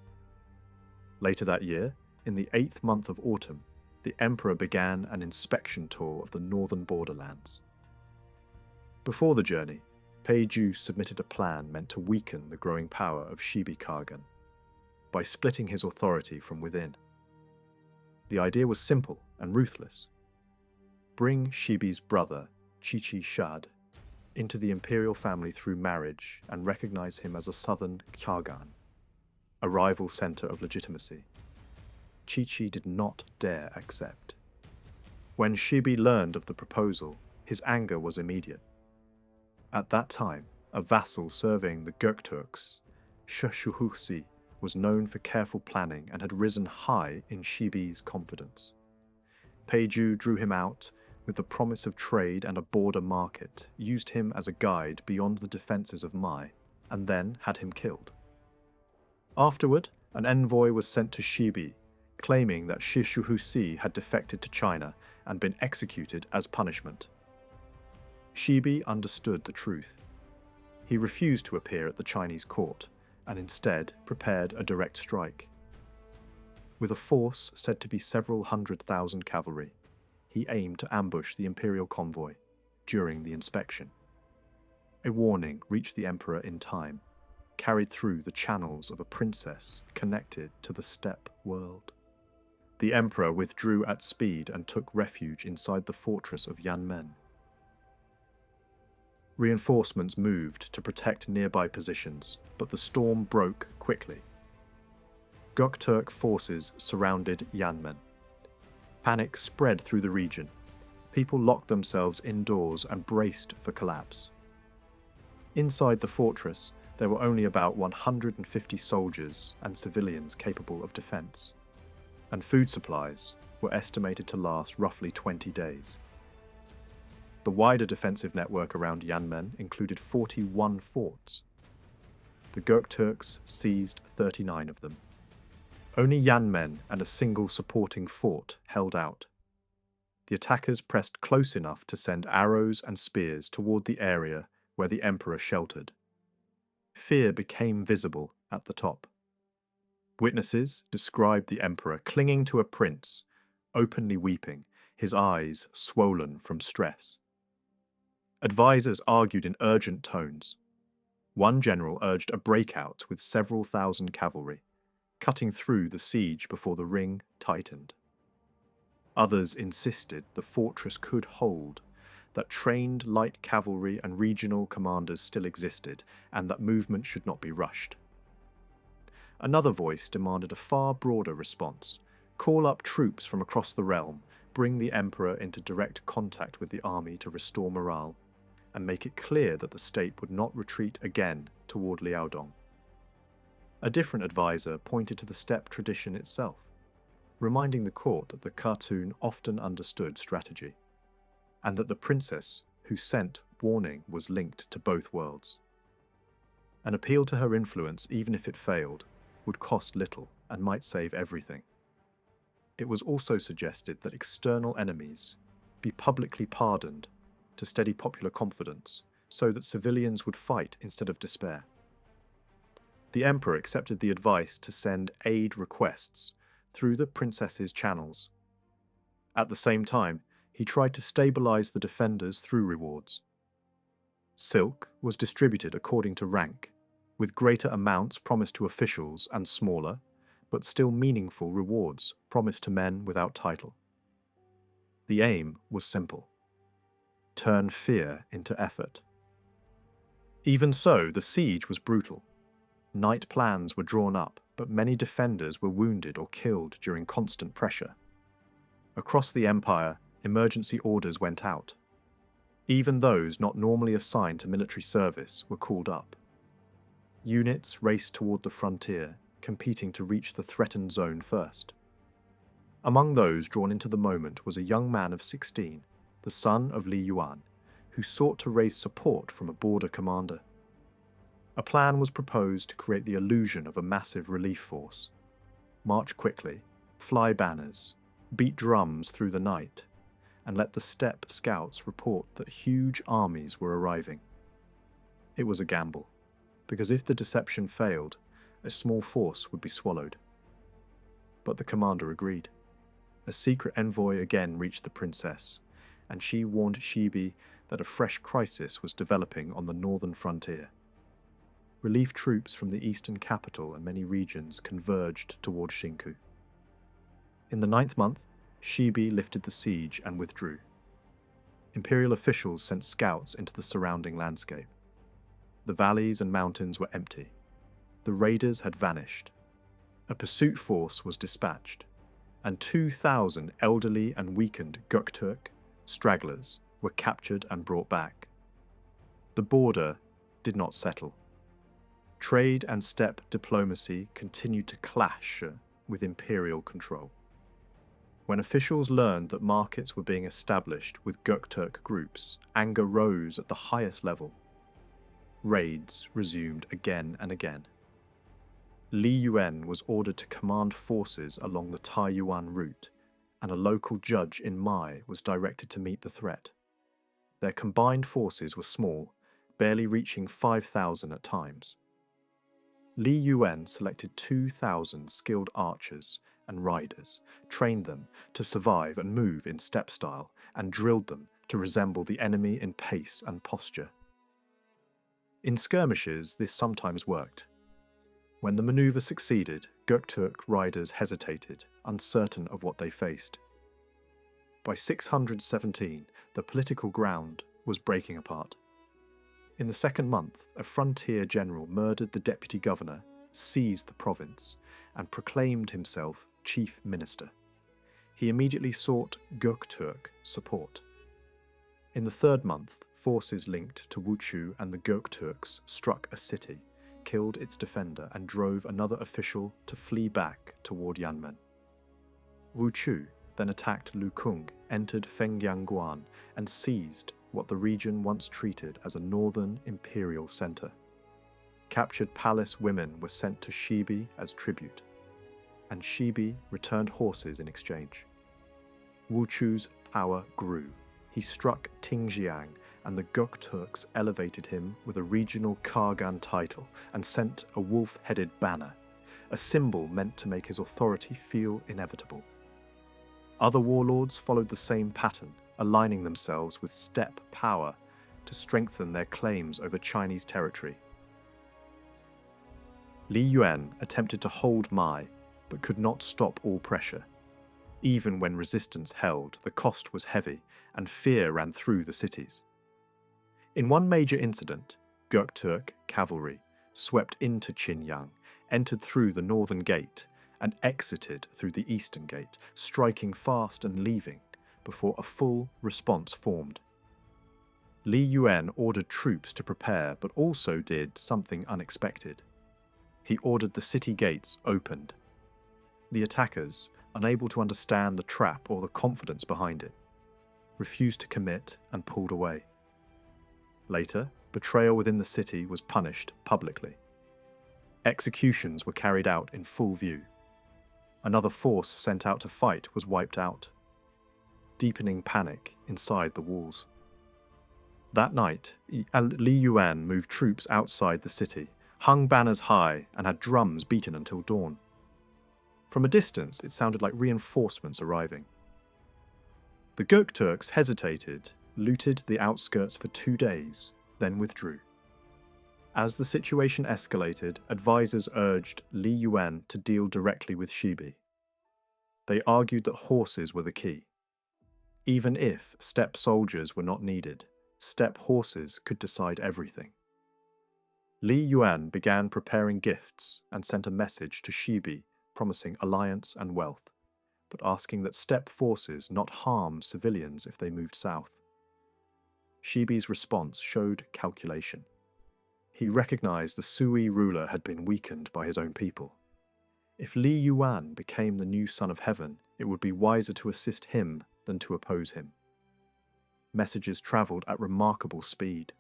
Later that year, in the 8th month of autumn, the emperor began an inspection tour of the northern borderlands. Before the journey, Pei Ju submitted a plan meant to weaken the growing power of Shibi Khagan by splitting his authority from within. The idea was simple and ruthless. Bring Shibi's brother, Chichi Shad, into the imperial family through marriage and recognize him as a southern khagan, a rival center of legitimacy. Chichi did not dare accept. When Shibi learned of the proposal, his anger was immediate. At that time, a vassal serving the Göktürks, Shushuhusi, was known for careful planning and had risen high in Shibi's confidence. Peiju drew him out with the promise of trade and a border market, used him as a guide beyond the defences of Mai, and then had him killed. Afterward, an envoy was sent to Shibi, claiming that Shushuhusi had defected to China and been executed as punishment. Shibi understood the truth. He refused to appear at the Chinese court, and instead prepared a direct strike. With a force said to be several 100,000 cavalry, he aimed to ambush the imperial convoy during the inspection. A warning reached the emperor in time, carried through the channels of a princess connected to the steppe world. The emperor withdrew at speed and took refuge inside the fortress of Yanmen. Reinforcements moved to protect nearby positions, but the storm broke quickly. Gokturk forces surrounded Yanmen. Panic spread through the region. People locked themselves indoors and braced for collapse. Inside the fortress, there were only about 150 soldiers and civilians capable of defense, and food supplies were estimated to last roughly 20 days. The wider defensive network around Yanmen included 41 forts. The Göktürks seized 39 of them. Only Yanmen and a single supporting fort held out. The attackers pressed close enough to send arrows and spears toward the area where the emperor sheltered. Fear became visible at the top. Witnesses described the emperor clinging to a prince, openly weeping, his eyes swollen from stress. Advisors argued in urgent tones. One general urged a breakout with several thousand cavalry, cutting through the siege before the ring tightened. Others insisted the fortress could hold, that trained light cavalry and regional commanders still existed, and that movement should not be rushed. Another voice demanded a far broader response. Call up troops from across the realm, bring the emperor into direct contact with the army to restore morale, and make it clear that the state would not retreat again toward Liaodong. A different advisor pointed to the steppe tradition itself, reminding the court that the Khatun often understood strategy, and that the princess who sent warning was linked to both worlds. An appeal to her influence, even if it failed, would cost little and might save everything. It was also suggested that external enemies be publicly pardoned to steady popular confidence, so that civilians would fight instead of despair. The emperor accepted the advice to send aid requests through the princess's channels. At the same time, he tried to stabilize the defenders through rewards. Silk was distributed according to rank, with greater amounts promised to officials and smaller, but still meaningful rewards promised to men without title. The aim was simple: turn fear into effort. Even so, the siege was brutal. Night plans were drawn up, but many defenders were wounded or killed during constant pressure. Across the empire, emergency orders went out. Even those not normally assigned to military service were called up. Units raced toward the frontier, competing to reach the threatened zone first. Among those drawn into the moment was a young man of 16, the son of Li Yuan, who sought to raise support from a border commander. A plan was proposed to create the illusion of a massive relief force. March quickly, fly banners, beat drums through the night, and let the steppe scouts report that huge armies were arriving. It was a gamble, because if the deception failed, a small force would be swallowed. But the commander agreed. A secret envoy again reached the princess, and she warned Shibi that a fresh crisis was developing on the northern frontier. Relief troops from the eastern capital and many regions converged toward Shinku. In the 9th month, Shibi lifted the siege and withdrew. Imperial officials sent scouts into the surrounding landscape. The valleys and mountains were empty. The raiders had vanished. A pursuit force was dispatched, and 2,000 elderly and weakened Göktürk stragglers were captured and brought back. The border did not settle. Trade and steppe diplomacy continued to clash with imperial control. When officials learned that markets were being established with Göktürk groups, anger rose at the highest level. Raids resumed again and again. Li Yuan was ordered to command forces along the Taiyuan route, and a local judge in Mai was directed to meet the threat. Their combined forces were small, barely reaching 5,000 at times. Li Yuan selected 2,000 skilled archers and riders, trained them to survive and move in steppe style, and drilled them to resemble the enemy in pace and posture. In skirmishes, this sometimes worked. When the maneuver succeeded, Göktürk riders hesitated, uncertain of what they faced. By 617, the political ground was breaking apart. In the 2nd month, a frontier general murdered the deputy governor, seized the province, and proclaimed himself chief minister. He immediately sought Göktürk support. In the 3rd month, forces linked to Wuchu and the Göktürks struck a city, killed its defender, and drove another official to flee back toward Yanmen. Wuchu then attacked Lukung, entered Fengyangguan, and seized what the region once treated as a northern imperial center. Captured palace women were sent to Shibi as tribute, and Shibi returned horses in exchange. Wuchu's power grew. He struck Tingjiang, and the Gokturks elevated him with a regional Khagan title and sent a wolf-headed banner, a symbol meant to make his authority feel inevitable. Other warlords followed the same pattern, aligning themselves with steppe power to strengthen their claims over Chinese territory. Li Yuan attempted to hold Mai, but could not stop all pressure. Even when resistance held, the cost was heavy, and fear ran through the cities. In one major incident, Göktürk cavalry swept into Qinyang, entered through the northern gate, and exited through the eastern gate, striking fast and leaving before a full response formed. Li Yuan ordered troops to prepare, but also did something unexpected. He ordered the city gates opened. The attackers, unable to understand the trap or the confidence behind it, refused to commit and pulled away. Later, betrayal within the city was punished publicly. Executions were carried out in full view. Another force sent out to fight was wiped out, deepening panic inside the walls. That night, Li Yuan moved troops outside the city, hung banners high, and had drums beaten until dawn. From a distance, it sounded like reinforcements arriving. The Göktürks hesitated, looted the outskirts for 2 days, then withdrew. As the situation escalated, advisors urged Li Yuan to deal directly with Shibi. They argued that horses were the key. Even if steppe soldiers were not needed, steppe horses could decide everything. Li Yuan began preparing gifts and sent a message to Shibi promising alliance and wealth, but asking that steppe forces not harm civilians if they moved south. Shibi's response showed calculation. He recognized the Sui ruler had been weakened by his own people. If Li Yuan became the new son of heaven, it would be wiser to assist him than to oppose him. Messages travelled at remarkable speed.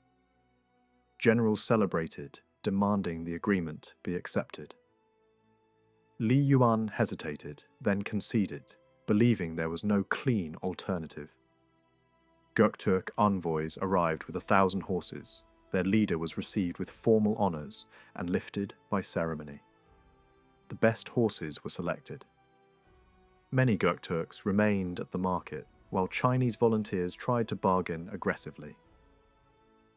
Generals celebrated, demanding the agreement be accepted. Li Yuan hesitated, then conceded, believing there was no clean alternative. Göktürk envoys arrived with 1,000 horses. Their leader was received with formal honours and lifted by ceremony. The best horses were selected. Many Göktürks remained at the market, while Chinese volunteers tried to bargain aggressively.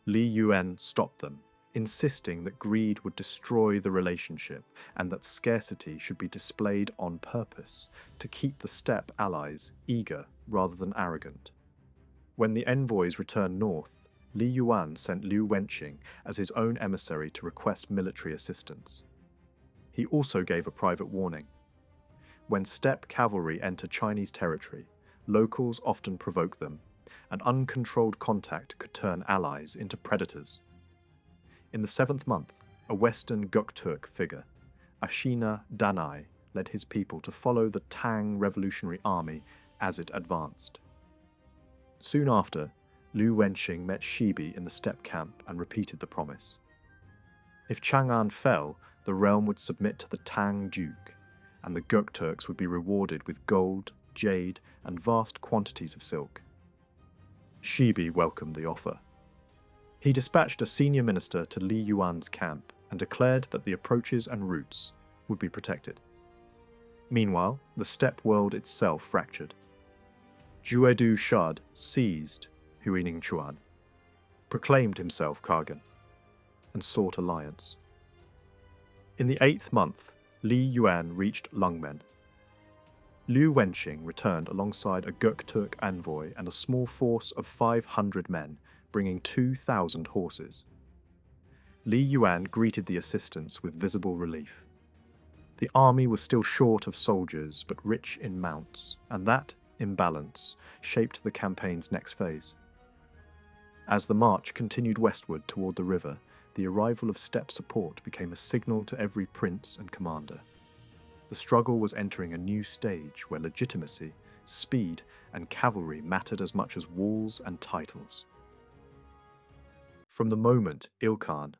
Li Yuan stopped them, insisting that greed would destroy the relationship and that scarcity should be displayed on purpose to keep the steppe allies eager rather than arrogant. When the envoys returned north, Li Yuan sent Liu Wenqing as his own emissary to request military assistance. He also gave a private warning. When steppe cavalry enter Chinese territory, locals often provoke them, and uncontrolled contact could turn allies into predators. In the 7th month, a Western Göktürk figure, Ashina Danai, led his people to follow the Tang Revolutionary Army as it advanced. Soon after, Liu Wenqing met Shibi in the steppe camp and repeated the promise. If Chang'an fell, the realm would submit to the Tang Duke, and the Göktürks would be rewarded with gold, jade, and vast quantities of silk. Shibi welcomed the offer. He dispatched a senior minister to Li Yuan's camp and declared that the approaches and routes would be protected. Meanwhile, the steppe world itself fractured. Juedu Shad seized Huining Chuan, proclaimed himself Khagan, and sought alliance. In the 8th month, Li Yuan reached Lungmen. Liu Wenqing returned alongside a Göktürk envoy and a small force of 500 men, bringing 2,000 horses. Li Yuan greeted the assistance with visible relief. The army was still short of soldiers, but rich in mounts, and that imbalance shaped the campaign's next phase. As the march continued westward toward the river, the arrival of steppe support became a signal to every prince and commander. The struggle was entering a new stage where legitimacy, speed, and cavalry mattered as much as walls and titles. From the moment Ilkhan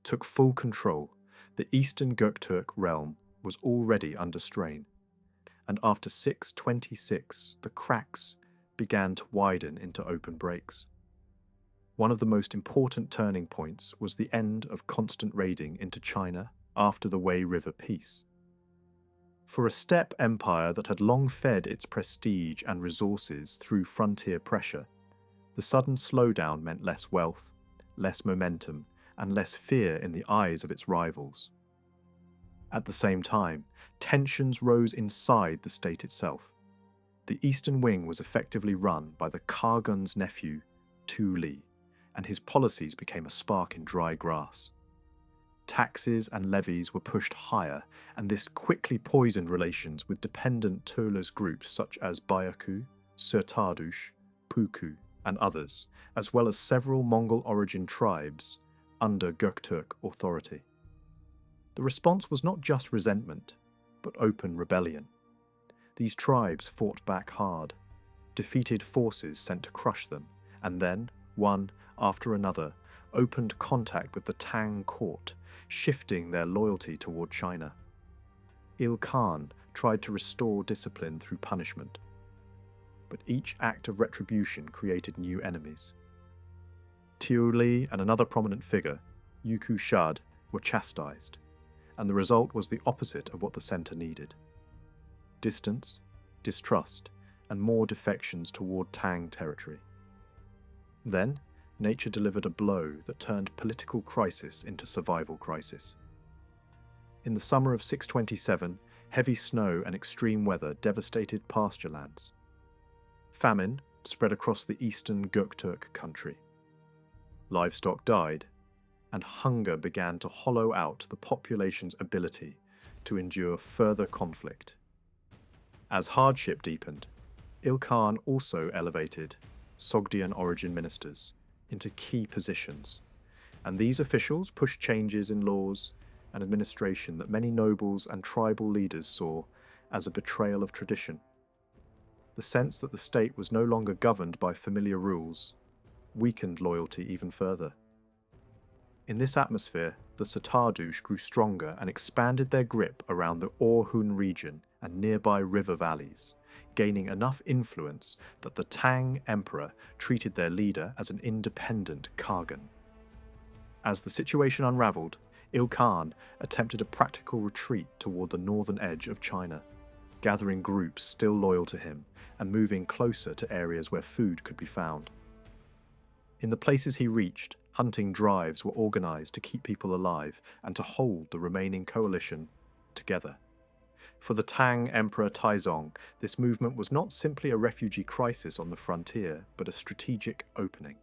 took full control, the eastern Göktürk realm was already under strain, and after 626, the cracks began to widen into open breaks. One of the most important turning points was the end of constant raiding into China after the Wei River Peace. For a steppe empire that had long fed its prestige and resources through frontier pressure, the sudden slowdown meant less wealth, less momentum, and less fear in the eyes of its rivals. At the same time, tensions rose inside the state itself. The eastern wing was effectively run by the Khagan's nephew, Tu Li, and his policies became a spark in dry grass. Taxes and levies were pushed higher, and this quickly poisoned relations with dependent Turles groups such as Bayaku, Sertadush, Puku, and others, as well as several Mongol-origin tribes under Göktürk authority. The response was not just resentment, but open rebellion. These tribes fought back hard, defeated forces sent to crush them, and then, one after another, opened contact with the Tang court, shifting their loyalty toward China. Ilkhan tried to restore discipline through punishment, but each act of retribution created new enemies. Tiu Li and another prominent figure, Yuku Shad, were chastised, and the result was the opposite of what the centre needed. Distance, distrust, and more defections toward Tang territory. Then, nature delivered a blow that turned political crisis into survival crisis. In the summer of 627, heavy snow and extreme weather devastated pasture lands. Famine spread across the eastern Göktürk country. Livestock died, and hunger began to hollow out the population's ability to endure further conflict. As hardship deepened, Ilkhan also elevated Sogdian origin ministers into key positions, and these officials pushed changes in laws and administration that many nobles and tribal leaders saw as a betrayal of tradition. The sense that the state was no longer governed by familiar rules weakened loyalty even further. In this atmosphere, the Sertadush grew stronger and expanded their grip around the Orkhon region and nearby river valleys, gaining enough influence that the Tang emperor treated their leader as an independent Khagan. As the situation unraveled, Ilkhan attempted a practical retreat toward the northern edge of China, gathering groups still loyal to him and moving closer to areas where food could be found. In the places he reached, Hunting drives were organized to keep people alive and to hold the remaining coalition together. For the Tang Emperor Taizong, this movement was not simply a refugee crisis on the frontier, but a strategic opening.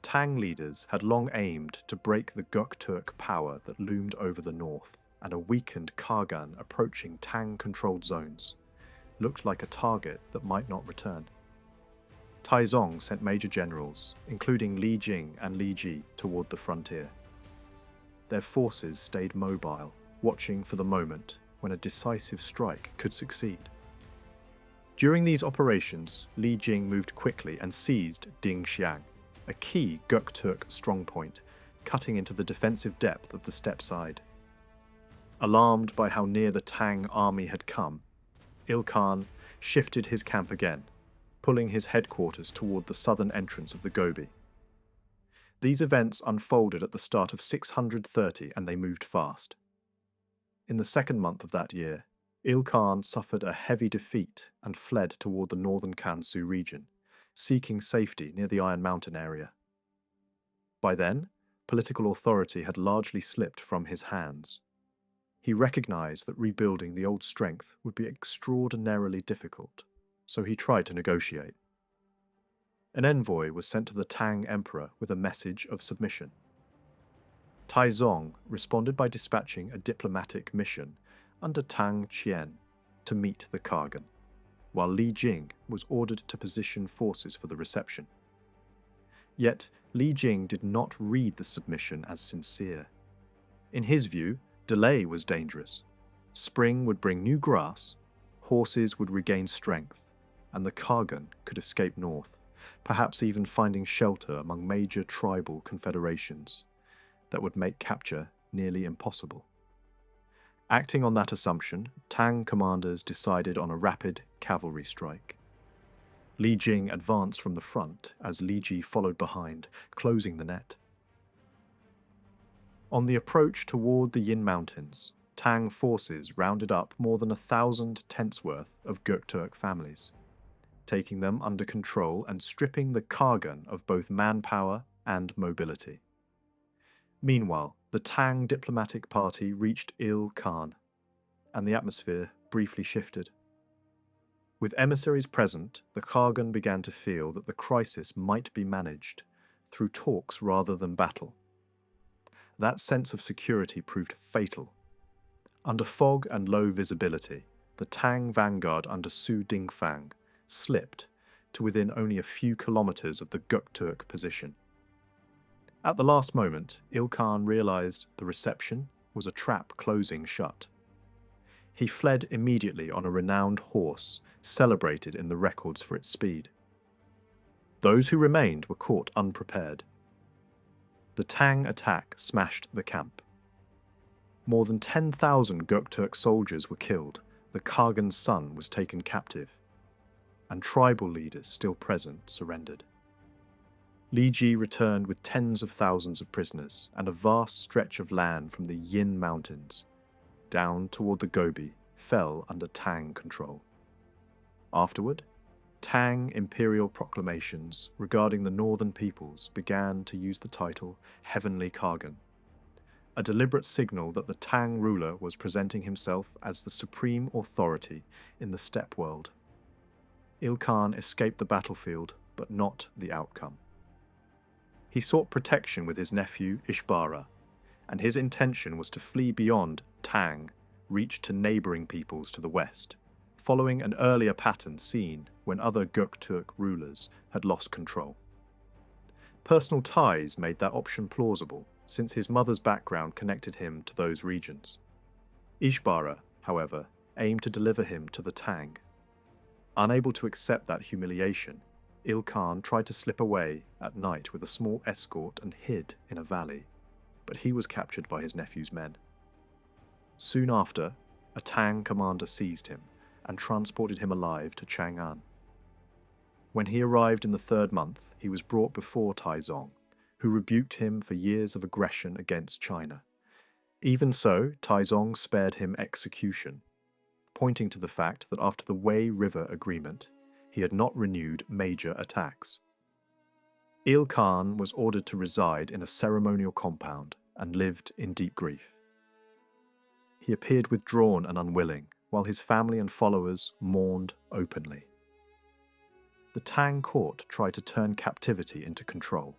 Tang leaders had long aimed to break the Göktürk power that loomed over the north, and a weakened Khagan approaching Tang-controlled zones looked like a target that might not return. Taizong sent major generals, including Li Jing and Li Ji, toward the frontier. Their forces stayed mobile, watching for the moment when a decisive strike could succeed. During these operations, Li Jing moved quickly and seized Dingxiang, a key Göktürk strongpoint, cutting into the defensive depth of the steppe side. Alarmed by how near the Tang army had come, Ilkhan shifted his camp again, pulling his headquarters toward the southern entrance of the Gobi. These events unfolded at the start of 630 and they moved fast. In the second month of that year, Ilkhan suffered a heavy defeat and fled toward the northern Kansu region, seeking safety near the Iron Mountain area. By then, political authority had largely slipped from his hands. He recognized that rebuilding the old strength would be extraordinarily difficult, so he tried to negotiate. An envoy was sent to the Tang emperor with a message of submission. Taizong responded by dispatching a diplomatic mission under Tang Qian to meet the Khagan, while Li Jing was ordered to position forces for the reception. Yet Li Jing did not read the submission as sincere. In his view, delay was dangerous. Spring would bring new grass, horses would regain strength, and the Khagan could escape north, perhaps even finding shelter among major tribal confederations that would make capture nearly impossible. Acting on that assumption, Tang commanders decided on a rapid cavalry strike. Li Jing advanced from the front as Li Ji followed behind, closing the net. On the approach toward the Yin Mountains, Tang forces rounded up more than 1,000 tents worth of Göktürk families, taking them under control and stripping the Khagan of both manpower and mobility. Meanwhile, the Tang diplomatic party reached Ilkhan, and the atmosphere briefly shifted. With emissaries present, the Khagan began to feel that the crisis might be managed through talks rather than battle. That sense of security proved fatal. Under fog and low visibility, the Tang vanguard under Su Dingfang slipped to within only a few kilometers of the Göktürk position. At the last moment, Ilkhan realized the reception was a trap closing shut. He fled immediately on a renowned horse, celebrated in the records for its speed. Those who remained were caught unprepared. The Tang attack smashed the camp. More than 10,000 Göktürk soldiers were killed, the Khagan's son was taken captive, and tribal leaders still present surrendered. Li Ji returned with tens of thousands of prisoners and a vast stretch of land from the Yin Mountains down toward the Gobi fell under Tang control. Afterward, Tang imperial proclamations regarding the northern peoples began to use the title Heavenly Khagan, a deliberate signal that the Tang ruler was presenting himself as the supreme authority in the steppe world. Ilkhan escaped the battlefield, but not the outcome. He sought protection with his nephew Ishbara, and his intention was to flee beyond Tang, reach to neighbouring peoples to the west, following an earlier pattern seen when other Göktürk rulers had lost control. Personal ties made that option plausible, since his mother's background connected him to those regions. Ishbara, however, aimed to deliver him to the Tang. Unable to accept that humiliation, Ilkhan tried to slip away at night with a small escort and hid in a valley, but he was captured by his nephew's men. Soon after, a Tang commander seized him and transported him alive to Chang'an. When he arrived in the third month, he was brought before Taizong, who rebuked him for years of aggression against China. Even so, Taizong spared him execution, pointing to the fact that after the Wei River Agreement, he had not renewed major attacks. Il Khan was ordered to reside in a ceremonial compound and lived in deep grief. He appeared withdrawn and unwilling, while his family and followers mourned openly. The Tang court tried to turn captivity into control.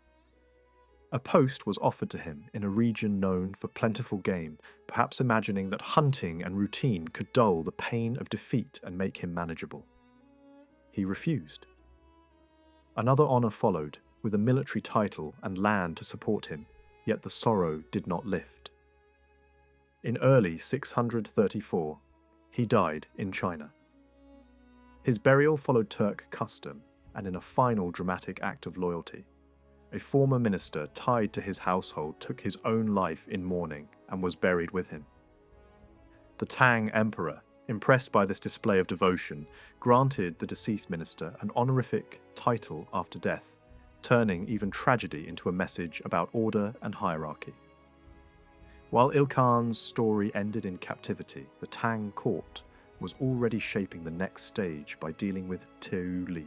A post was offered to him in a region known for plentiful game, perhaps imagining that hunting and routine could dull the pain of defeat and make him manageable. He refused. Another honour followed, with a military title and land to support him, yet the sorrow did not lift. In early 634, he died in China. His burial followed Turk custom, and in a final dramatic act of loyalty, a former minister tied to his household took his own life in mourning and was buried with him. The Tang emperor, impressed by this display of devotion, granted the deceased minister an honorific title after death, turning even tragedy into a message about order and hierarchy. While Il Khan's story ended in captivity, the Tang court was already shaping the next stage by dealing with Tu Li.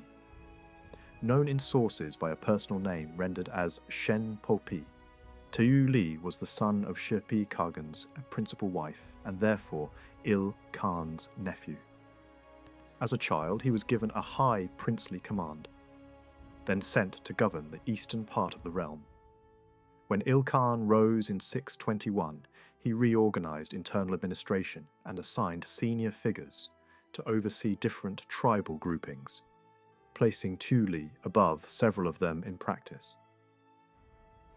Known in sources by a personal name rendered as Shen Popi, Tu Li was the son of Shepi Khagan's principal wife and therefore Il Khan's nephew. As a child, he was given a high princely command, then sent to govern the eastern part of the realm. When Il Khan rose in 621, he reorganized internal administration and assigned senior figures to oversee different tribal groupings, placing Tu Li above several of them in practice.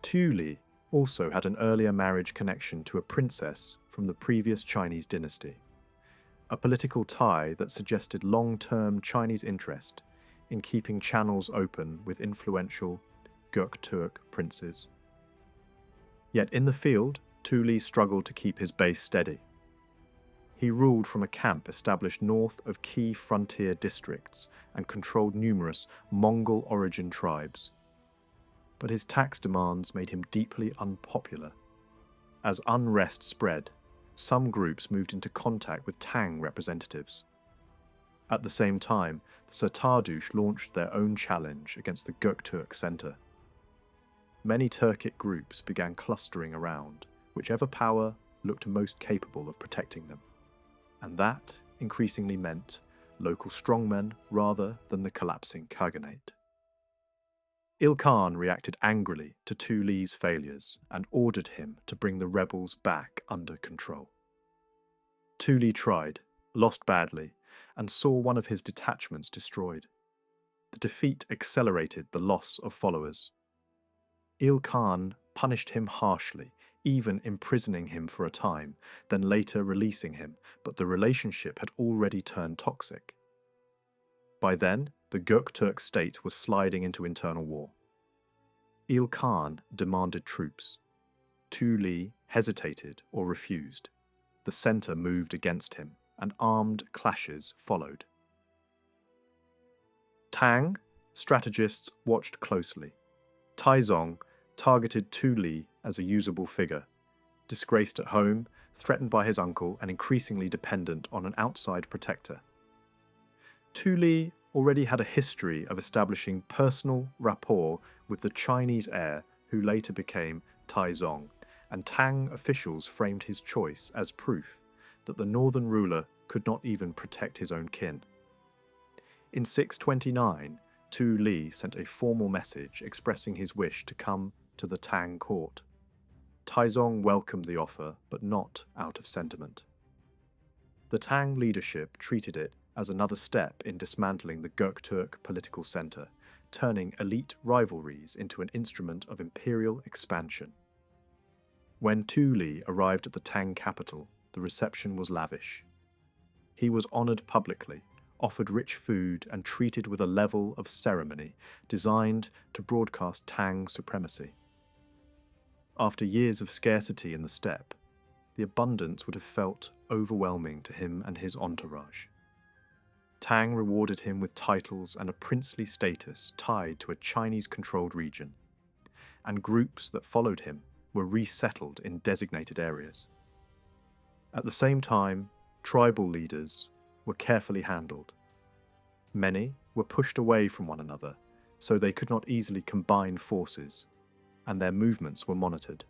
Tu Li also had an earlier marriage connection to a princess from the previous Chinese dynasty, a political tie that suggested long-term Chinese interest in keeping channels open with influential Göktürk princes. Yet in the field, Tu Li struggled to keep his base steady. He ruled from a camp established north of key frontier districts and controlled numerous Mongol-origin tribes. But his tax demands made him deeply unpopular. As unrest spread, some groups moved into contact with Tang representatives. At the same time, the Sirtardush launched their own challenge against the Göktürk center. Many Turkic groups began clustering around whichever power looked most capable of protecting them, and that increasingly meant local strongmen rather than the collapsing khaganate. Il Khan reacted angrily to Tu Li's failures and ordered him to bring the rebels back under control. Tu Li tried, lost badly, and saw one of his detachments destroyed. The defeat accelerated the loss of followers. Il Khan punished him harshly, even imprisoning him for a time, then later releasing him, but the relationship had already turned toxic. By then, the Göktürk state was sliding into internal war. Il Khan demanded troops. Tu Li hesitated or refused. The center moved against him, and armed clashes followed. Tang strategists watched closely. Taizong targeted Tu Li as a usable figure, disgraced at home, threatened by his uncle, and increasingly dependent on an outside protector. Tu Li already had a history of establishing personal rapport with the Chinese heir who later became Taizong, and Tang officials framed his choice as proof that the northern ruler could not even protect his own kin. In 629, Tu Li sent a formal message expressing his wish to come to the Tang court. Taizong welcomed the offer, but not out of sentiment. The Tang leadership treated it as another step in dismantling the Göktürk political center, turning elite rivalries into an instrument of imperial expansion. When Tu Li arrived at the Tang capital, the reception was lavish. He was honored publicly, offered rich food, and treated with a level of ceremony designed to broadcast Tang supremacy. After years of scarcity in the steppe, the abundance would have felt overwhelming to him and his entourage. Tang rewarded him with titles and a princely status tied to a Chinese-controlled region, and groups that followed him were resettled in designated areas. At the same time, tribal leaders were carefully handled. Many were pushed away from one another, so they could not easily combine forces, and their movements were monitored.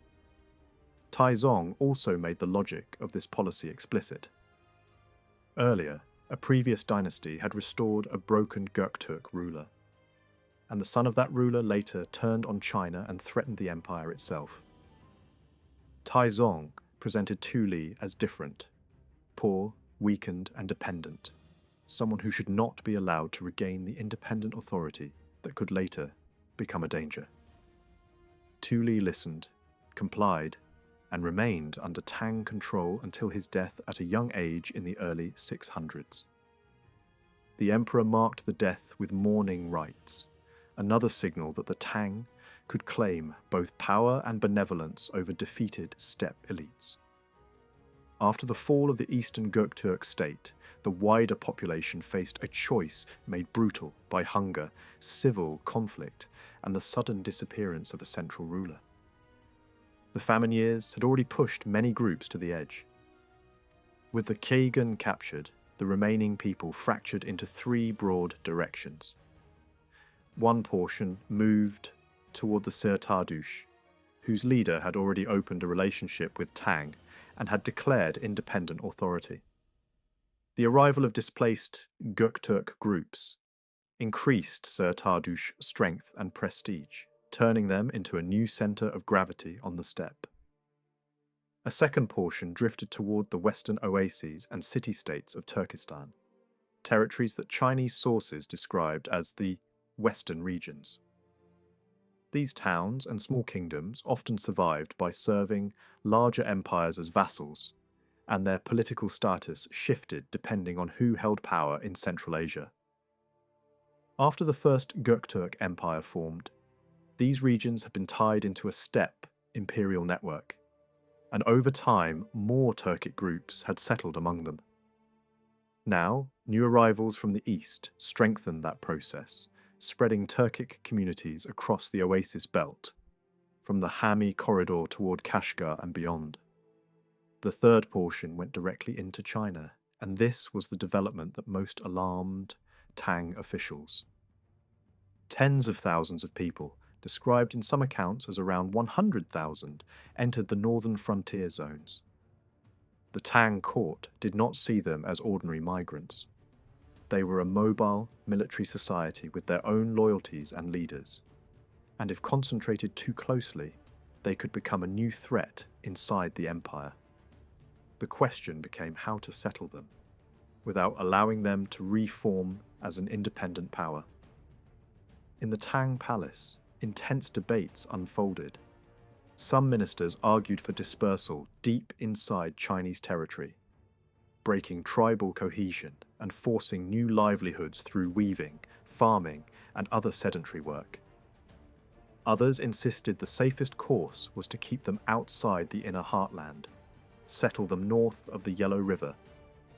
Taizong also made the logic of this policy explicit. Earlier, a previous dynasty had restored a broken Göktürk ruler, and the son of that ruler later turned on China and threatened the empire itself. Taizong presented Tuli as different, poor, weakened, and dependent, someone who should not be allowed to regain the independent authority that could later become a danger. Tuli listened, complied, and remained under Tang control until his death at a young age in the early 600s. The emperor marked the death with mourning rites, another signal that the Tang could claim both power and benevolence over defeated steppe elites. After the fall of the eastern Göktürk state, the wider population faced a choice made brutal by hunger, civil conflict, and the sudden disappearance of a central ruler. The famine years had already pushed many groups to the edge. With the khagan captured, the remaining people fractured into three broad directions. One portion moved toward the Sertadush, whose leader had already opened a relationship with Tang and had declared independent authority. The arrival of displaced Göktürk groups increased Sertadush's strength and prestige, turning them into a new centre of gravity on the steppe. A second portion drifted toward the western oases and city-states of Turkestan, territories that Chinese sources described as the western regions. These towns and small kingdoms often survived by serving larger empires as vassals, and their political status shifted depending on who held power in Central Asia. After the first Göktürk Empire formed, these regions had been tied into a steppe imperial network, and over time more Turkic groups had settled among them. Now, new arrivals from the east strengthened that process, spreading Turkic communities across the oasis belt, from the Hami corridor toward Kashgar and beyond. The third portion went directly into China, and this was the development that most alarmed Tang officials. Tens of thousands of people, described in some accounts as around 100,000, entered the northern frontier zones. The Tang court did not see them as ordinary migrants. They were a mobile military society with their own loyalties and leaders, and if concentrated too closely, they could become a new threat inside the empire. The question became how to settle them, without allowing them to reform as an independent power. In the Tang palace, intense debates unfolded. Some ministers argued for dispersal deep inside Chinese territory, breaking tribal cohesion and forcing new livelihoods through weaving, farming, and other sedentary work. Others insisted the safest course was to keep them outside the inner heartland, settle them north of the Yellow River,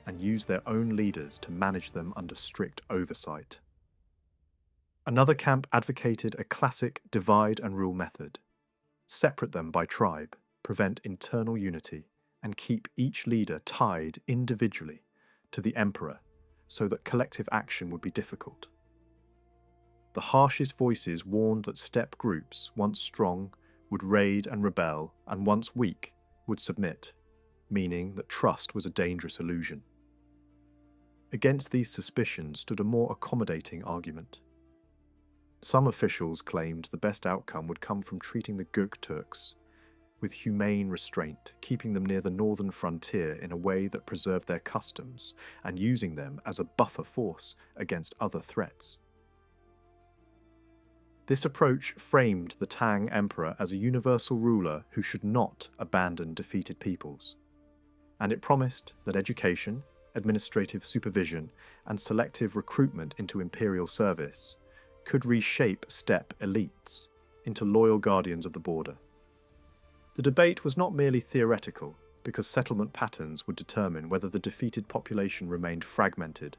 and use their own leaders to manage them under strict oversight. Another camp advocated a classic divide and rule method. Separate them by tribe, prevent internal unity, and keep each leader tied individually to the emperor so that collective action would be difficult. The harshest voices warned that steppe groups, once strong, would raid and rebel, and once weak, would submit, meaning that trust was a dangerous illusion. Against these suspicions stood a more accommodating argument. Some officials claimed the best outcome would come from treating the Göktürks with humane restraint, keeping them near the northern frontier in a way that preserved their customs, and using them as a buffer force against other threats. This approach framed the Tang emperor as a universal ruler who should not abandon defeated peoples, and it promised that education, administrative supervision, and selective recruitment into imperial service could reshape steppe elites into loyal guardians of the border. The debate was not merely theoretical, because settlement patterns would determine whether the defeated population remained fragmented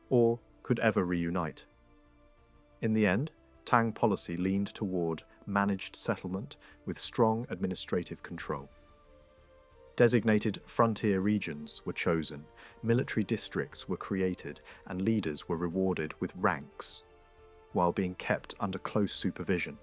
or could ever reunite. In the end, Tang policy leaned toward managed settlement with strong administrative control. Designated frontier regions were chosen, military districts were created, and leaders were rewarded with ranks. while being kept under close supervision.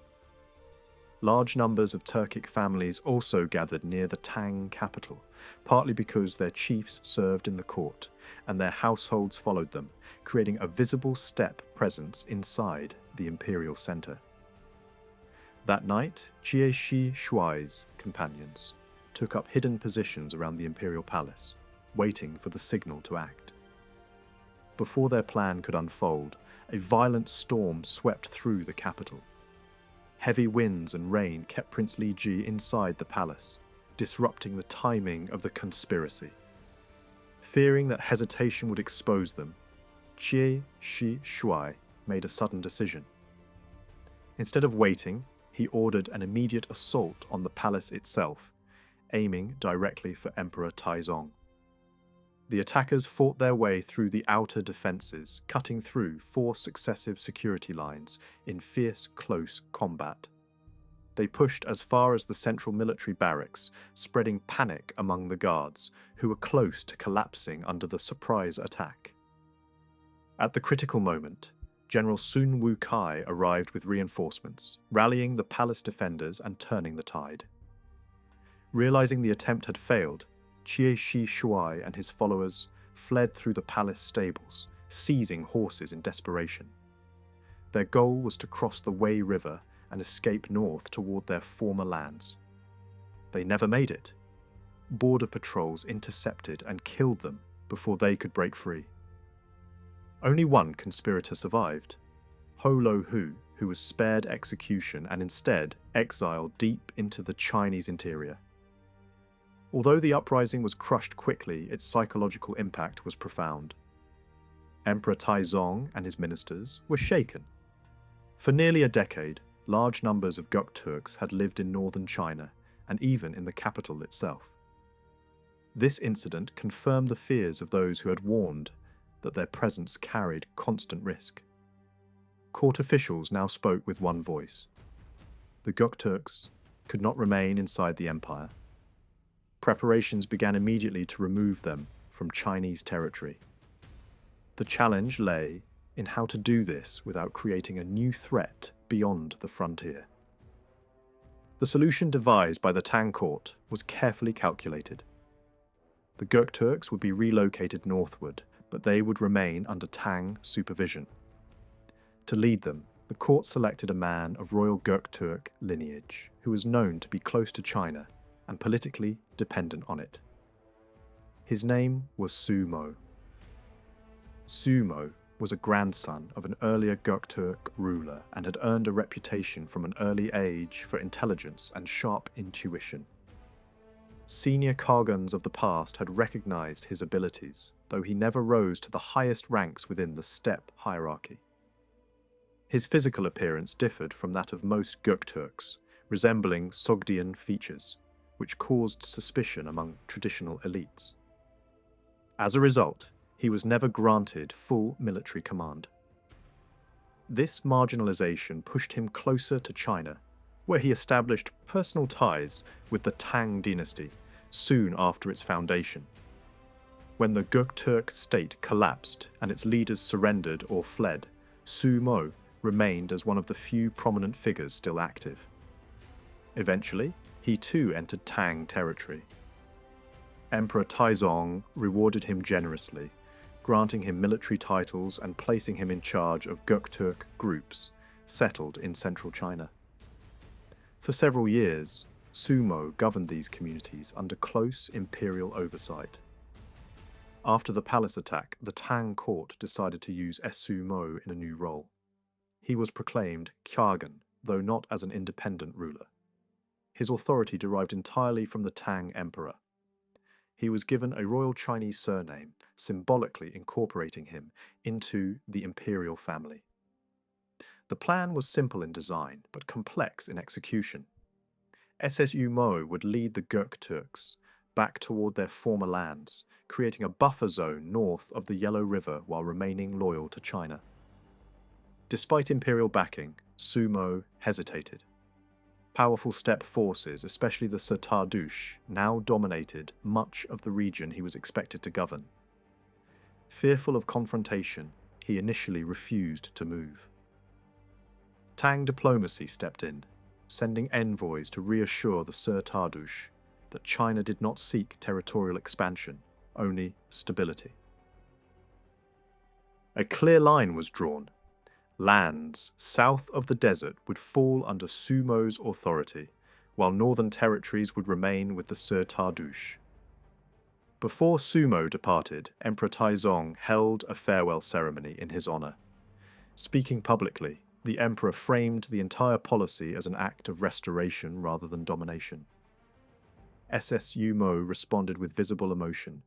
Large numbers of Turkic families also gathered near the Tang capital, partly because their chiefs served in the court and their households followed them, creating a visible steppe presence inside the imperial centre. That night, Jie Shi Shuai's companions took up hidden positions around the imperial palace, waiting for the signal to act. Before their plan could unfold, a violent storm swept through the capital. Heavy winds and rain kept Prince Li Ji inside the palace, disrupting the timing of the conspiracy. Fearing that hesitation would expose them, Jie Shi Shuai made a sudden decision. Instead of waiting, he ordered an immediate assault on the palace itself, aiming directly for Emperor Taizong. The attackers fought their way through the outer defences, cutting through 4 successive security lines in fierce, close combat. They pushed as far as the central military barracks, spreading panic among the guards, who were close to collapsing under the surprise attack. At the critical moment, General Sun Wukai arrived with reinforcements, rallying the palace defenders and turning the tide. Realizing the attempt had failed, Jie Shi Shuai and his followers fled through the palace stables, seizing horses in desperation. Their goal was to cross the Wei River and escape north toward their former lands. They never made it. Border patrols intercepted and killed them before they could break free. Only one conspirator survived, Ho Lo Hu, who was spared execution and instead exiled deep into the Chinese interior. Although the uprising was crushed quickly, its psychological impact was profound. Emperor Taizong and his ministers were shaken. For nearly a decade, large numbers of Gokturks had lived in northern China and even in the capital itself. This incident confirmed the fears of those who had warned that their presence carried constant risk. Court officials now spoke with one voice. The Göktürks could not remain inside the empire. Preparations began immediately to remove them from Chinese territory. The challenge lay in how to do this without creating a new threat beyond the frontier. The solution devised by the Tang court was carefully calculated. The Göktürks would be relocated northward, but they would remain under Tang supervision. To lead them, the court selected a man of royal Göktürk lineage who was known to be close to China and politically dependent on it. His name was Su Mo. Su Mo was a grandson of an earlier Göktürk ruler and had earned a reputation from an early age for intelligence and sharp intuition. Senior khaganate of the past had recognized his abilities, though he never rose to the highest ranks within the steppe hierarchy. His physical appearance differed from that of most Göktürks, resembling Sogdian features, which caused suspicion among traditional elites. As a result, he was never granted full military command. This marginalization pushed him closer to China, where he established personal ties with the Tang dynasty soon after its foundation. When the Göktürk state collapsed and its leaders surrendered or fled, Su Mo remained as one of the few prominent figures still active. Eventually, he too entered Tang territory. Emperor Taizong rewarded him generously, granting him military titles and placing him in charge of Göktürk groups settled in central China. For several years, Su Mo governed these communities under close imperial oversight. After the palace attack, the Tang court decided to use Su Mo in a new role. He was proclaimed khagan, though not as an independent ruler. His authority derived entirely from the Tang emperor. He was given a royal Chinese surname, symbolically incorporating him into the imperial family. The plan was simple in design, but complex in execution. Su Mo would lead the Göktürks back toward their former lands, creating a buffer zone north of the Yellow River while remaining loyal to China. Despite imperial backing, Su Mo hesitated. Powerful steppe forces, especially the Sertadush, now dominated much of the region he was expected to govern. Fearful of confrontation, he initially refused to move. Tang diplomacy stepped in, sending envoys to reassure the Sir Tardush that China did not seek territorial expansion, only stability. A clear line was drawn. Lands south of the desert would fall under Sumo's authority, while northern territories would remain with the Sir Tardush. Before Sumo departed, Emperor Taizong held a farewell ceremony in his honor. Speaking publicly, the emperor framed the entire policy as an act of restoration rather than domination. Sumo responded with visible emotion,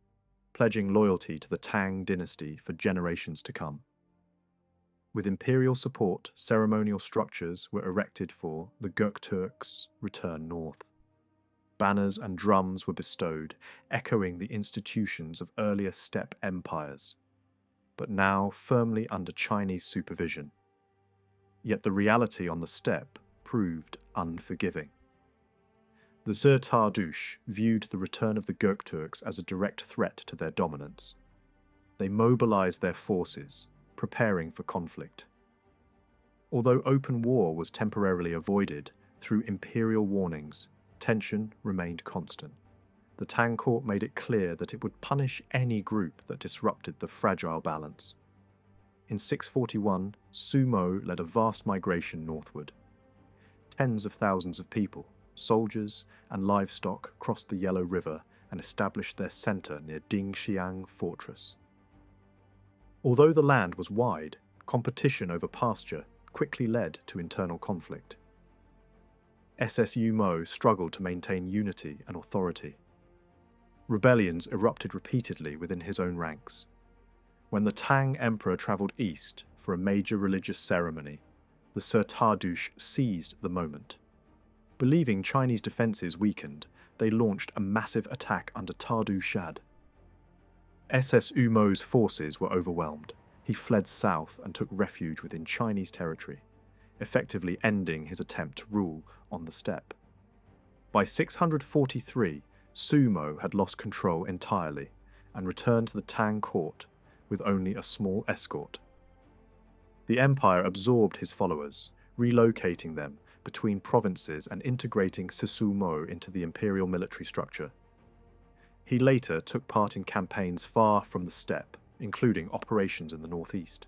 pledging loyalty to the Tang dynasty for generations to come. With imperial support, ceremonial structures were erected for the Göktürks' return north. Banners and drums were bestowed, echoing the institutions of earlier steppe empires, but now firmly under Chinese supervision. Yet the reality on the steppe proved unforgiving. The Sir Tardush viewed the return of the Göktürks as a direct threat to their dominance. They mobilized their forces, preparing for conflict. Although open war was temporarily avoided through imperial warnings, tension remained constant. The Tang court made it clear that it would punish any group that disrupted the fragile balance. In 641, Sumo led a vast migration northward. Tens of thousands of people, soldiers and livestock crossed the Yellow River and established their center near Dingxiang Fortress. Although the land was wide, competition over pasture quickly led to internal conflict. Sumo struggled to maintain unity and authority. Rebellions erupted repeatedly within his own ranks. When the Tang emperor travelled east for a major religious ceremony, the Sir Tardush seized the moment. Believing Chinese defences weakened, they launched a massive attack under Tardu Shad. Sumo's forces were overwhelmed. He fled south and took refuge within Chinese territory, effectively ending his attempt to rule on the steppe. By 643, Sumo had lost control entirely and returned to the Tang court with only a small escort. The empire absorbed his followers, relocating them between provinces and integrating Susumo into the imperial military structure. He later took part in campaigns far from the steppe, including operations in the northeast.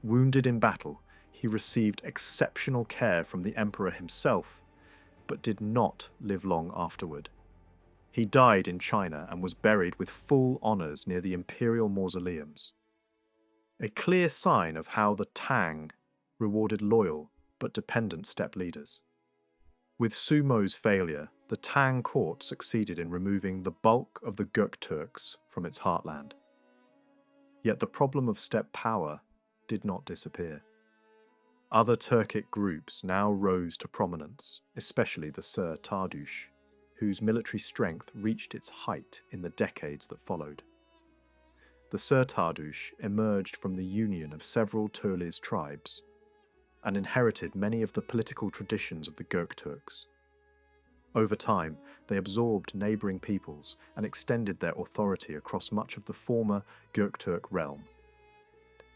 Wounded in battle, he received exceptional care from the emperor himself, but did not live long afterward. He died in China and was buried with full honours near the imperial mausoleums. A clear sign of how the Tang rewarded loyal but dependent steppe leaders. With Sumo's failure, the Tang court succeeded in removing the bulk of the Göktürks from its heartland. Yet the problem of steppe power did not disappear. Other Turkic groups now rose to prominence, especially the Sir Tardush, whose military strength reached its height in the decades that followed. The Sir Tardush emerged from the union of several Turles tribes and inherited many of the political traditions of the Göktürks. Over time, they absorbed neighbouring peoples and extended their authority across much of the former Göktürk realm.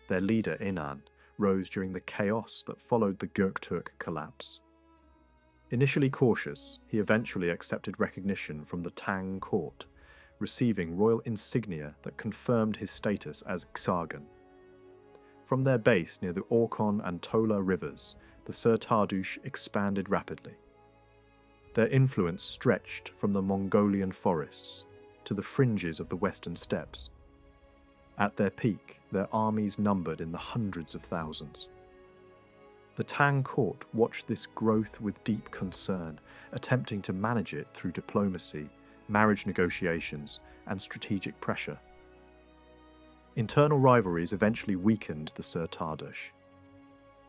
Their leader, Inan, rose during the chaos that followed the Göktürk collapse. Initially cautious, he eventually accepted recognition from the Tang court, receiving royal insignia that confirmed his status as Khagan. From their base near the Orkhon and Tola rivers, the Sir Tardush expanded rapidly. Their influence stretched from the Mongolian forests to the fringes of the western steppes. At their peak, their armies numbered in the hundreds of thousands. The Tang court watched this growth with deep concern, attempting to manage it through diplomacy, marriage negotiations, and strategic pressure. Internal rivalries eventually weakened the Sir Tardush.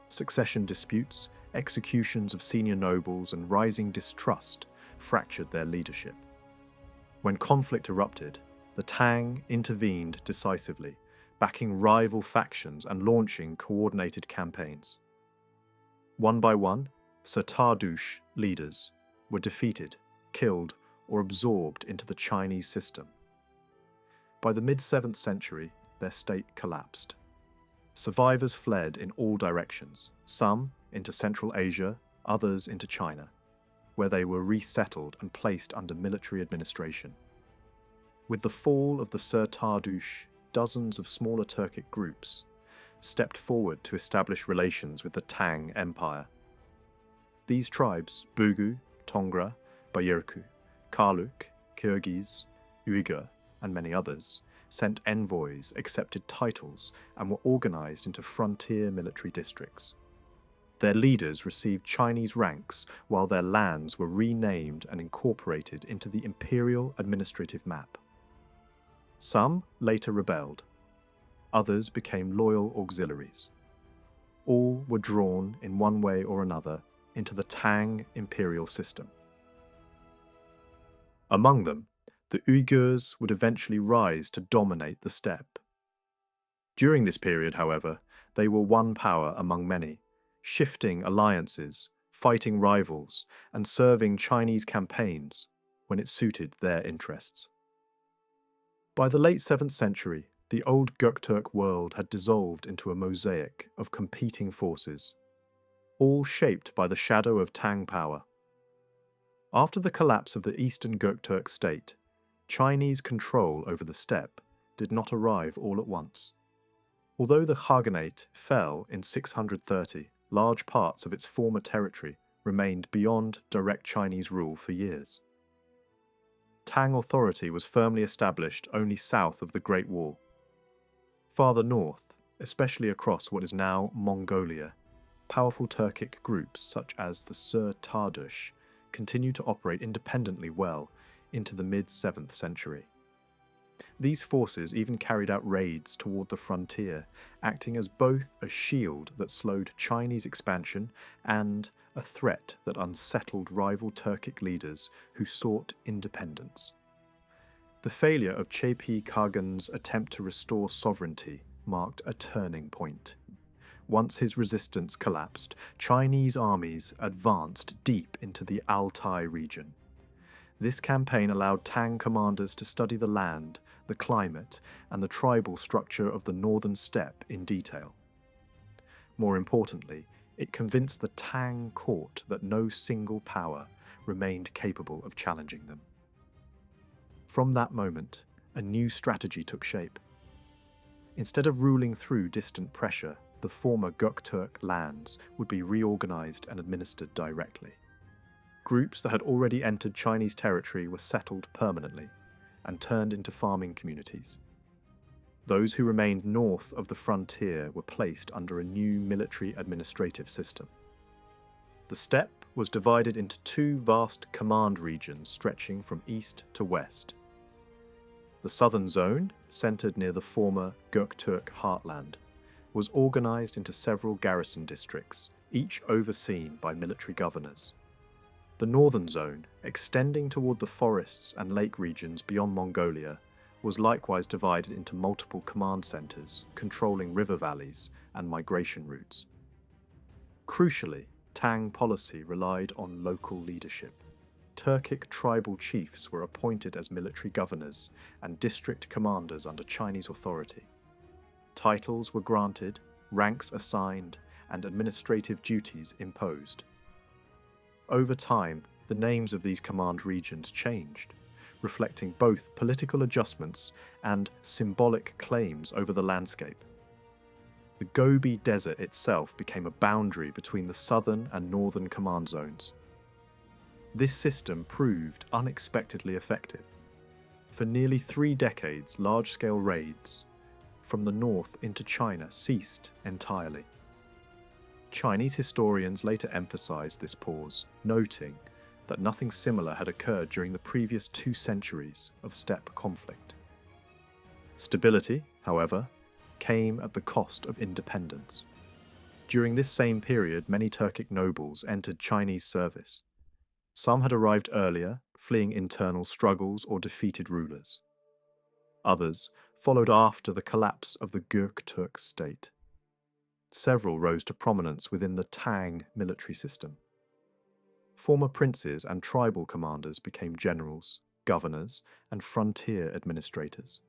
Succession disputes, executions of senior nobles, and rising distrust fractured their leadership. When conflict erupted, the Tang intervened decisively, backing rival factions and launching coordinated campaigns. One by one, Sir Tardush leaders were defeated, killed, or absorbed into the Chinese system. By the mid-7th century, their state collapsed. Survivors fled in all directions, some into Central Asia, others into China, where they were resettled and placed under military administration. With the fall of the Sur Tardush, dozens of smaller Turkic groups stepped forward to establish relations with the Tang Empire. These tribes, Bugu, Tongra, Bayerku, Karluk, Kyrgyz, Uyghur, and many others, sent envoys, accepted titles, and were organized into frontier military districts. Their leaders received Chinese ranks, while their lands were renamed and incorporated into the imperial administrative map. Some later rebelled. Others became loyal auxiliaries. All were drawn, in one way or another, into the Tang imperial system. Among them, the Uyghurs would eventually rise to dominate the steppe. During this period, however, they were one power among many, shifting alliances, fighting rivals, and serving Chinese campaigns when it suited their interests. By the late 7th century, the old Göktürk world had dissolved into a mosaic of competing forces, all shaped by the shadow of Tang power. After the collapse of the eastern Göktürk state, Chinese control over the steppe did not arrive all at once. Although the khaganate fell in 630, large parts of its former territory remained beyond direct Chinese rule for years. Tang authority was firmly established only south of the Great Wall. Farther north, especially across what is now Mongolia, powerful Turkic groups such as the Sur Tardush continued to operate independently well into the mid-7th century. These forces even carried out raids toward the frontier, acting as both a shield that slowed Chinese expansion and a threat that unsettled rival Turkic leaders who sought independence. The failure of Çepi Kağan's attempt to restore sovereignty marked a turning point. Once his resistance collapsed, Chinese armies advanced deep into the Altai region. This campaign allowed Tang commanders to study the land, the climate, and the tribal structure of the northern steppe in detail. More importantly, it convinced the Tang court that no single power remained capable of challenging them. From that moment, a new strategy took shape. Instead of ruling through distant pressure, the former Göktürk lands would be reorganized and administered directly. Groups that had already entered Chinese territory were settled permanently and turned into farming communities. Those who remained north of the frontier were placed under a new military administrative system. The steppe was divided into two vast command regions stretching from east to west. The southern zone, centered near the former Göktürk heartland, was organized into several garrison districts, each overseen by military governors. The northern zone, extending toward the forests and lake regions beyond Mongolia, was likewise divided into multiple command centers, controlling river valleys and migration routes. Crucially, Tang policy relied on local leadership. Turkic tribal chiefs were appointed as military governors and district commanders under Chinese authority. Titles were granted, ranks assigned, and administrative duties imposed. Over time, the names of these command regions changed, reflecting both political adjustments and symbolic claims over the landscape. The Gobi Desert itself became a boundary between the southern and northern command zones. This system proved unexpectedly effective. For nearly 3 decades, large-scale raids from the north into China ceased entirely. Chinese historians later emphasized this pause, noting that nothing similar had occurred during the previous 2 centuries of steppe conflict. Stability, however, came at the cost of independence. During this same period, many Turkic nobles entered Chinese service. Some had arrived earlier, fleeing internal struggles or defeated rulers. Others followed after the collapse of the Göktürk state. Several rose to prominence within the Tang military system. Former princes and tribal commanders became generals, governors, and frontier administrators.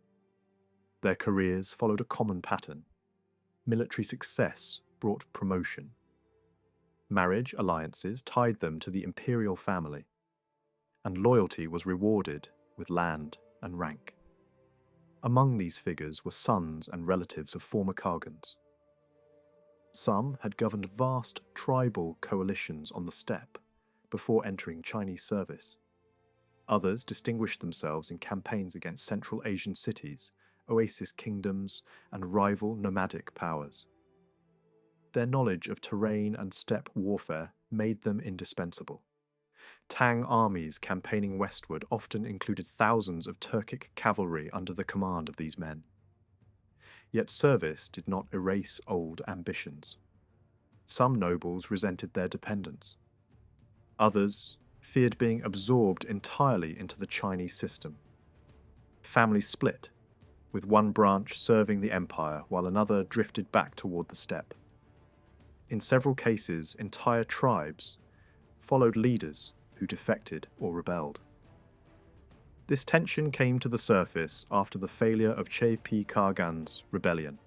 Their careers followed a common pattern. Military success brought promotion. Marriage alliances tied them to the imperial family, and loyalty was rewarded with land and rank. Among these figures were sons and relatives of former khagans. Some had governed vast tribal coalitions on the steppe before entering Chinese service. Others distinguished themselves in campaigns against Central Asian cities, oasis kingdoms, and rival nomadic powers. Their knowledge of terrain and steppe warfare made them indispensable. Tang armies campaigning westward often included thousands of Turkic cavalry under the command of these men. Yet service did not erase old ambitions. Some nobles resented their dependence. Others feared being absorbed entirely into the Chinese system. Families split, with one branch serving the empire while another drifted back toward the steppe. In several cases, entire tribes followed leaders who defected or rebelled. This tension came to the surface after the failure of Che Khagan's rebellion.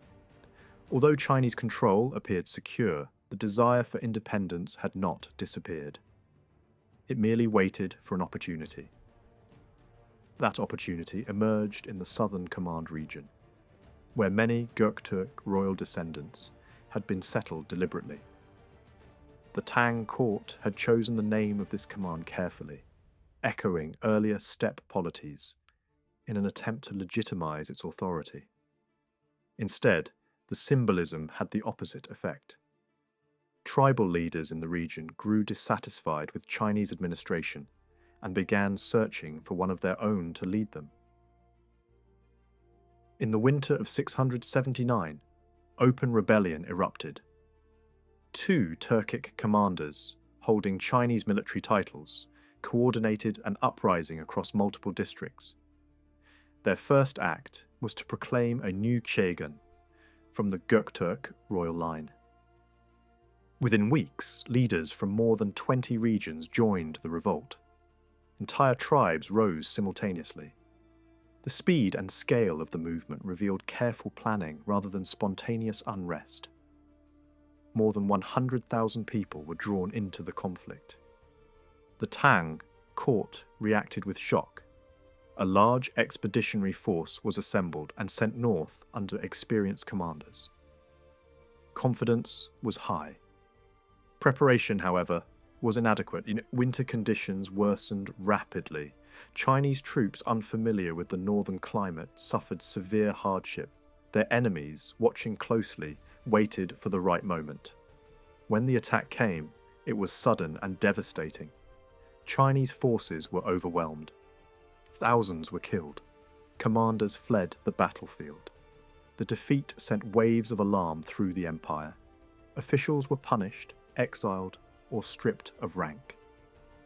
Although Chinese control appeared secure, the desire for independence had not disappeared. It merely waited for an opportunity. That opportunity emerged in the southern command region, where many Göktürk royal descendants had been settled deliberately. The Tang court had chosen the name of this command carefully, echoing earlier steppe polities in an attempt to legitimize its authority. Instead, the symbolism had the opposite effect. Tribal leaders in the region grew dissatisfied with Chinese administration and began searching for one of their own to lead them. In the winter of 679, open rebellion erupted. Two Turkic commanders, holding Chinese military titles, coordinated an uprising across multiple districts. Their first act was to proclaim a new khagan from the Göktürk royal line. Within weeks, leaders from more than 20 regions joined the revolt. Entire tribes rose simultaneously. The speed and scale of the movement revealed careful planning rather than spontaneous unrest. More than 100,000 people were drawn into the conflict. The Tang court reacted with shock. A large expeditionary force was assembled and sent north under experienced commanders. Confidence was high. Preparation, however, was inadequate. Winter conditions worsened rapidly. Chinese troops unfamiliar with the northern climate suffered severe hardship. Their enemies, watching closely, waited for the right moment. When the attack came, it was sudden and devastating. Chinese forces were overwhelmed. Thousands were killed. Commanders fled the battlefield. The defeat sent waves of alarm through the empire. Officials were punished, exiled, or stripped of rank.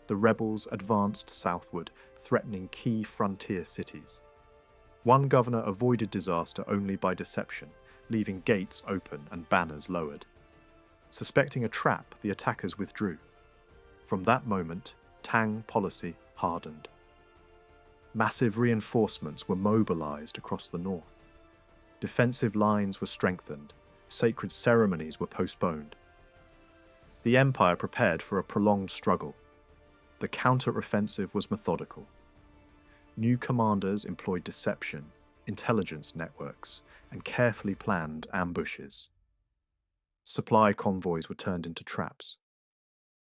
The rebels advanced southward, threatening key frontier cities. One governor avoided disaster only by deception, leaving gates open and banners lowered. Suspecting a trap, the attackers withdrew. From that moment, Tang policy hardened. Massive reinforcements were mobilized across the north. Defensive lines were strengthened. Sacred ceremonies were postponed. The empire prepared for a prolonged struggle. The counter-offensive was methodical. New commanders employed deception, intelligence networks, and carefully planned ambushes. Supply convoys were turned into traps.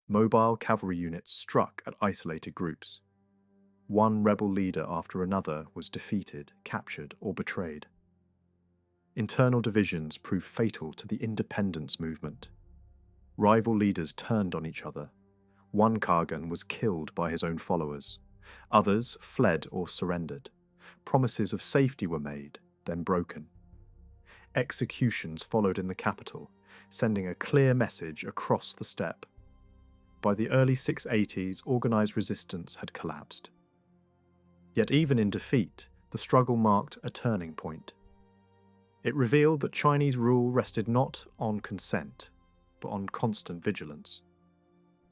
Mobile cavalry units struck at isolated groups. One rebel leader after another was defeated, captured, or betrayed. Internal divisions proved fatal to the independence movement. Rival leaders turned on each other. One khagan was killed by his own followers. Others fled or surrendered. Promises of safety were made, then broken. Executions followed in the capital, sending a clear message across the steppe. By the early 680s, organized resistance had collapsed. Yet even in defeat, the struggle marked a turning point. It revealed that Chinese rule rested not on consent, but on constant vigilance.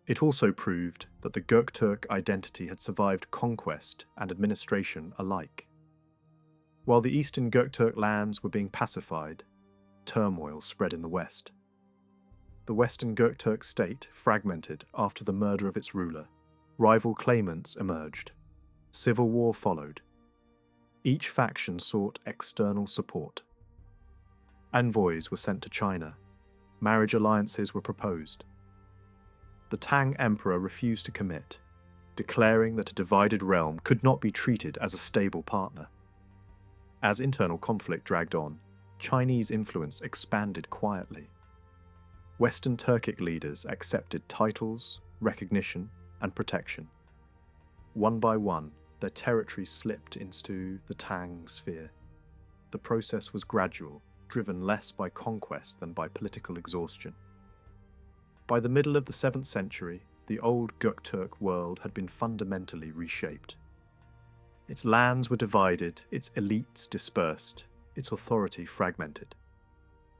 It also proved that the Göktürk identity had survived conquest and administration alike. While the eastern Göktürk lands were being pacified, turmoil spread in the west. The Western Göktürk state fragmented after the murder of its ruler. Rival claimants emerged. Civil war followed. Each faction sought external support. Envoys were sent to China. Marriage alliances were proposed. The Tang emperor refused to commit, declaring that a divided realm could not be treated as a stable partner. As internal conflict dragged on, Chinese influence expanded quietly. Western Turkic leaders accepted titles, recognition, and protection. One by one, their territories slipped into the Tang sphere. The process was gradual, driven less by conquest than by political exhaustion. By the middle of the 7th century, the old Göktürk world had been fundamentally reshaped. Its lands were divided, its elites dispersed, its authority fragmented.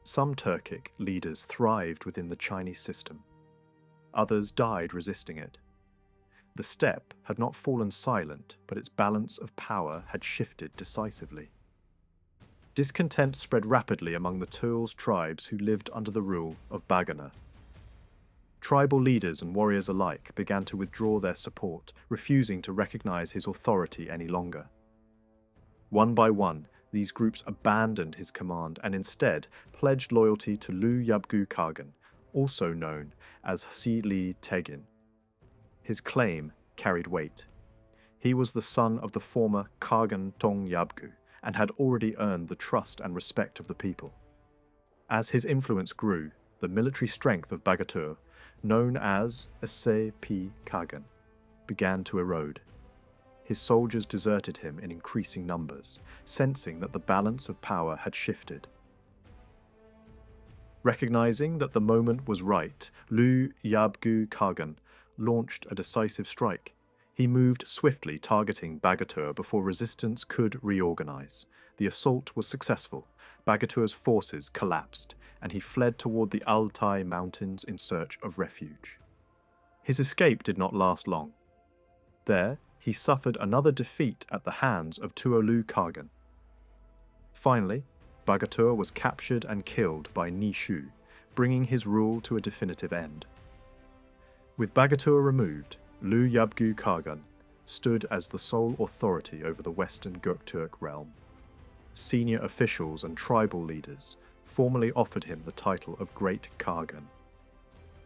Some Turkic leaders thrived within the Chinese system. Others died resisting it. The steppe had not fallen silent, but its balance of power had shifted decisively. Discontent spread rapidly among the Turks tribes who lived under the rule of Bagana. Tribal leaders and warriors alike began to withdraw their support, refusing to recognize his authority any longer. One by one, these groups abandoned his command and instead pledged loyalty to Lu Yabgu Khagan, also known as Hsili Tegin. His claim carried weight. He was the son of the former Khagan Tong Yabgu and had already earned the trust and respect of the people. As his influence grew, the military strength of Göktürk, known as S.P. Khagan, began to erode. His soldiers deserted him in increasing numbers, sensing that the balance of power had shifted. Recognizing that the moment was right, Lu Yabgu Khagan launched a decisive strike. He moved swiftly, targeting Göktürk before resistance could reorganize. The assault was successful. Göktürk's forces collapsed, and he fled toward the Altai Mountains in search of refuge. His escape did not last long. There, he suffered another defeat at the hands of Tuolu Khagan. Finally, Göktürk was captured and killed by Nishu, bringing his rule to a definitive end. With Göktürk removed, Lu Yabgu Khagan stood as the sole authority over the Western Göktürk realm. Senior officials and tribal leaders formally offered him the title of Great Khagan.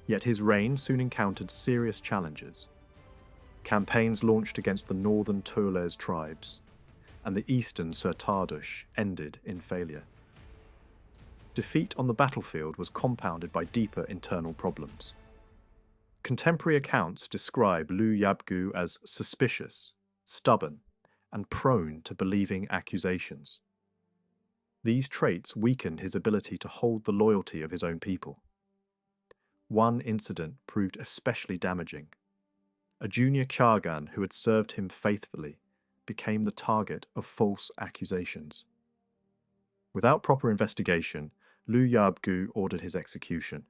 Yet his reign soon encountered serious challenges. Campaigns launched against the northern Turles tribes, and the eastern Sertadush ended in failure. Defeat on the battlefield was compounded by deeper internal problems. Contemporary accounts describe Lu Yabgu as suspicious, stubborn, and prone to believing accusations. These traits weakened his ability to hold the loyalty of his own people. One incident proved especially damaging. A junior Khagan who had served him faithfully became the target of false accusations. Without proper investigation, Lu Yabgu ordered his execution.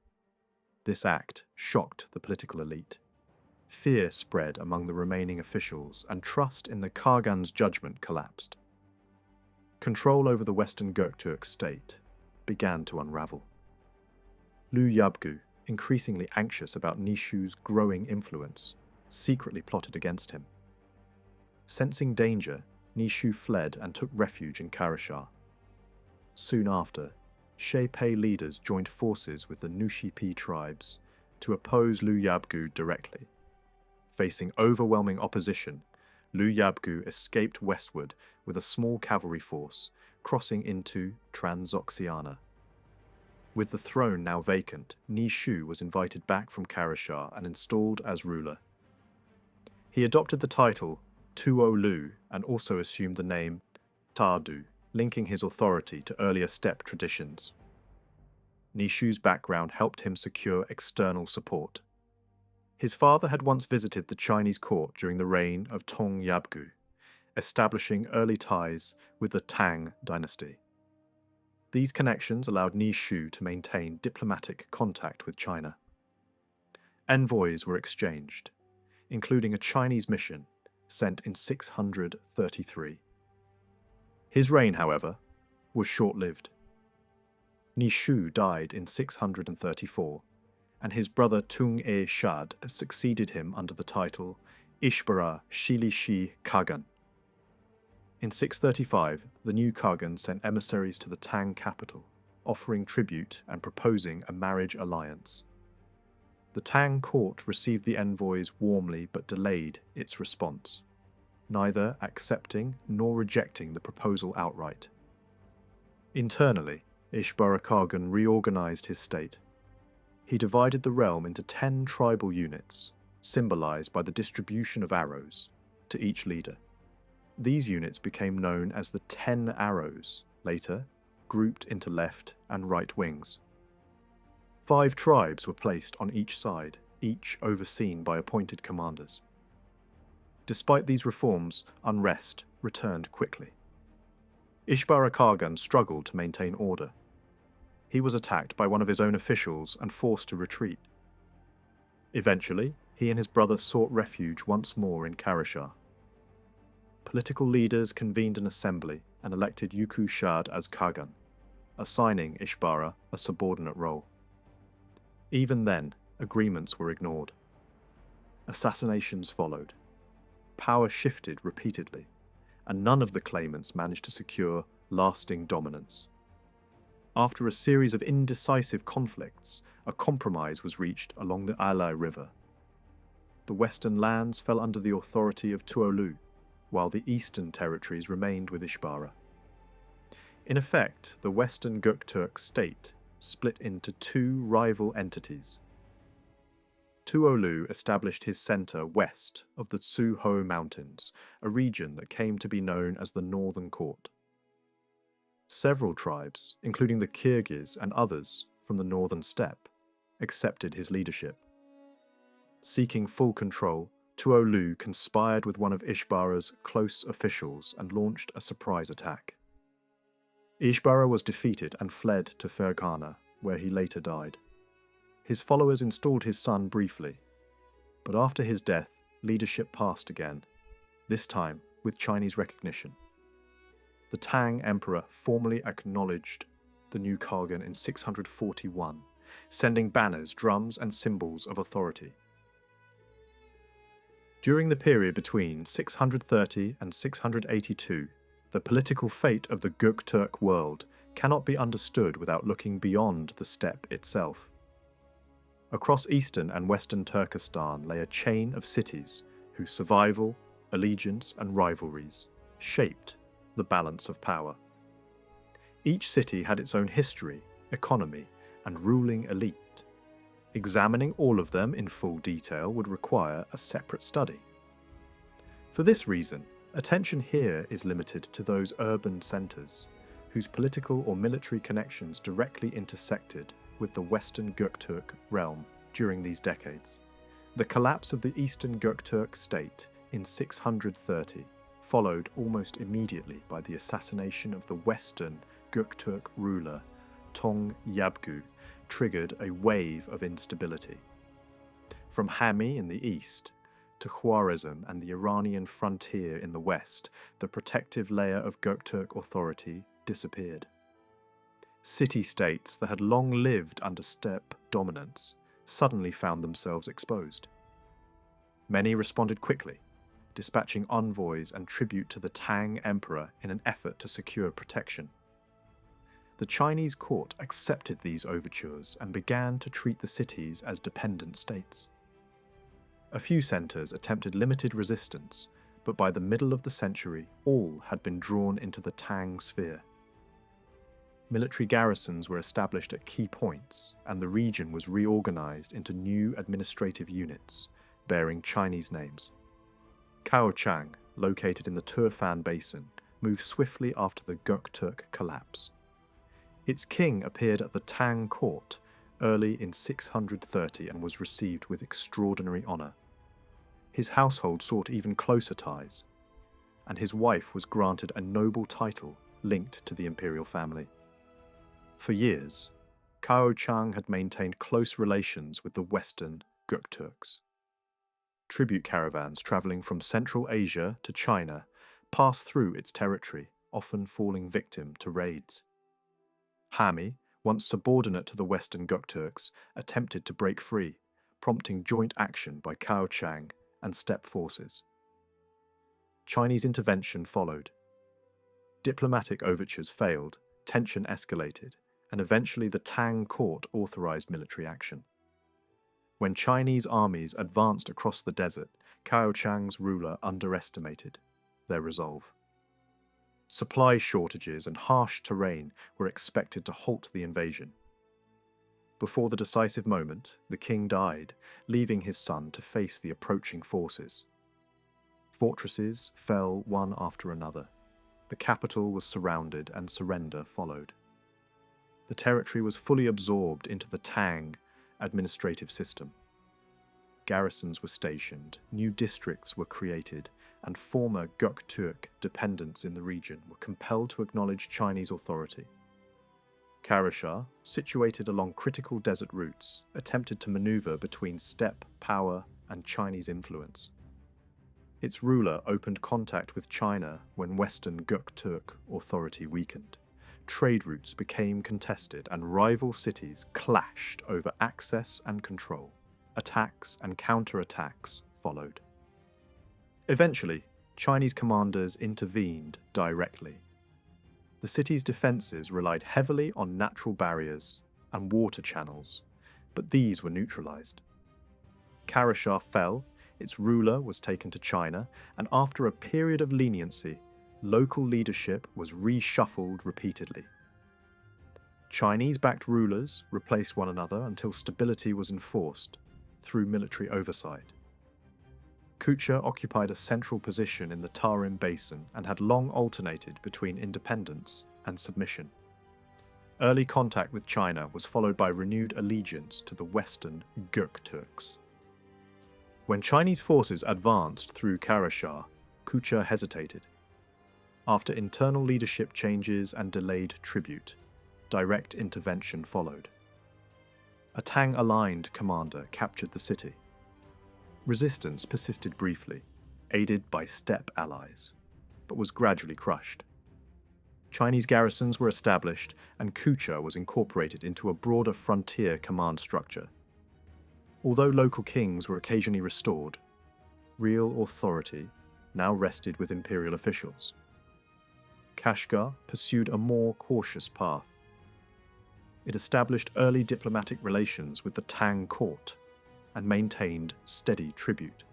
This act shocked the political elite. Fear spread among the remaining officials, and trust in the Khagan's judgment collapsed. Control over the Western Göktürk state began to unravel. Lu Yabgu, increasingly anxious about Nishu's growing influence, secretly plotted against him. Sensing danger, Nishu fled and took refuge in Karashar. Soon after, Shepe leaders joined forces with the Nushipi tribes to oppose Lu Yabgu directly. Facing overwhelming opposition, Lu Yabgu escaped westward with a small cavalry force, crossing into Transoxiana. With the throne now vacant, Nishu was invited back from Karashar and installed as ruler. He adopted the title Tuo Lu and also assumed the name Tardu, linking his authority to earlier steppe traditions. Nishu's background helped him secure external support. His father had once visited the Chinese court during the reign of Tong Yabgu, establishing early ties with the Tang dynasty. These connections allowed Nishu to maintain diplomatic contact with China. Envoys were exchanged, including a Chinese mission sent in 633. His reign, however, was short-lived. Nishu died in 634, and his brother Tung-e-Shad succeeded him under the title Ishbara Shilishi Khagan. In 635, the new Khagan sent emissaries to the Tang capital, offering tribute and proposing a marriage alliance. The Tang court received the envoys warmly but delayed its response, neither accepting nor rejecting the proposal outright. Internally, Ishbara Khagan reorganized his state. He divided the realm into 10 tribal units, symbolized by the distribution of arrows, to each leader. These units became known as the 10 Arrows, later grouped into left and right wings. 5 tribes were placed on each side, each overseen by appointed commanders. Despite these reforms, unrest returned quickly. Ishbara Khagan struggled to maintain order. He was attacked by one of his own officials and forced to retreat. Eventually, he and his brother sought refuge once more in Karashar. Political leaders convened an assembly and elected Yuku Shad as Khagan, assigning Ishbara a subordinate role. Even then, agreements were ignored. Assassinations followed. Power shifted repeatedly, and none of the claimants managed to secure lasting dominance. After a series of indecisive conflicts, a compromise was reached along the Alai River. The western lands fell under the authority of Tuolu, while the eastern territories remained with Ishbara. In effect, the western Göktürk state split into 2 rival entities. Tuolu established his centre west of the Tsuho Mountains, a region that came to be known as the Northern Court. Several tribes, including the Kyrgyz and others from the northern steppe, accepted his leadership. Seeking full control, Tuolu conspired with one of Ishbara's close officials and launched a surprise attack. Ishbara was defeated and fled to Ferghana, where he later died. His followers installed his son briefly, but after his death, leadership passed again, this time with Chinese recognition. The Tang Emperor formally acknowledged the new Khagan in 641, sending banners, drums, and symbols of authority. During the period between 630 and 682, the political fate of the Göktürk world cannot be understood without looking beyond the steppe itself. Across eastern and western Turkestan lay a chain of cities whose survival, allegiance, and rivalries shaped the balance of power. Each city had its own history, economy, and ruling elite. Examining all of them in full detail would require a separate study. For this reason, attention here is limited to those urban centres, whose political or military connections directly intersected with the Western Göktürk realm during these decades. The collapse of the Eastern Göktürk state in 630 followed almost immediately by the assassination of the Western Göktürk ruler Tong Yabgu, triggered a wave of instability. From Hami in the east to Khwarezm and the Iranian frontier in the west, the protective layer of Göktürk authority disappeared. City-states that had long lived under steppe dominance suddenly found themselves exposed. Many responded quickly, dispatching envoys and tribute to the Tang Emperor in an effort to secure protection. The Chinese court accepted these overtures and began to treat the cities as dependent states. A few centres attempted limited resistance, but by the middle of the century, all had been drawn into the Tang sphere. Military garrisons were established at key points, and the region was reorganized into new administrative units, bearing Chinese names. Kaohsiung, located in the Turfan Basin, moved swiftly after the Göktürk collapse. Its king appeared at the Tang court early in 630 and was received with extraordinary honour. His household sought even closer ties, and his wife was granted a noble title linked to the imperial family. For years, Kaohsiung had maintained close relations with the Western Göktürks. Tribute caravans travelling from Central Asia to China passed through its territory, often falling victim to raids. Hami, once subordinate to the Western Gokturks, attempted to break free, prompting joint action by Cao Chang and steppe forces. Chinese intervention followed. Diplomatic overtures failed, tension escalated, and eventually the Tang court authorized military action. When Chinese armies advanced across the desert, Cao Chang's ruler underestimated their resolve. Supply shortages and harsh terrain were expected to halt the invasion. Before the decisive moment, the king died, leaving his son to face the approaching forces. Fortresses fell one after another. The capital was surrounded and surrender followed. The territory was fully absorbed into the Tang administrative system. Garrisons were stationed, new districts were created, and former Göktürk dependents in the region were compelled to acknowledge Chinese authority. Karashar, situated along critical desert routes, attempted to maneuver between steppe power and Chinese influence. Its ruler opened contact with China when Western Göktürk authority weakened. Trade routes became contested and rival cities clashed over access and control. Attacks and counterattacks followed. Eventually, Chinese commanders intervened directly. The city's defences relied heavily on natural barriers and water channels, but these were neutralised. Karashar fell, its ruler was taken to China, and after a period of leniency, local leadership was reshuffled repeatedly. Chinese-backed rulers replaced one another until stability was enforced through military oversight. Kucha occupied a central position in the Tarim Basin and had long alternated between independence and submission. Early contact with China was followed by renewed allegiance to the Western Göktürks. When Chinese forces advanced through Karashar, Kucha hesitated. After internal leadership changes and delayed tribute, direct intervention followed. A Tang-aligned commander captured the city. Resistance persisted briefly, aided by steppe allies, but was gradually crushed. Chinese garrisons were established, and Kucha was incorporated into a broader frontier command structure. Although local kings were occasionally restored, real authority now rested with imperial officials. Kashgar pursued a more cautious path. It established early diplomatic relations with the Tang court and maintained steady tribute.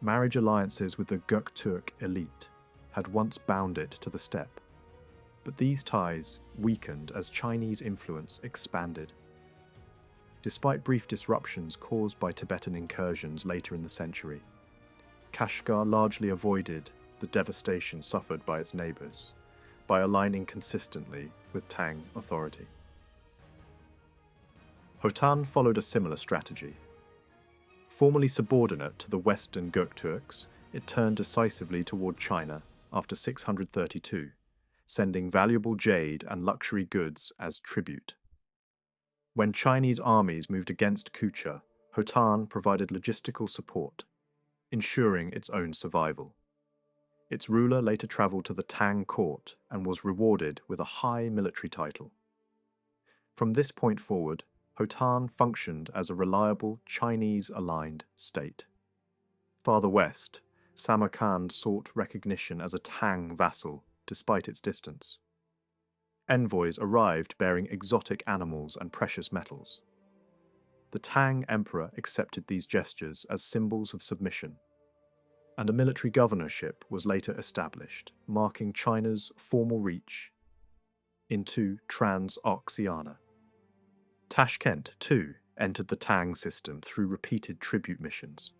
Marriage alliances with the Göktürk elite had once bound it to the steppe, but these ties weakened as Chinese influence expanded. Despite brief disruptions caused by Tibetan incursions later in the century, Kashgar largely avoided the devastation suffered by its neighbours by aligning consistently with Tang authority. Khotan followed a similar strategy. Formerly subordinate to the Western Göktürks, it turned decisively toward China after 632, sending valuable jade and luxury goods as tribute. When Chinese armies moved against Kucha, Khotan provided logistical support, ensuring its own survival. Its ruler later travelled to the Tang court and was rewarded with a high military title. From this point forward, Khotan functioned as a reliable Chinese-aligned state. Farther west, Samarkand sought recognition as a Tang vassal despite its distance. Envoys arrived bearing exotic animals and precious metals. The Tang emperor accepted these gestures as symbols of submission, and a military governorship was later established, marking China's formal reach into Transoxiana. Tashkent, too, entered the Tang system through repeated tribute missions.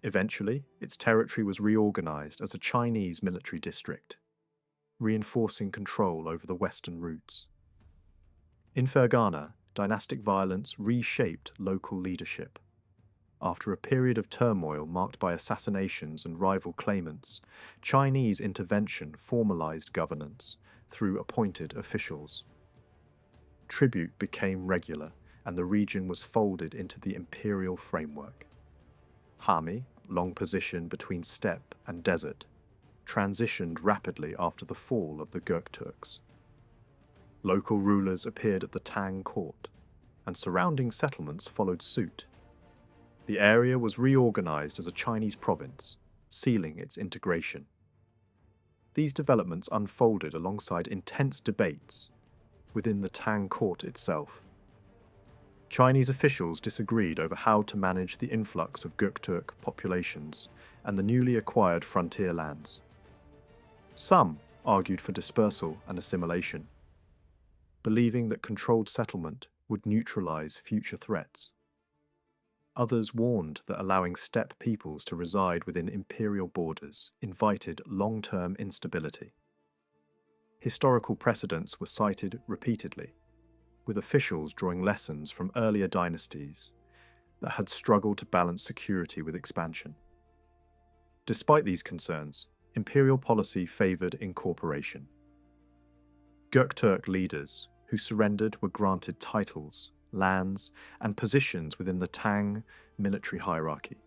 Eventually, its territory was reorganized as a Chinese military district, reinforcing control over the western routes. In Fergana, dynastic violence reshaped local leadership. After a period of turmoil marked by assassinations and rival claimants, Chinese intervention formalized governance through appointed officials. Tribute became regular, and the region was folded into the imperial framework. Hami, long positioned between steppe and desert, transitioned rapidly after the fall of the Göktürks. Local rulers appeared at the Tang court, and surrounding settlements followed suit. The area was reorganized as a Chinese province, sealing its integration. These developments unfolded alongside intense debates within the Tang court itself. Chinese officials disagreed over how to manage the influx of Göktürk populations and the newly acquired frontier lands. Some argued for dispersal and assimilation, believing that controlled settlement would neutralize future threats. Others warned that allowing steppe peoples to reside within imperial borders invited long-term instability. Historical precedents were cited repeatedly, with officials drawing lessons from earlier dynasties that had struggled to balance security with expansion. Despite these concerns, imperial policy favoured incorporation. Göktürk leaders who surrendered were granted titles, lands, and positions within the Tang military hierarchy.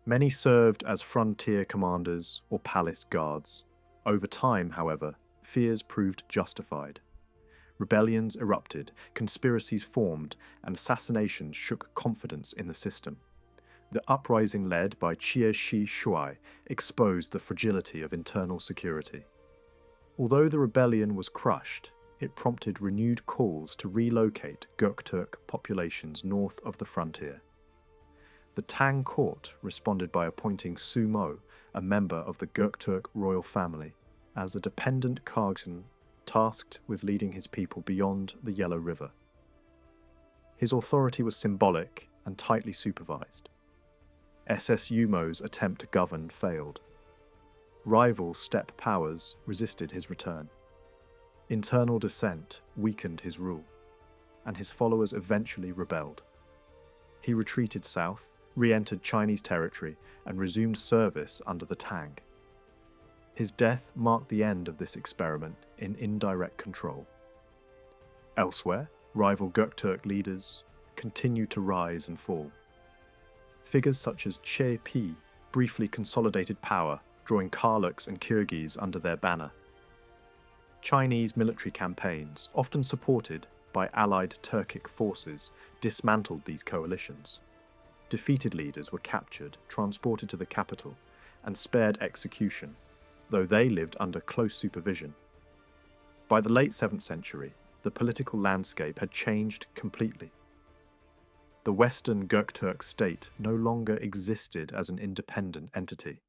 Many served as frontier commanders or palace guards. Over time, however, fears proved justified. Rebellions erupted, conspiracies formed, and assassinations shook confidence in the system. The uprising led by Jie Shi Shuai exposed the fragility of internal security. Although the rebellion was crushed, it prompted renewed calls to relocate Göktürk populations north of the frontier. The Tang court responded by appointing Su Mo, a member of the Göktürk royal family, as a dependent khagan tasked with leading his people beyond the Yellow River. His authority was symbolic and tightly supervised. SS Umo's attempt to govern failed. Rival steppe powers resisted his return. Internal dissent weakened his rule, and his followers eventually rebelled. He retreated south, re-entered Chinese territory, and resumed service under the Tang. His death marked the end of this experiment in indirect control. Elsewhere, rival Göktürk leaders continued to rise and fall. Figures such as Che Pi briefly consolidated power, drawing Karluks and Kyrgyz under their banner. Chinese military campaigns, often supported by allied Turkic forces, dismantled these coalitions. Defeated leaders were captured, transported to the capital, and spared execution, though they lived under close supervision. By the late 7th century, the political landscape had changed completely. The Western Göktürk state no longer existed as an independent entity.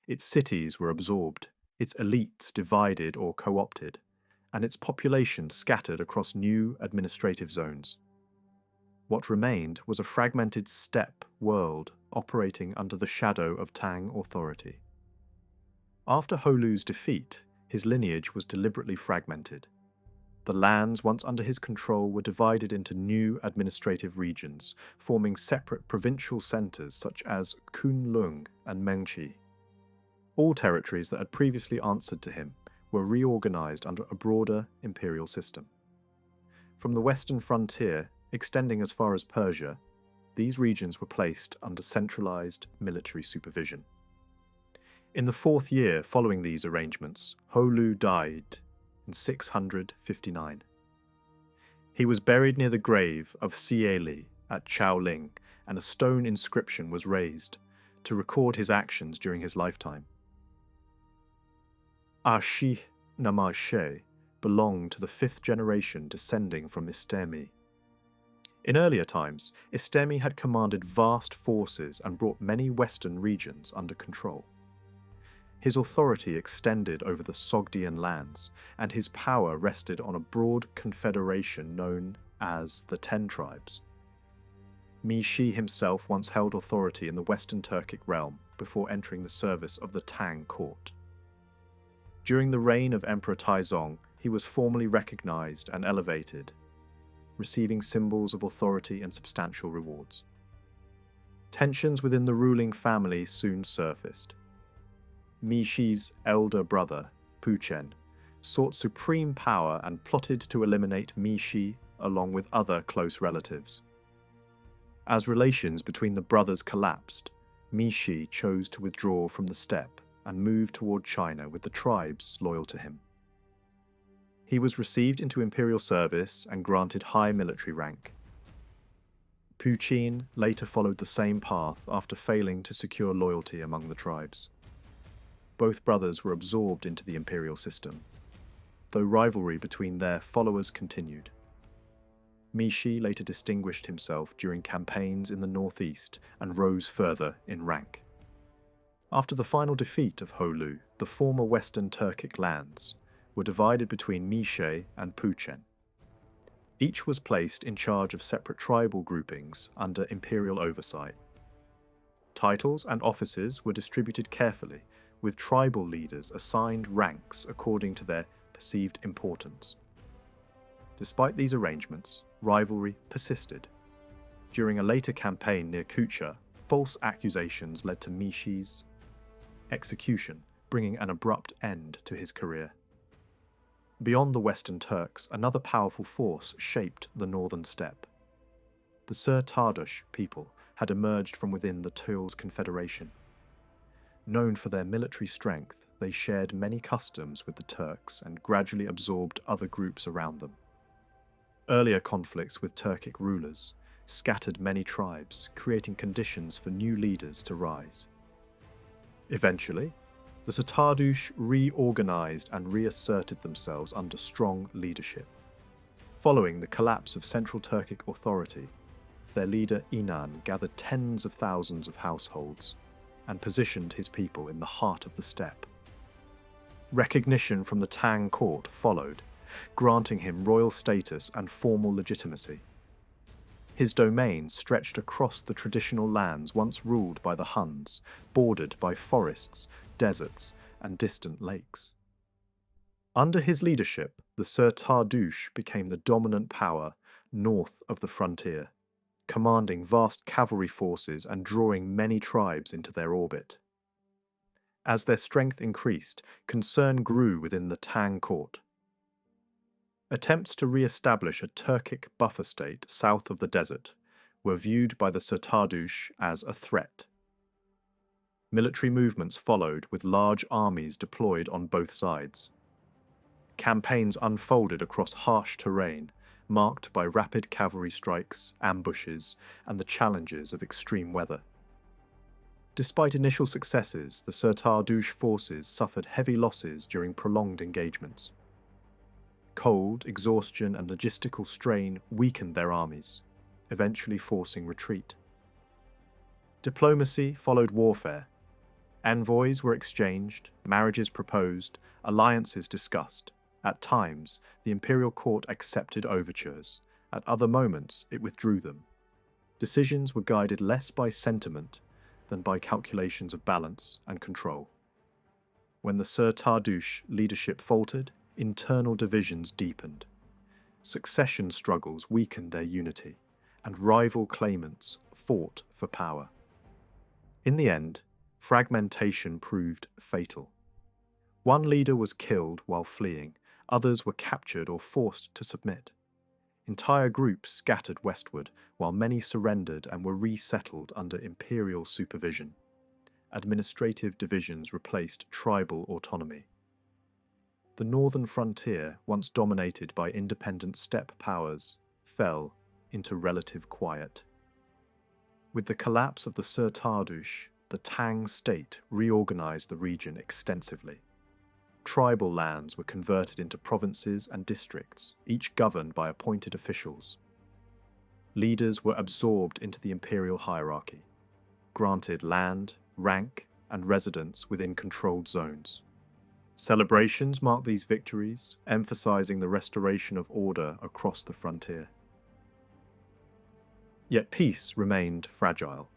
Its cities were absorbed, its elites divided or co-opted, and its population scattered across new administrative zones. What remained was a fragmented steppe world operating under the shadow of Tang authority. After Holu's defeat, his lineage was deliberately fragmented. The lands once under his control were divided into new administrative regions, forming separate provincial centres such as Kunlun and Mengchi. All territories that had previously answered to him were reorganized under a broader imperial system. From the western frontier, extending as far as Persia, these regions were placed under centralized military supervision. In the 4th year following these arrangements, Holu died in 659. He was buried near the grave of Sieli at Chaoling, and a stone inscription was raised to record his actions during his lifetime. Ashina belonged to the 5th generation descending from Istemi. In earlier times, Istemi had commanded vast forces and brought many western regions under control. His authority extended over the Sogdian lands, and his power rested on a broad confederation known as the 10 Tribes. Mishi himself once held authority in the western Turkic realm before entering the service of the Tang court. During the reign of Emperor Taizong, he was formally recognized and elevated, receiving symbols of authority and substantial rewards. Tensions within the ruling family soon surfaced. Mishi's elder brother, Puchen, sought supreme power and plotted to eliminate Mishi along with other close relatives. As relations between the brothers collapsed, Mishi chose to withdraw from the steppe and move toward China with the tribes loyal to him. He was received into imperial service and granted high military rank. Puchin later followed the same path after failing to secure loyalty among the tribes. Both brothers were absorbed into the imperial system, though rivalry between their followers continued. Mishi later distinguished himself during campaigns in the northeast and rose further in rank. After the final defeat of Holu, the former western Turkic lands were divided between Mishe and Puchen. Each was placed in charge of separate tribal groupings under imperial oversight. Titles and offices were distributed carefully, with tribal leaders assigned ranks according to their perceived importance. Despite these arrangements, rivalry persisted. During a later campaign near Kucha, false accusations led to Mishi's execution, bringing an abrupt end to his career. Beyond the Western Turks, another powerful force shaped the northern steppe. The Ser-Tardush people had emerged from within the Tuils Confederation. Known for their military strength, they shared many customs with the Turks and gradually absorbed other groups around them. Earlier conflicts with Turkic rulers scattered many tribes, creating conditions for new leaders to rise. Eventually, the Ser-Tardush reorganized and reasserted themselves under strong leadership. Following the collapse of Central Turkic authority, their leader Inan gathered tens of thousands of households and positioned his people in the heart of the steppe. Recognition from the Tang court followed, granting him royal status and formal legitimacy. His domain stretched across the traditional lands once ruled by the Huns, bordered by forests, deserts, and distant lakes. Under his leadership, the Ser-Tardush became the dominant power north of the frontier, commanding vast cavalry forces and drawing many tribes into their orbit. As their strength increased, concern grew within the Tang court. Attempts to re-establish a Turkic buffer state south of the desert were viewed by the Ser-Tardush as a threat. Military movements followed, with large armies deployed on both sides. Campaigns unfolded across harsh terrain, marked by rapid cavalry strikes, ambushes, and the challenges of extreme weather. Despite initial successes, the Ser-Tardush forces suffered heavy losses during prolonged engagements. Cold, exhaustion, and logistical strain weakened their armies, eventually forcing retreat. Diplomacy followed warfare. Envoys were exchanged, marriages proposed, alliances discussed. At times, the imperial court accepted overtures. At other moments, it withdrew them. Decisions were guided less by sentiment than by calculations of balance and control. When the Ser-Tardush leadership faltered, internal divisions deepened. Succession struggles weakened their unity, and rival claimants fought for power. In the end, fragmentation proved fatal. One leader was killed while fleeing, others were captured or forced to submit. Entire groups scattered westward, while many surrendered and were resettled under imperial supervision. Administrative divisions replaced tribal autonomy. The northern frontier, once dominated by independent steppe powers, fell into relative quiet. With the collapse of the Ser-Tardush, the Tang state reorganized the region extensively. Tribal lands were converted into provinces and districts, each governed by appointed officials. Leaders were absorbed into the imperial hierarchy, granted land, rank, and residence within controlled zones. Celebrations marked these victories, emphasizing the restoration of order across the frontier. Yet peace remained fragile.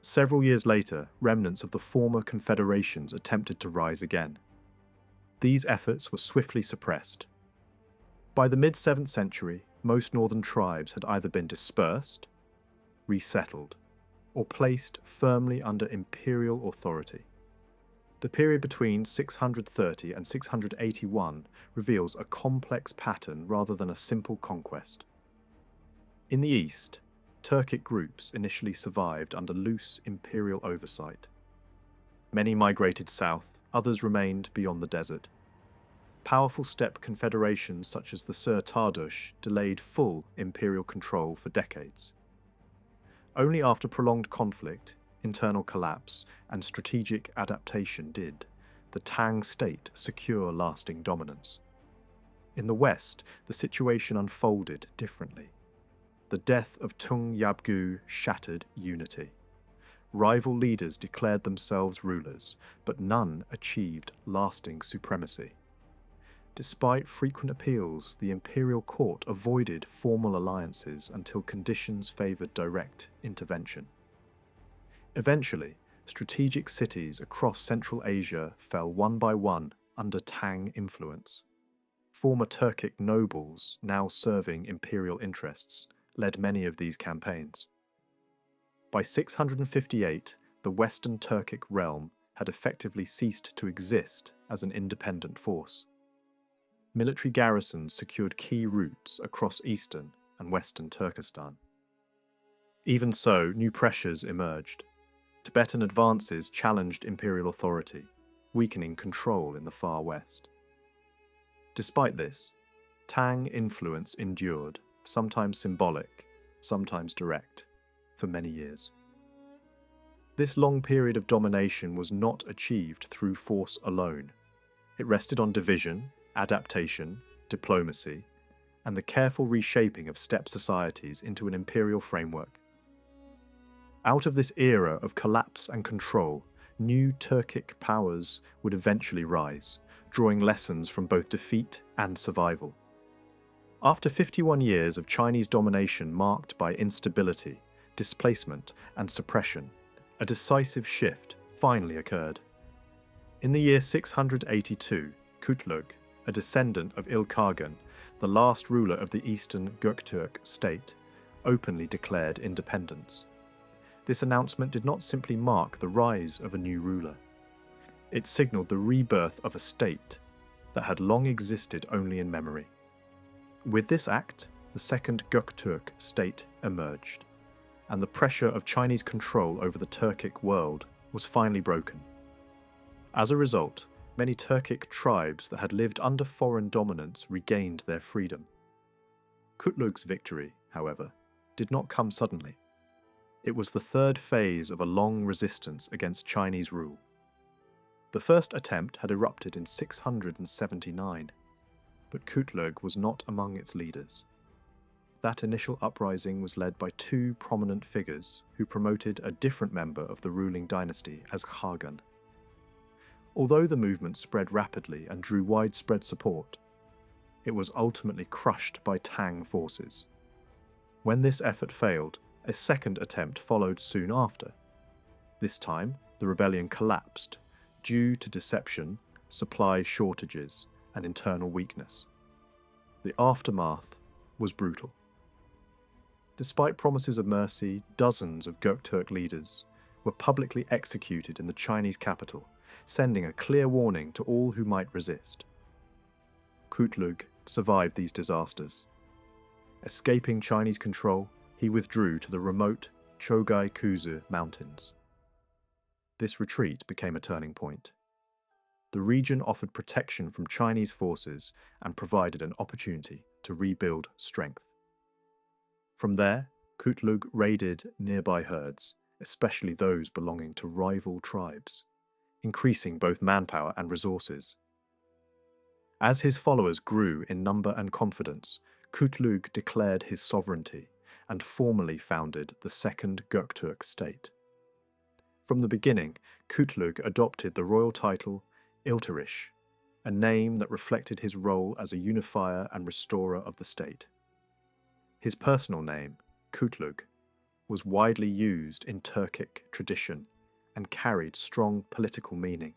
Several years later, remnants of the former confederations attempted to rise again. These efforts were swiftly suppressed. By the mid-7th century, most northern tribes had either been dispersed, resettled, or placed firmly under imperial authority. The period between 630 and 681 reveals a complex pattern rather than a simple conquest. In the east, Turkic groups initially survived under loose imperial oversight. Many migrated south, others remained beyond the desert. Powerful steppe confederations such as the Sur Tardush delayed full imperial control for decades. Only after prolonged conflict, internal collapse, and strategic adaptation did the Tang state secure lasting dominance. In the west, the situation unfolded differently. The death of Tung Yabgu shattered unity. Rival leaders declared themselves rulers, but none achieved lasting supremacy. Despite frequent appeals, the imperial court avoided formal alliances until conditions favoured direct intervention. Eventually, strategic cities across Central Asia fell one by one under Tang influence. Former Turkic nobles, now serving imperial interests, led many of these campaigns. By 658, the Western Turkic realm had effectively ceased to exist as an independent force. Military garrisons secured key routes across eastern and western Turkestan. Even so, new pressures emerged. Tibetan advances challenged imperial authority, weakening control in the far west. Despite this, Tang influence endured, sometimes symbolic, sometimes direct, for many years. This long period of domination was not achieved through force alone. It rested on division, adaptation, diplomacy, and the careful reshaping of steppe societies into an imperial framework. Out of this era of collapse and control, new Turkic powers would eventually rise, drawing lessons from both defeat and survival. After 51 years of Chinese domination marked by instability, displacement, and suppression, a decisive shift finally occurred. In the year 682, Kutlug, a descendant of Ilkhagan, the last ruler of the eastern Göktürk state, openly declared independence. This announcement did not simply mark the rise of a new ruler. It signalled the rebirth of a state that had long existed only in memory. With this act, the second Göktürk state emerged, and the pressure of Chinese control over the Turkic world was finally broken. As a result, many Turkic tribes that had lived under foreign dominance regained their freedom. Kutlug's victory, however, did not come suddenly. It was the third phase of a long resistance against Chinese rule. The first attempt had erupted in 679, but Kutlug was not among its leaders. That initial uprising was led by two prominent figures who promoted a different member of the ruling dynasty as Khagan. Although the movement spread rapidly and drew widespread support, it was ultimately crushed by Tang forces. When this effort failed, a second attempt followed soon after. This time, the rebellion collapsed due to deception, supply shortages, and internal weakness. The aftermath was brutal. Despite promises of mercy, dozens of Göktürk leaders were publicly executed in the Chinese capital, sending a clear warning to all who might resist. Kutlug survived these disasters. Escaping Chinese control, he withdrew to the remote Chogai Kuzu Mountains. This retreat became a turning point. The region offered protection from Chinese forces and provided an opportunity to rebuild strength. From there, Kutlug raided nearby herds, especially those belonging to rival tribes, increasing both manpower and resources. As his followers grew in number and confidence, Kutlug declared his sovereignty and formally founded the Second Göktürk state. From the beginning, Kutlug adopted the royal title Ilturish, a name that reflected his role as a unifier and restorer of the state. His personal name, Kutlug, was widely used in Turkic tradition and carried strong political meaning.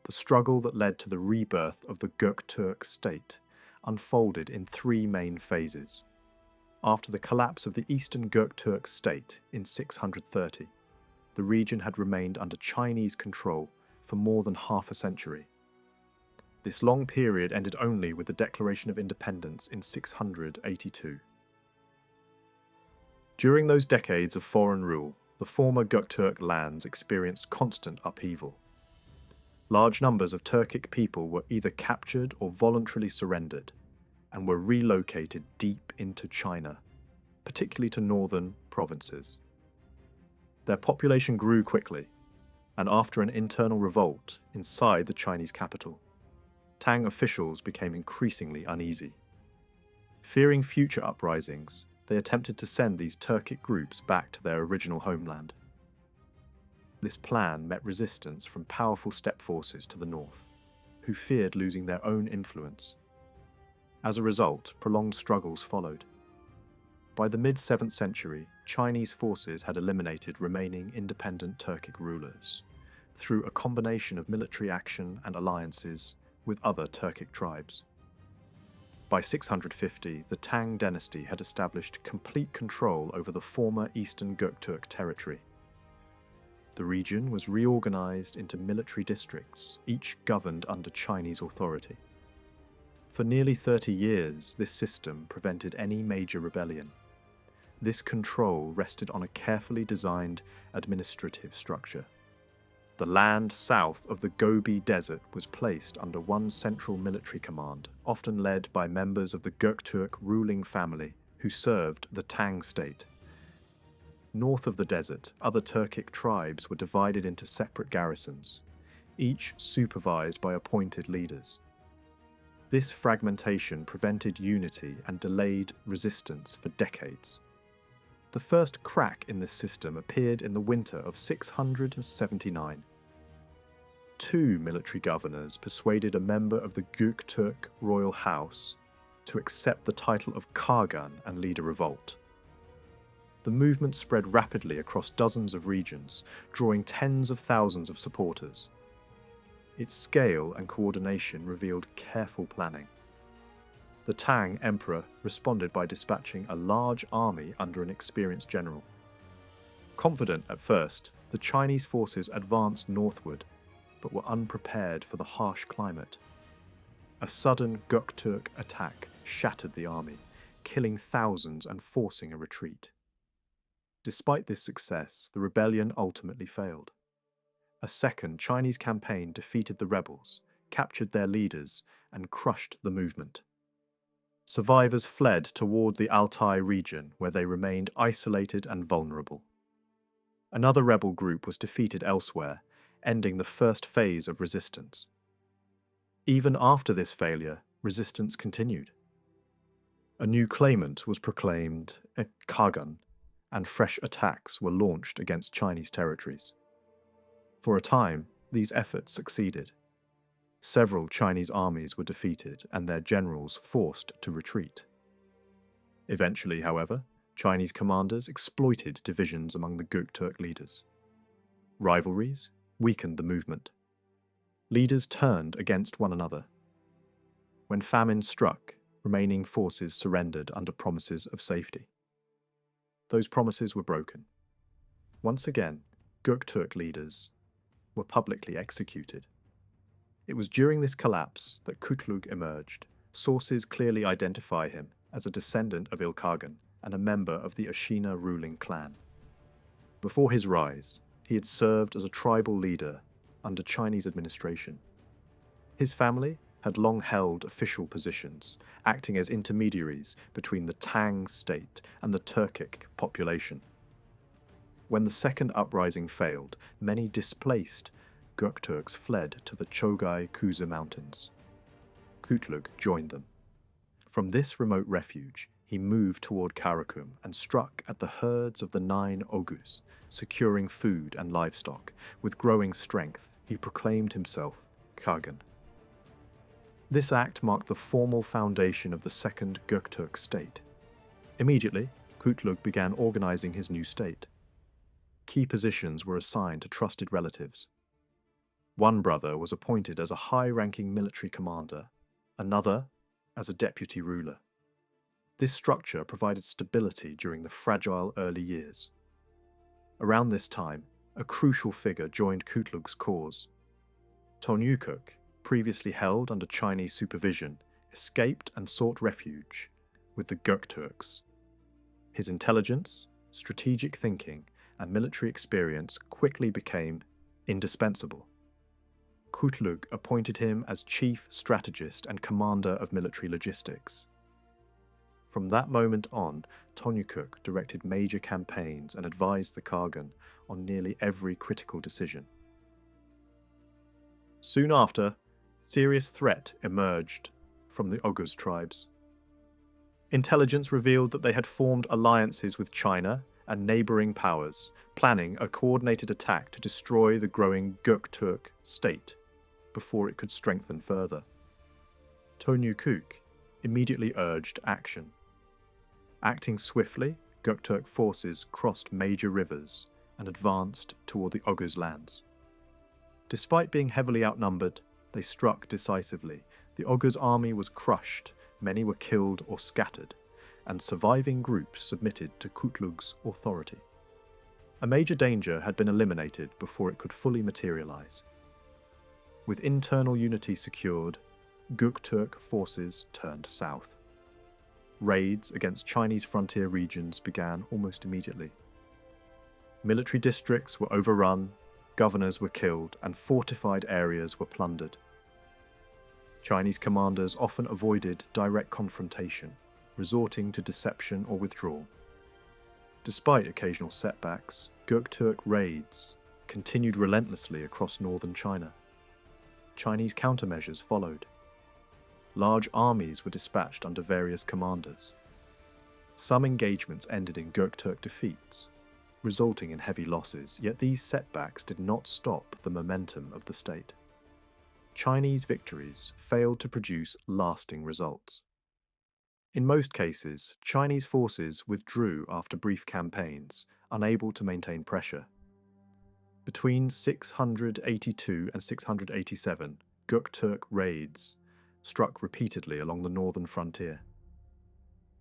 The struggle that led to the rebirth of the Göktürk state unfolded in three main phases. After the collapse of the eastern Göktürk state in 630, the region had remained under Chinese control for more than half a century. This long period ended only with the declaration of independence in 682. During those decades of foreign rule, the former Göktürk lands experienced constant upheaval. Large numbers of Turkic people were either captured or voluntarily surrendered and were relocated deep into China, particularly to northern provinces. Their population grew quickly, and after an internal revolt inside the Chinese capital, Tang officials became increasingly uneasy. Fearing future uprisings, they attempted to send these Turkic groups back to their original homeland. This plan met resistance from powerful steppe forces to the north, who feared losing their own influence. As a result, prolonged struggles followed. By the mid-7th century, Chinese forces had eliminated remaining independent Turkic rulers through a combination of military action and alliances with other Turkic tribes. By 650, the Tang dynasty had established complete control over the former eastern Göktürk territory. The region was reorganized into military districts, each governed under Chinese authority. For nearly 30 years, this system prevented any major rebellion. This control rested on a carefully designed administrative structure. The land south of the Gobi Desert was placed under one central military command, often led by members of the Göktürk ruling family who served the Tang state. North of the desert, other Turkic tribes were divided into separate garrisons, each supervised by appointed leaders. This fragmentation prevented unity and delayed resistance for decades. The first crack in this system appeared in the winter of 679. Two military governors persuaded a member of the Göktürk royal house to accept the title of Khagan and lead a revolt. The movement spread rapidly across dozens of regions, drawing tens of thousands of supporters. Its scale and coordination revealed careful planning. The Tang emperor responded by dispatching a large army under an experienced general. Confident at first, the Chinese forces advanced northward, but were unprepared for the harsh climate. A sudden Göktürk attack shattered the army, killing thousands and forcing a retreat. Despite this success, the rebellion ultimately failed. A second Chinese campaign defeated the rebels, captured their leaders, and crushed the movement. Survivors fled toward the Altai region, where they remained isolated and vulnerable. Another rebel group was defeated elsewhere, ending the first phase of resistance. Even after this failure, resistance continued. A new claimant was proclaimed, a Khagan, and fresh attacks were launched against Chinese territories. For a time, these efforts succeeded. Several Chinese armies were defeated and their generals forced to retreat. Eventually, however, Chinese commanders exploited divisions among the Göktürk leaders. Rivalries weakened the movement. Leaders turned against one another. When famine struck, remaining forces surrendered under promises of safety. Those promises were broken. Once again, Göktürk leaders were publicly executed. It was during this collapse that Kutlug emerged. Sources clearly identify him as a descendant of Ilkhagan and a member of the Ashina ruling clan. Before his rise, he had served as a tribal leader under Chinese administration. His family had long held official positions, acting as intermediaries between the Tang state and the Turkic population. When the second uprising failed, many displaced Göktürks fled to the Chogai Kuzu Mountains. Kutlug joined them. From this remote refuge, he moved toward Karakum and struck at the herds of the 9 Oghuz, securing food and livestock. With growing strength, he proclaimed himself Khagan. This act marked the formal foundation of the second Göktürk state. Immediately, Kutlug began organizing his new state. Key positions were assigned to trusted relatives. One brother was appointed as a high-ranking military commander, another as a deputy ruler. This structure provided stability during the fragile early years. Around this time, a crucial figure joined Kutlug's cause. Tonyukuk, previously held under Chinese supervision, escaped and sought refuge with the Göktürks. His intelligence, strategic thinking, and military experience quickly became indispensable. Kutlug appointed him as chief strategist and commander of military logistics. From that moment on, Tengri directed major campaigns and advised the Khagan on nearly every critical decision. Soon after, serious threat emerged from the Oghuz tribes. Intelligence revealed that they had formed alliances with China and neighbouring powers, planning a coordinated attack to destroy the growing Göktürk state before it could strengthen further. Tengri immediately urged action. Acting swiftly, Göktürk forces crossed major rivers and advanced toward the Oghuz lands. Despite being heavily outnumbered, they struck decisively. The Oghuz army was crushed, many were killed or scattered, and surviving groups submitted to Kutlug's authority. A major danger had been eliminated before it could fully materialize. With internal unity secured, Göktürk forces turned south. Raids against Chinese frontier regions began almost immediately. Military districts were overrun, governors were killed, and fortified areas were plundered. Chinese commanders often avoided direct confrontation, resorting to deception or withdrawal. Despite occasional setbacks, Göktürk raids continued relentlessly across northern China. Chinese countermeasures followed. Large armies were dispatched under various commanders. Some engagements ended in Göktürk defeats, resulting in heavy losses, yet these setbacks did not stop the momentum of the state. Chinese victories failed to produce lasting results. In most cases, Chinese forces withdrew after brief campaigns, unable to maintain pressure. Between 682 and 687, Göktürk raids struck repeatedly along the northern frontier.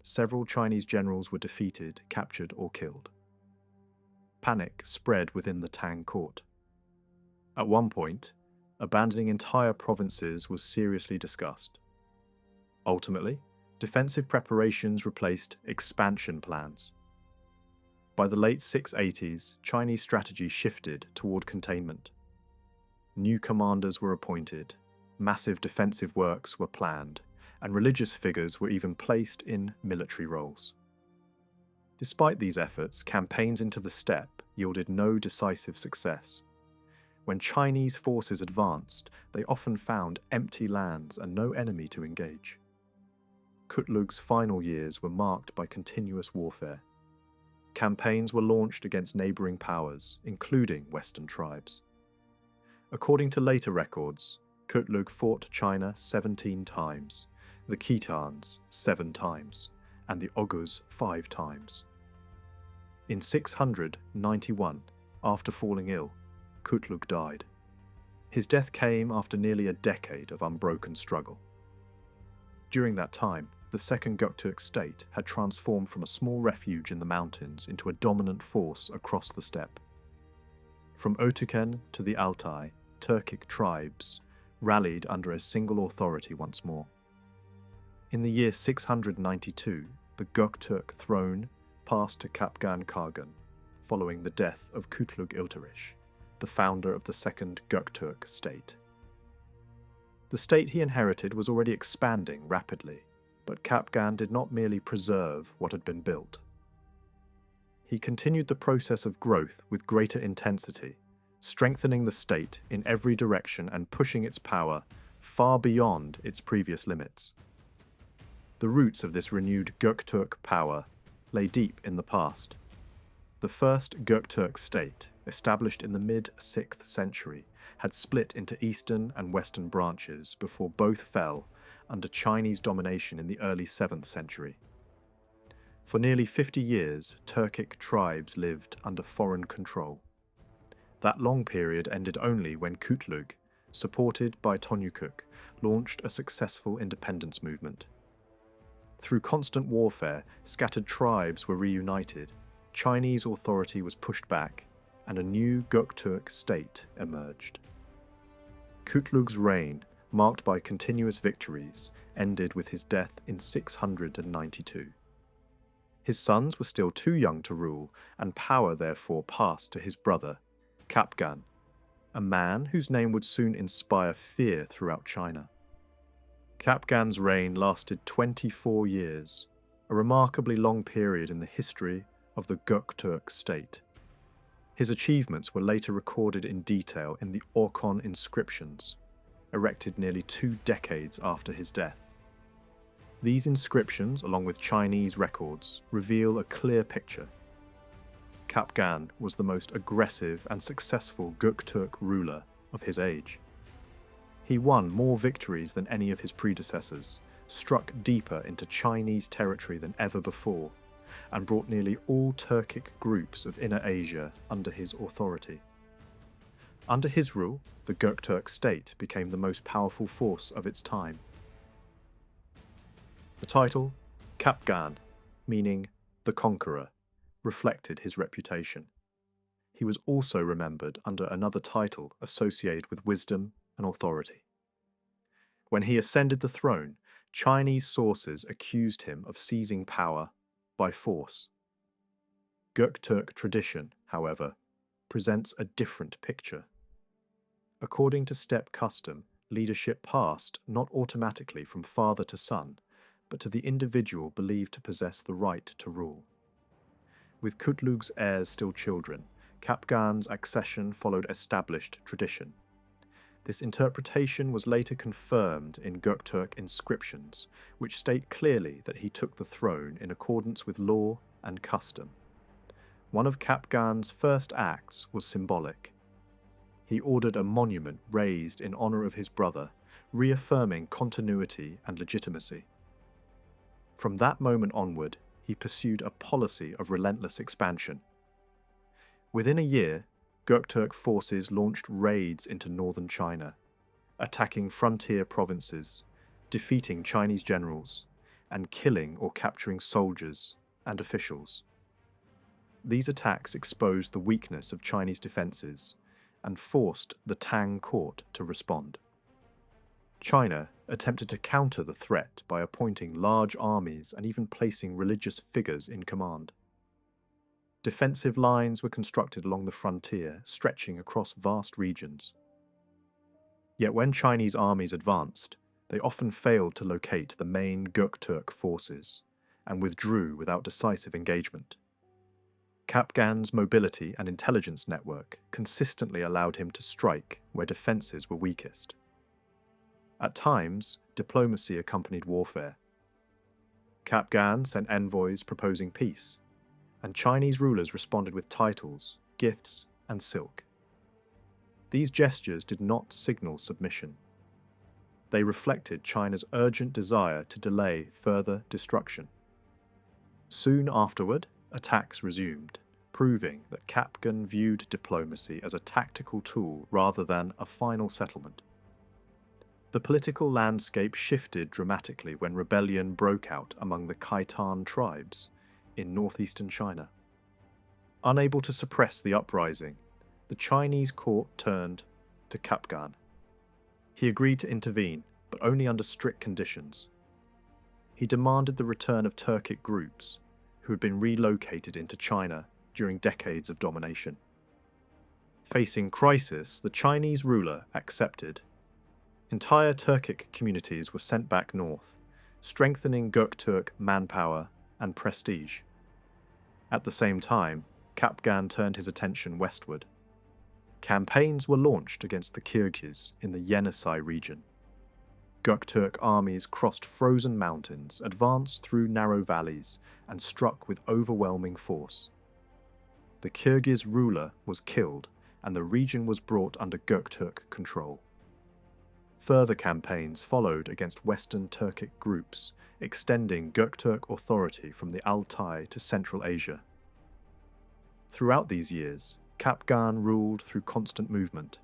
Several Chinese generals were defeated, captured, or killed. Panic spread within the Tang court. At one point, abandoning entire provinces was seriously discussed. Ultimately, defensive preparations replaced expansion plans. By the late 680s, Chinese strategy shifted toward containment. New commanders were appointed, massive defensive works were planned, and religious figures were even placed in military roles. Despite these efforts, campaigns into the steppe yielded no decisive success. When Chinese forces advanced, they often found empty lands and no enemy to engage. Kutlug's final years were marked by continuous warfare. Campaigns were launched against neighbouring powers, including Western tribes. According to later records, Kutlug fought China 17 times, the Khitans 7 times, and the Oghuz 5 times. In 691, after falling ill, Kutlug died. His death came after nearly a decade of unbroken struggle. During that time, the Second Göktürk state had transformed from a small refuge in the mountains into a dominant force across the steppe. From Orkhon to the Altai, Turkic tribes rallied under a single authority once more. In the year 692, the Göktürk throne passed to Caspian Khagan, following the death of Kutlug Iltarish, the founder of the Second Göktürk state. The state he inherited was already expanding rapidly, but Caspian did not merely preserve what had been built. He continued the process of growth with greater intensity, strengthening the state in every direction and pushing its power far beyond its previous limits. The roots of this renewed Göktürk power lay deep in the past. The first Göktürk state, established in the mid-6th century, had split into eastern and western branches before both fell under Chinese domination in the early 7th century. For nearly 50 years, Turkic tribes lived under foreign control. That long period ended only when Kutlug, supported by Tengri, launched a successful independence movement. Through constant warfare, scattered tribes were reunited, Chinese authority was pushed back, and a new Göktürk state emerged. Kutlug's reign, marked by continuous victories, ended with his death in 692. His sons were still too young to rule, and power therefore passed to his brother, Caspian. a man whose name would soon inspire fear throughout China. Capian's reign lasted 24 years, a remarkably long period in the history of the Göktürk state. His achievements were later recorded in detail in the Orkhon Inscriptions, erected nearly 2 decades after his death. These inscriptions, along with Chinese records, reveal a clear picture. Capian was the most aggressive and successful Göktürk ruler of his age. He won more victories than any of his predecessors, struck deeper into Chinese territory than ever before, and brought nearly all Turkic groups of Inner Asia under his authority. Under his rule, the Göktürk state became the most powerful force of its time. The title, Capian, meaning the conqueror, reflected his reputation. He was also remembered under another title associated with wisdom and authority. When he ascended the throne, Chinese sources accused him of seizing power by force. Göktürk tradition, however, presents a different picture. According to steppe custom, leadership passed not automatically from father to son, but to the individual believed to possess the right to rule. With Kutlug's heirs still children, Capian's accession followed established tradition. This interpretation was later confirmed in Göktürk inscriptions, which state clearly that he took the throne in accordance with law and custom. One of Capian's first acts was symbolic. He ordered a monument raised in honor of his brother, reaffirming continuity and legitimacy. From that moment onward, he pursued a policy of relentless expansion. Within a year, Göktürk forces launched raids into northern China, attacking frontier provinces, defeating Chinese generals, and killing or capturing soldiers and officials. These attacks exposed the weakness of Chinese defenses and forced the Tang court to respond. China attempted to counter the threat by appointing large armies and even placing religious figures in command. Defensive lines were constructed along the frontier, stretching across vast regions. Yet when Chinese armies advanced, they often failed to locate the main Göktürk forces and withdrew without decisive engagement. Capian's mobility and intelligence network consistently allowed him to strike where defenses were weakest. At times, diplomacy accompanied warfare. Capian sent envoys proposing peace, and Chinese rulers responded with titles, gifts, and silk. These gestures did not signal submission. They reflected China's urgent desire to delay further destruction. Soon afterward, attacks resumed, proving that Capian viewed diplomacy as a tactical tool rather than a final settlement. The political landscape shifted dramatically when rebellion broke out among the Khitan tribes in northeastern China. Unable to suppress the uprising, the Chinese court turned to Capian. He agreed to intervene, but only under strict conditions. He demanded the return of Turkic groups, who had been relocated into China during decades of domination. Facing crisis, the Chinese ruler accepted. Entire Turkic communities were sent back north, strengthening Göktürk manpower and prestige. At the same time, Capian turned his attention westward. Campaigns were launched against the Kyrgyz in the Yenisei region. Göktürk armies crossed frozen mountains, advanced through narrow valleys, and struck with overwhelming force. The Kyrgyz ruler was killed, and the region was brought under Göktürk control. Further campaigns followed against Western Turkic groups, extending Göktürk authority from the Altai to Central Asia. Throughout these years, Capian ruled through constant movement.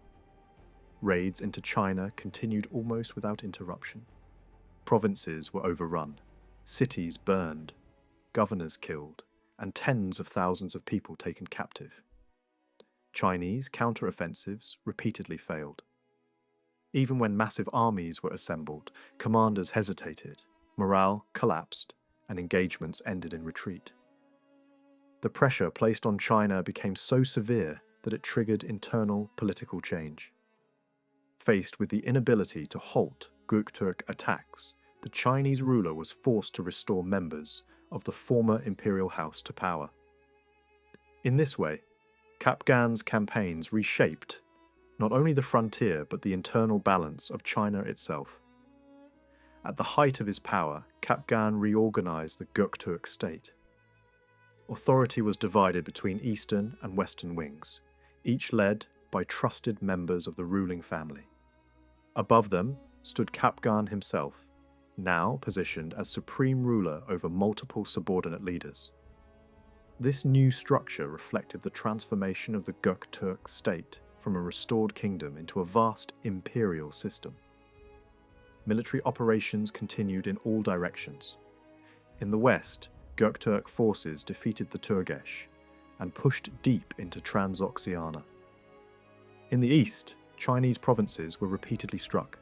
Raids into China continued almost without interruption. Provinces were overrun, cities burned, governors killed, and tens of thousands of people taken captive. Chinese counter-offensives repeatedly failed. Even when massive armies were assembled, commanders hesitated, morale collapsed, and engagements ended in retreat. The pressure placed on China became so severe that it triggered internal political change. Faced with the inability to halt Göktürk attacks, the Chinese ruler was forced to restore members of the former imperial house to power. In this way, Capian's campaigns reshaped not only the frontier but the internal balance of China itself. At the height of his power, Capian reorganized the Göktürk state. Authority was divided between eastern and western wings, each led by trusted members of the ruling family. Above them stood Capian himself, now positioned as supreme ruler over multiple subordinate leaders. This new structure reflected the transformation of the Göktürk state from a restored kingdom into a vast imperial system. Military operations continued in all directions. In the west, Göktürk forces defeated the Turkic and pushed deep into Transoxiana. In the east, Chinese provinces were repeatedly struck.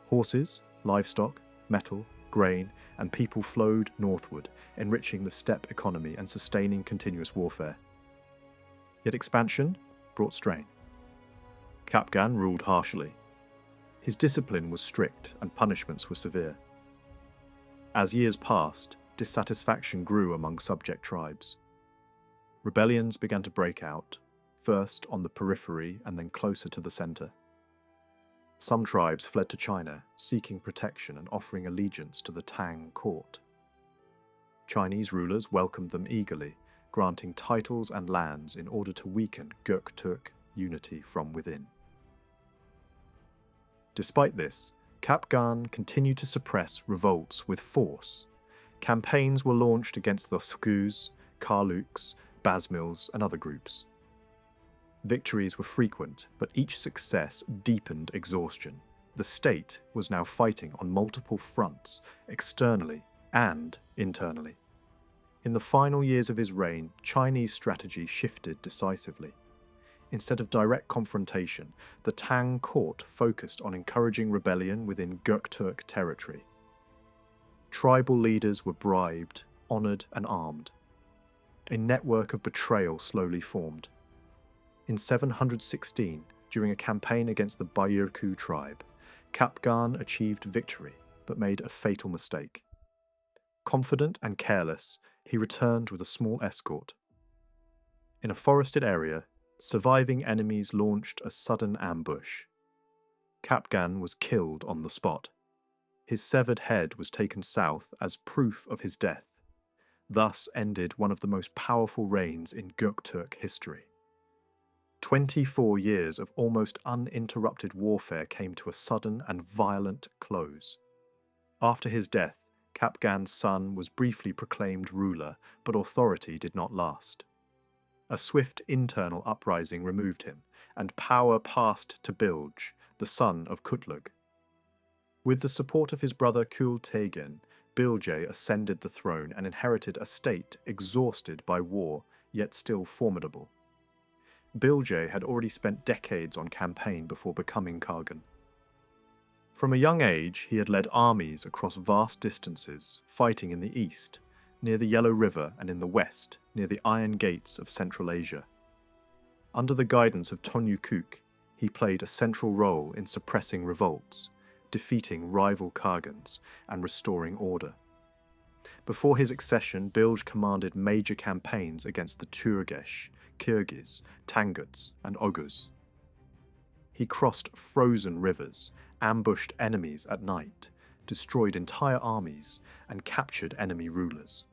Horses, livestock, metal, grain, and people flowed northward, enriching the steppe economy and sustaining continuous warfare. Yet expansion brought strain. Capian ruled harshly. His discipline was strict and punishments were severe. As years passed, dissatisfaction grew among subject tribes. Rebellions began to break out, first on the periphery and then closer to the center. Some tribes fled to China, seeking protection and offering allegiance to the Tang court. Chinese rulers welcomed them eagerly, granting titles and lands in order to weaken Göktürk unity from within. Despite this, Capian continued to suppress revolts with force. Campaigns were launched against the Skus, Karluks, Basmils, and other groups. Victories were frequent, but each success deepened exhaustion. The state was now fighting on multiple fronts, externally and internally. In the final years of his reign, Chinese strategy shifted decisively. Instead of direct confrontation, the Tang court focused on encouraging rebellion within Göktürk territory. Tribal leaders were bribed, honoured and armed. A network of betrayal slowly formed. In 716, during a campaign against the Bayurku tribe, Capian achieved victory but made a fatal mistake. Confident and careless, he returned with a small escort. In a forested area, surviving enemies launched a sudden ambush. Capian was killed on the spot. His severed head was taken south as proof of his death. Thus ended one of the most powerful reigns in Göktürk history. 24 years of almost uninterrupted warfare came to a sudden and violent close. After his death, Capian's son was briefly proclaimed ruler, but authority did not last. A swift internal uprising removed him, and power passed to Bilge, the son of Kutlug. With the support of his brother Kultegen, Bilge ascended the throne and inherited a state exhausted by war, yet still formidable. Bilge had already spent decades on campaign before becoming Khagan. From a young age, he had led armies across vast distances, fighting in the east, near the Yellow River, and in the west, near the Iron Gates of Central Asia. Under the guidance of Tonyukuk, he played a central role in suppressing revolts, defeating rival Khagans, and restoring order. Before his accession, Bilge commanded major campaigns against the Turkic, Kyrgyz, Tanguts, and Oghuz. He crossed frozen rivers, ambushed enemies at night, destroyed entire armies, and captured enemy rulers.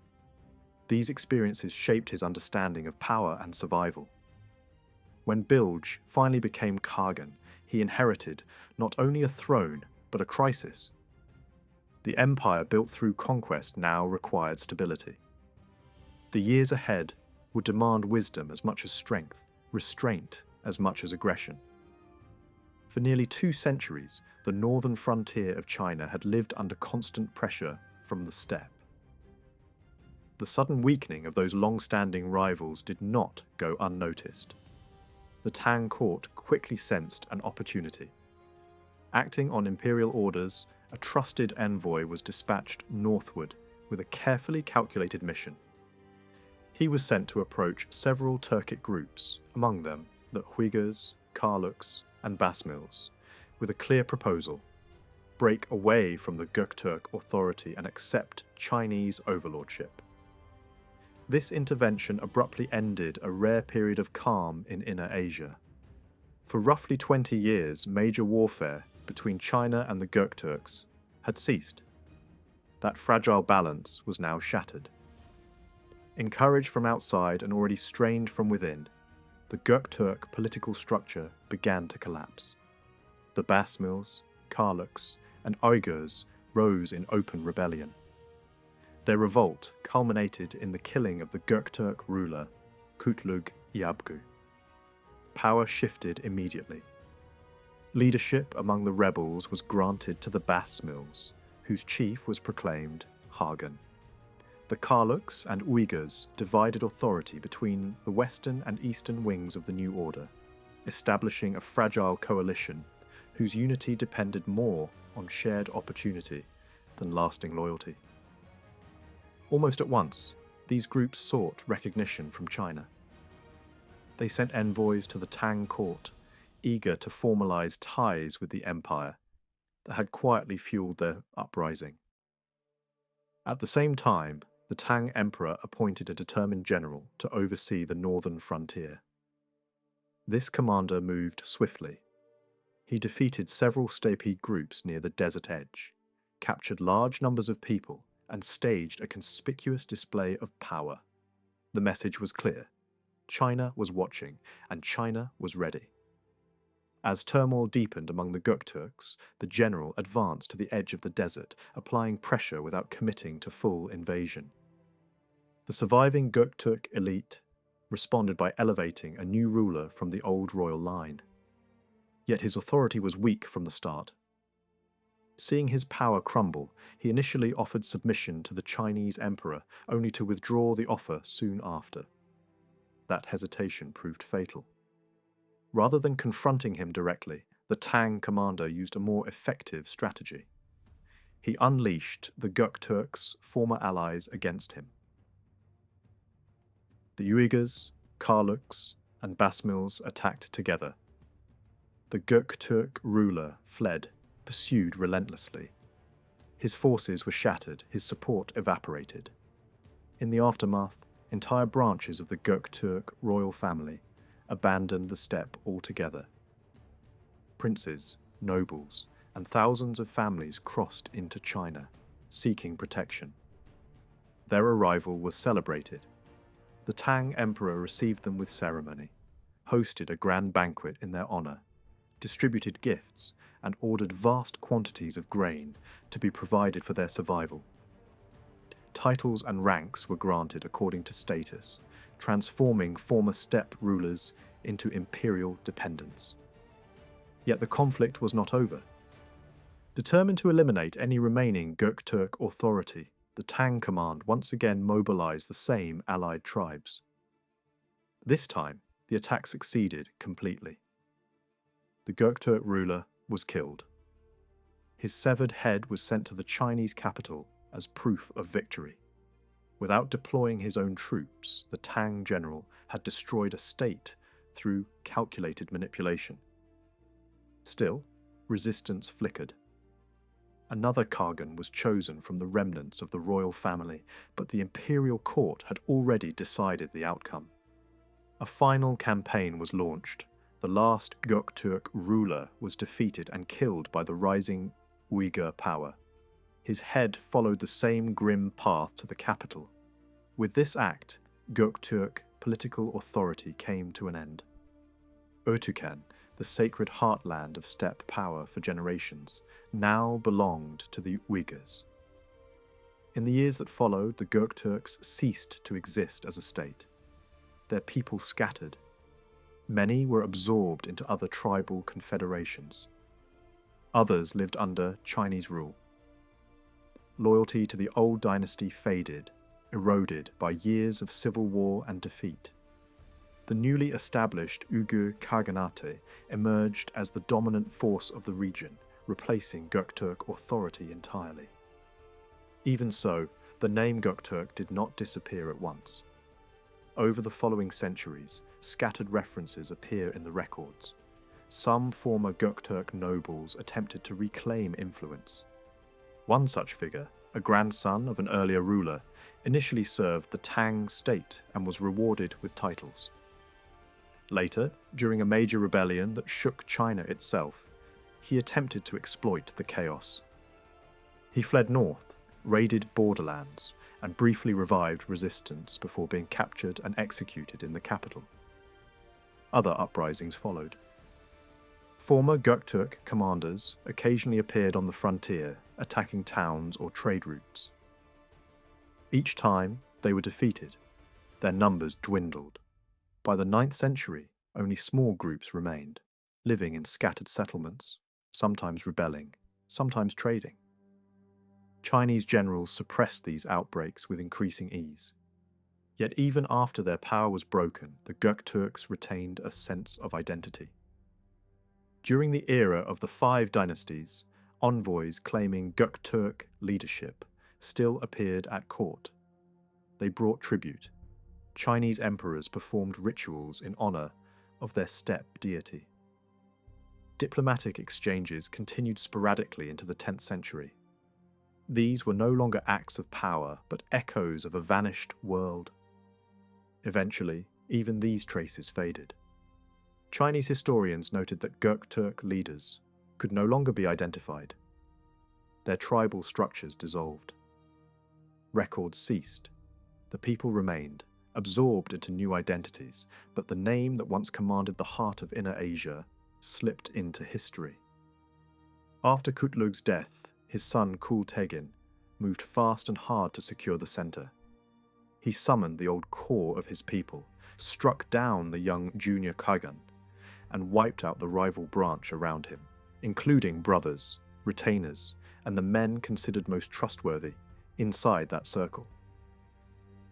These experiences shaped his understanding of power and survival. When Bilge finally became Khagan, he inherited not only a throne, but a crisis. The empire built through conquest now required stability. The years ahead would demand wisdom as much as strength, restraint as much as aggression. For nearly 2 centuries, the northern frontier of China had lived under constant pressure from the steppe. The sudden weakening of those long-standing rivals did not go unnoticed. The Tang court quickly sensed an opportunity. Acting on imperial orders, a trusted envoy was dispatched northward with a carefully calculated mission. He was sent to approach several Turkic groups, among them the Uyghurs, Karluks, and Basmils, with a clear proposal: break away from the Göktürk authority and accept Chinese overlordship. This intervention abruptly ended a rare period of calm in Inner Asia. For roughly 20 years, major warfare between China and the Göktürks had ceased. That fragile balance was now shattered. Encouraged from outside and already strained from within, the Göktürk political structure began to collapse. The Basmils, Karluks, and Uyghurs rose in open rebellion. Their revolt culminated in the killing of the Göktürk ruler, Kutlug Yabgu. Power shifted immediately. Leadership among the rebels was granted to the Basmils, whose chief was proclaimed Khagan. The Karluks and Uyghurs divided authority between the western and eastern wings of the new order, establishing a fragile coalition whose unity depended more on shared opportunity than lasting loyalty. Almost at once, these groups sought recognition from China. They sent envoys to the Tang court, eager to formalize ties with the empire that had quietly fueled their uprising. At the same time, the Tang emperor appointed a determined general to oversee the northern frontier. This commander moved swiftly. He defeated several steppe groups near the desert edge, captured large numbers of people, and staged a conspicuous display of power. The message was clear: China was watching, and China was ready. As turmoil deepened among the Göktürks, the general advanced to the edge of the desert, applying pressure without committing to full invasion. The surviving Göktürk elite responded by elevating a new ruler from the old royal line. Yet his authority was weak from the start. Seeing his power crumble, he initially offered submission to the Chinese emperor, only to withdraw the offer soon after. That hesitation proved fatal. Rather than confronting him directly, the Tang commander used a more effective strategy. He unleashed the Göktürks' former allies against him. The Uyghurs, Karluks, and Basmils attacked together. The Göktürk ruler fled, pursued relentlessly. His forces were shattered, his support evaporated. In the aftermath, entire branches of the Göktürk royal family abandoned the steppe altogether. Princes, nobles, and thousands of families crossed into China, seeking protection. Their arrival was celebrated. The Tang emperor received them with ceremony, hosted a grand banquet in their honor, distributed gifts, and ordered vast quantities of grain to be provided for their survival. Titles and ranks were granted according to status, transforming former steppe rulers into imperial dependents. Yet the conflict was not over. Determined to eliminate any remaining Göktürk authority, the Tang command once again mobilized the same allied tribes. This time, the attack succeeded completely. The Göktürk ruler was killed. His severed head was sent to the Chinese capital as proof of victory. Without deploying his own troops, the Tang general had destroyed a state through calculated manipulation. Still, resistance flickered. Another Khagan was chosen from the remnants of the royal family, but the imperial court had already decided the outcome. A final campaign was launched. The last Göktürk ruler was defeated and killed by the rising Uyghur power. His head followed the same grim path to the capital. With this act, Göktürk political authority came to an end. Ertuğrul, the sacred heartland of steppe power for generations, now belonged to the Uyghurs. In the years that followed, the Göktürks ceased to exist as a state. Their people scattered. Many were absorbed into other tribal confederations. Others lived under Chinese rule. Loyalty to the old dynasty faded, eroded by years of civil war and defeat. The newly established Uyghur khaganate emerged as the dominant force of the region, replacing Göktürk authority entirely. Even so, the name Göktürk did not disappear at once. Over the following centuries, scattered references appear in the records. Some former Göktürk nobles attempted to reclaim influence. One such figure, a grandson of an earlier ruler, initially served the Tang state and was rewarded with titles. Later, during a major rebellion that shook China itself, he attempted to exploit the chaos. He fled north, raided borderlands, and briefly revived resistance before being captured and executed in the capital. Other uprisings followed. Former Göktürk commanders occasionally appeared on the frontier, attacking towns or trade routes. Each time, they were defeated. Their numbers dwindled. By the 9th century, only small groups remained, living in scattered settlements, sometimes rebelling, sometimes trading. Chinese generals suppressed these outbreaks with increasing ease. Yet even after their power was broken, the Göktürks retained a sense of identity. During the era of the 5 dynasties, envoys claiming Göktürk leadership still appeared at court. They brought tribute. Chinese emperors performed rituals in honor of their steppe deity. Diplomatic exchanges continued sporadically into the 10th century. These were no longer acts of power, but echoes of a vanished world. Eventually, even these traces faded. Chinese historians noted that Göktürk leaders could no longer be identified. Their tribal structures dissolved. Records ceased. The people remained, absorbed into new identities, but the name that once commanded the heart of Inner Asia slipped into history. After Kutlug's death, his son Kul Tegin moved fast and hard to secure the center. He summoned the old core of his people, struck down the young junior Khagan, and wiped out the rival branch around him, including brothers, retainers, and the men considered most trustworthy inside that circle.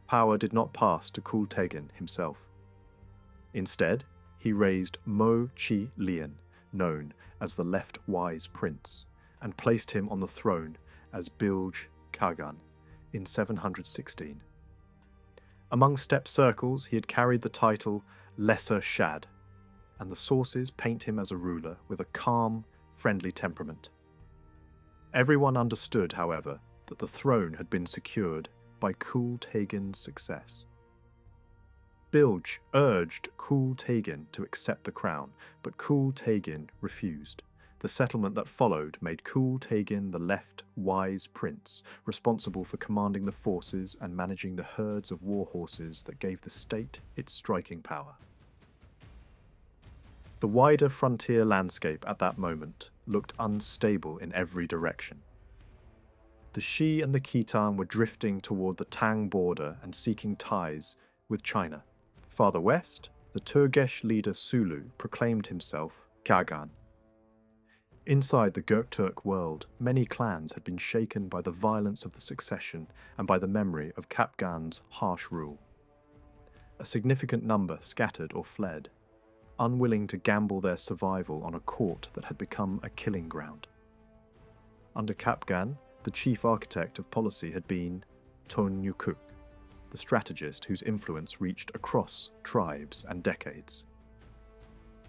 Power did not pass to Kul Tegin himself. Instead, he raised Mo Chi Lian, known as the Left-Wise Prince, and placed him on the throne as Bilge Khagan in 716. Among steppe circles, he had carried the title Lesser Shad, and the sources paint him as a ruler with a calm, friendly temperament. Everyone understood, however, that the throne had been secured by Kul Tegin's success. Bilge urged Kul Tegin to accept the crown, but Kul Tegin refused. The settlement that followed made Kul Tegin the left-wise prince, responsible for commanding the forces and managing the herds of war horses that gave the state its striking power. The wider frontier landscape at that moment looked unstable in every direction. The Shi and the Khitan were drifting toward the Tang border and seeking ties with China. Farther west, the Turkish leader Sulu proclaimed himself Khagan. Inside the Göktürk world, many clans had been shaken by the violence of the succession and by the memory of Kapgan's harsh rule. A significant number scattered or fled, unwilling to gamble their survival on a court that had become a killing ground. Under Kapgan, the chief architect of policy had been Tonyukuk, the strategist whose influence reached across tribes and decades.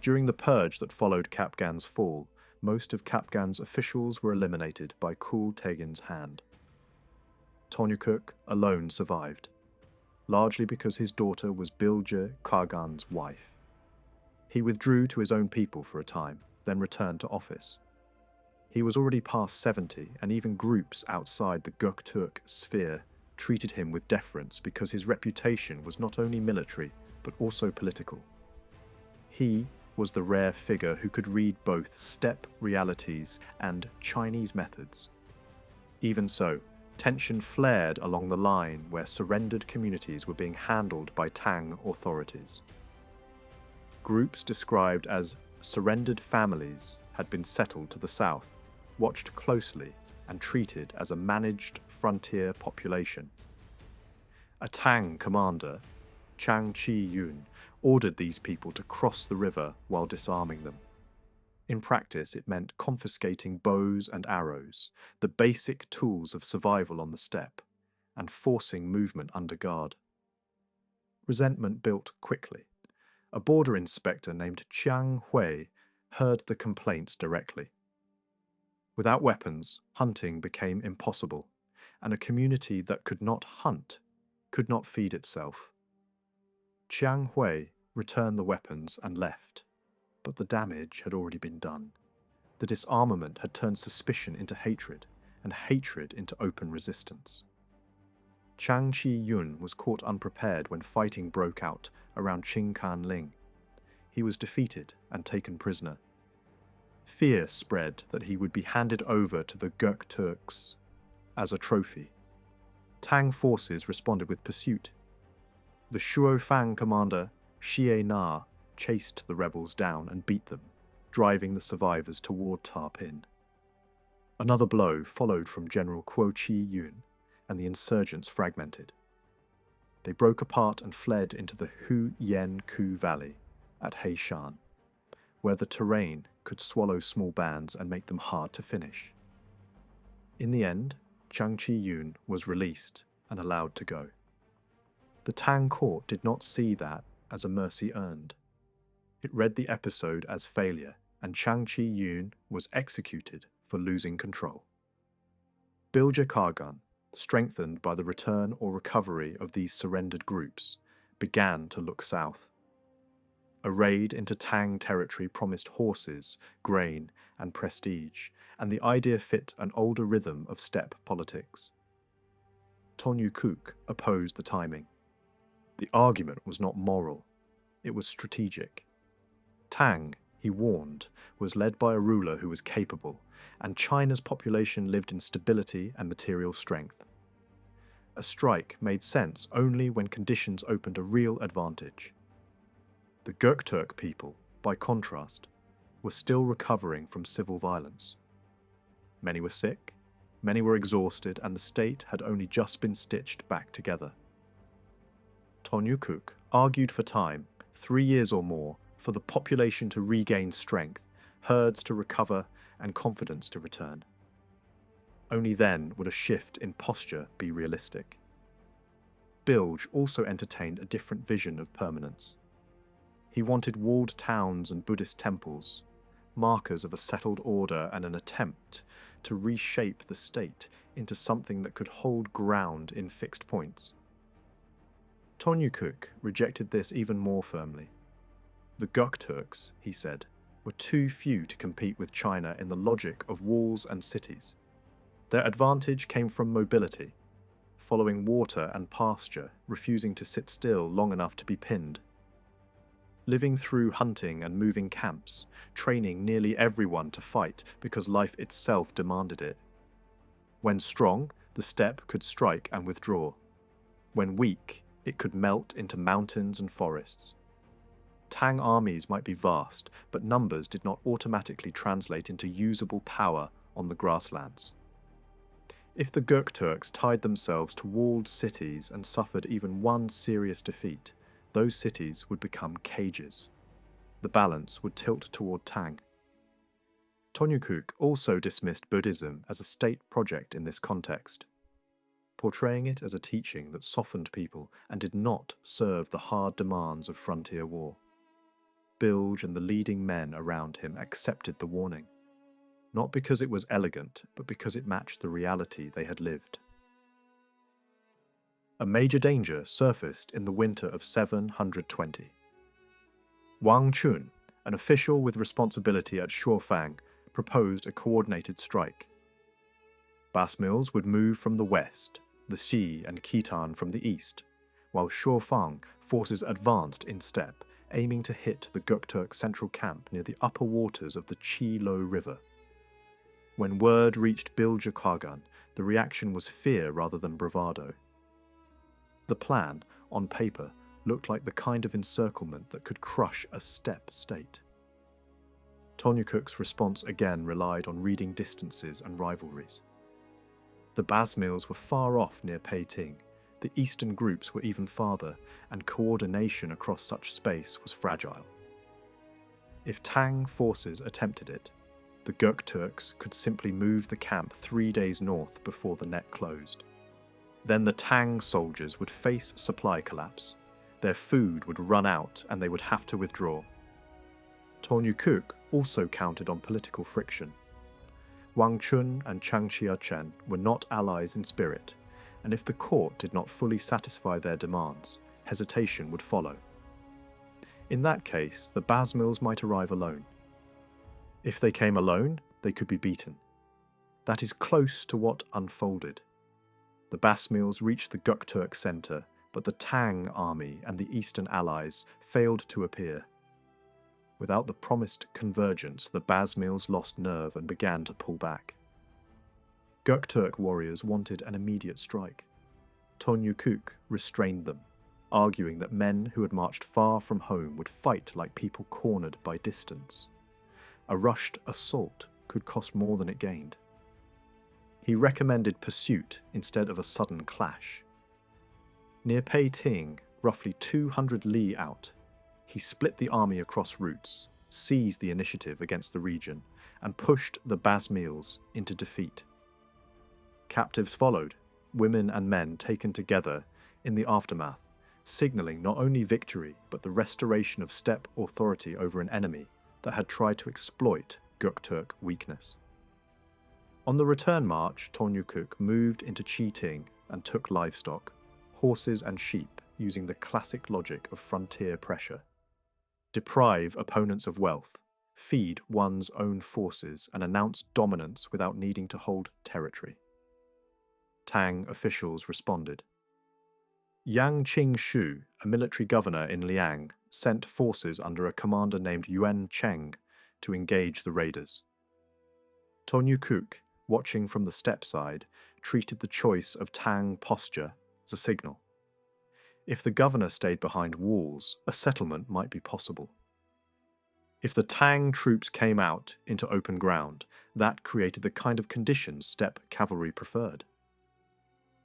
During the purge that followed Kapgan's fall, most of Kapgan's officials were eliminated by Kul Tegin's hand. Tonyukuk alone survived, largely because his daughter was Bilge Khagan's wife. He withdrew to his own people for a time, then returned to office. He was already past 70, and even groups outside the Göktürk sphere treated him with deference because his reputation was not only military, but also political. He was the rare figure who could read both steppe realities and Chinese methods. Even so, tension flared along the line where surrendered communities were being handled by Tang authorities. Groups described as surrendered families had been settled to the south, watched closely, and treated as a managed frontier population. A Tang commander, Chang Chi-yun, ordered these people to cross the river while disarming them. In practice, it meant confiscating bows and arrows, the basic tools of survival on the steppe, and forcing movement under guard. Resentment built quickly. A border inspector named Chiang Hui heard the complaints directly. Without weapons, hunting became impossible, and a community that could not hunt could not feed itself. Chiang Hui returned the weapons and left, but the damage had already been done. The disarmament had turned suspicion into hatred, and hatred into open resistance. Chang Chi-yun was caught unprepared when fighting broke out around Qingkan-ling. He was defeated and taken prisoner. Fear spread that he would be handed over to the Göktürks as a trophy. Tang forces responded with pursuit. The Shuofang commander, Xie Na, chased the rebels down and beat them, driving the survivors toward Tarpin. Another blow followed from General Kuo Chi-yun, and the insurgents fragmented. They broke apart and fled into the Hu Yen Ku Valley at Heishan, where the terrain could swallow small bands and make them hard to finish. In the end, Chang Chi-yun was released and allowed to go. The Tang court did not see that as a mercy earned. It read the episode as failure, and Chang Chi-yun was executed for losing control. Bilge Khagan, strengthened by the return or recovery of these surrendered groups, began to look south. A raid into Tang territory promised horses, grain, and prestige, and the idea fit an older rhythm of steppe politics. Tonyukuk opposed the timing. The argument was not moral, it was strategic. Tang, he warned, was led by a ruler who was capable, and China's population lived in stability and material strength. A strike made sense only when conditions opened a real advantage. The Göktürk people, by contrast, were still recovering from civil violence. Many were sick, many were exhausted, and the state had only just been stitched back together. Tonyukuk argued for time, 3 years or more, for the population to regain strength, herds to recover, and confidence to return. Only then would a shift in posture be realistic. Bilge also entertained a different vision of permanence. He wanted walled towns and Buddhist temples, markers of a settled order and an attempt to reshape the state into something that could hold ground in fixed points. Tonyukuk rejected this even more firmly. The Gokturks, he said, were too few to compete with China in the logic of walls and cities. Their advantage came from mobility, following water and pasture, refusing to sit still long enough to be pinned. Living through hunting and moving camps, training nearly everyone to fight because life itself demanded it. When strong, the steppe could strike and withdraw. When weak, it could melt into mountains and forests. Tang armies might be vast, but numbers did not automatically translate into usable power on the grasslands. If the Göktürks tied themselves to walled cities and suffered even one serious defeat, those cities would become cages. The balance would tilt toward Tang. Tonyukuk also dismissed Buddhism as a state project in this context, portraying it as a teaching that softened people and did not serve the hard demands of frontier war. Bilge and the leading men around him accepted the warning, not because it was elegant, but because it matched the reality they had lived. A major danger surfaced in the winter of 720. Wang Chun, an official with responsibility at Shuofang, proposed a coordinated strike. Basmils would move from the west, the Xi and Khitan from the east, while Shuofang forces advanced in steppe, aiming to hit the Göktürk central camp near the upper waters of the Chi-Lo River. When word reached Bilge Khagan, the reaction was fear rather than bravado. The plan, on paper, looked like the kind of encirclement that could crush a steppe state. Tonyukuk's response again relied on reading distances and rivalries. The Basmils were far off near Peiting, the eastern groups were even farther, and coordination across such space was fragile. If Tang forces attempted it, the Göktürks could simply move the camp 3 days north before the net closed. Then the Tang soldiers would face supply collapse, Their food would run out and they would have to withdraw. Göktürk also counted on political friction. Wang Chun and Chang Chia-chen were not allies in spirit, and if the court did not fully satisfy their demands, hesitation would follow. In that case, the Basmils might arrive alone. If they came alone, they could be beaten. That is close to what unfolded. The Basmils reached the Göktürk centre, but the Tang army and the eastern allies failed to appear. Without the promised convergence, the Basmils lost nerve and began to pull back. Göktürk warriors wanted an immediate strike. Göktürk restrained them, arguing that men who had marched far from home would fight like people cornered by distance. A rushed assault could cost more than it gained. He recommended pursuit instead of a sudden clash. Near Peiting, roughly 200 li out, he split the army across routes, seized the initiative against the region, and pushed the Basmils into defeat. Captives followed, women and men taken together in the aftermath, signalling not only victory but the restoration of steppe authority over an enemy that had tried to exploit Göktürk weakness. On the return march, Göktürk moved into Chiting and took livestock, horses and sheep, using the classic logic of frontier pressure. Deprive opponents of wealth, feed one's own forces, and announce dominance without needing to hold territory. Tang officials responded. Yang Qing-shu, a military governor in Liang, sent forces under a commander named Yuan Cheng to engage the raiders. Göktürk, watching from the steppe side, treated the choice of Tang posture as a signal. If the governor stayed behind walls, a settlement might be possible. If the Tang troops came out into open ground, that created the kind of conditions steppe cavalry preferred.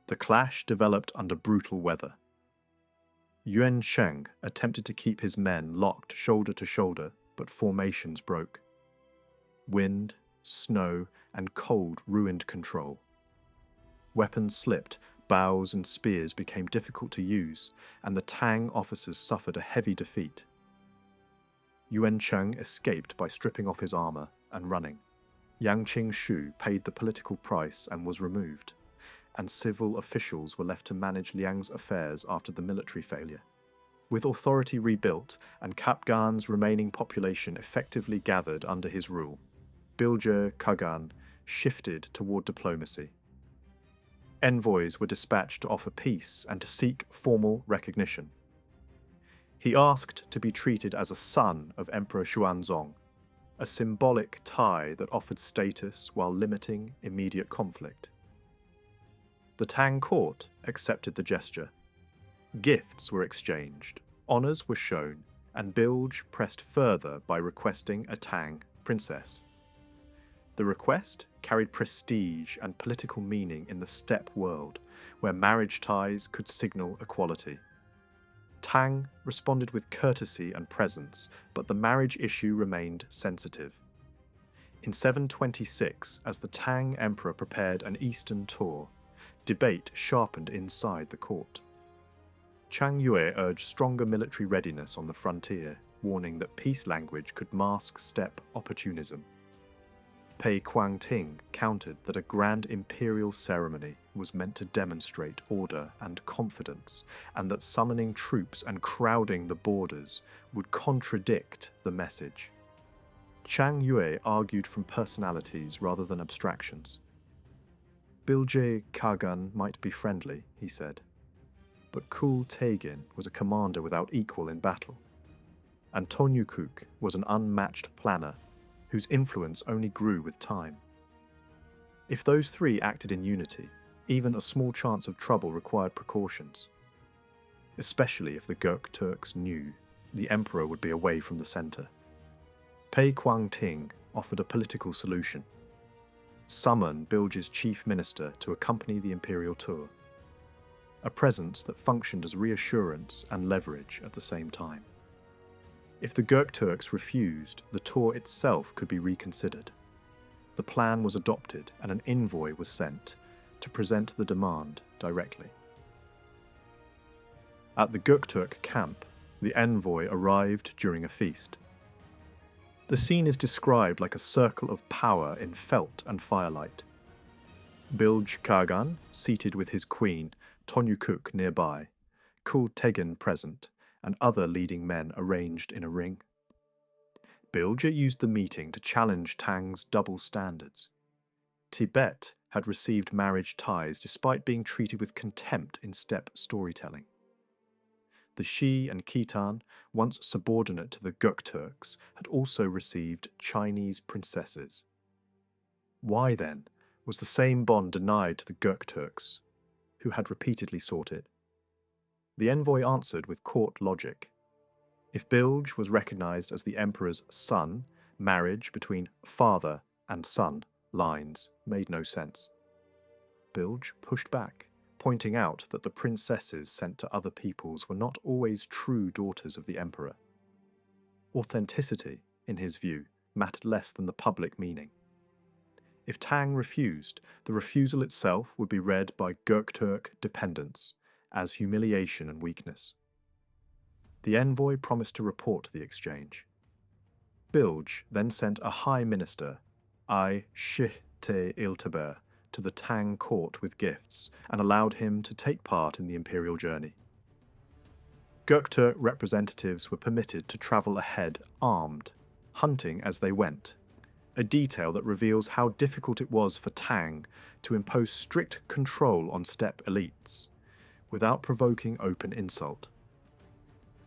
The clash developed under brutal weather. Yuan Sheng attempted to keep his men locked shoulder to shoulder, but formations broke. Wind, snow, and cold ruined control. Weapons slipped, bows and spears became difficult to use, and the Tang officers suffered a heavy defeat. Yuan Cheng escaped by stripping off his armour and running. Yang Qing-shu paid the political price and was removed, and civil officials were left to manage Liang's affairs after the military failure. With authority rebuilt and Kapgan's remaining population effectively gathered under his rule, Bilge Khagan shifted toward diplomacy. Envoys were dispatched to offer peace and to seek formal recognition. He asked to be treated as a son of Emperor Xuanzong, a symbolic tie that offered status while limiting immediate conflict. The Tang court accepted the gesture. Gifts were exchanged, honours were shown, and Bilge pressed further by requesting a Tang princess. The request carried prestige and political meaning in the steppe world, where marriage ties could signal equality. Tang responded with courtesy and presence, but the marriage issue remained sensitive. In 726, as the Tang emperor prepared an eastern tour, debate sharpened inside the court. Chang Yue urged stronger military readiness on the frontier, warning that peace language could mask steppe opportunism. Pei Quangting countered that a grand imperial ceremony was meant to demonstrate order and confidence, and that summoning troops and crowding the borders would contradict the message. Chang Yue argued from personalities rather than abstractions. Bilge Khagan might be friendly, he said, but Kul Tegin was a commander without equal in battle, and Göktürk was an unmatched planner whose influence only grew with time. If those three acted in unity, even a small chance of trouble required precautions, especially if the Göktürks knew the emperor would be away from the centre. Pei Quangting offered a political solution. Summon Bilge's chief minister to accompany the imperial tour, a presence that functioned as reassurance and leverage at the same time. If the Göktürks refused, the tour itself could be reconsidered. The plan was adopted and an envoy was sent to present the demand directly. At the Göktürk camp, the envoy arrived during a feast. The scene is described like a circle of power in felt and firelight. Bilge Khagan, seated with his queen, Tonyukuk, nearby, Kul Tegan present, and other leading men arranged in a ring. Bilge used the meeting to challenge Tang's double standards. Tibet had received marriage ties despite being treated with contempt in steppe storytelling. The Shi and Khitan, once subordinate to the Gokturks, had also received Chinese princesses. Why, then, was the same bond denied to the Göktürks, who had repeatedly sought it? The envoy answered with court logic. If Bilge was recognized as the emperor's son, marriage between father and son lines made no sense. Bilge pushed back, pointing out that the princesses sent to other peoples were not always true daughters of the emperor. Authenticity, in his view, mattered less than the public meaning. If Tang refused, the refusal itself would be read by Göktürk dependents as humiliation and weakness. The envoy promised to report the exchange. Bilge then sent a high minister, I-Shih-te Ilteber, to the Tang court with gifts and allowed him to take part in the imperial journey. Göktürk representatives were permitted to travel ahead armed, hunting as they went, a detail that reveals how difficult it was for Tang to impose strict control on steppe elites, without provoking open insult.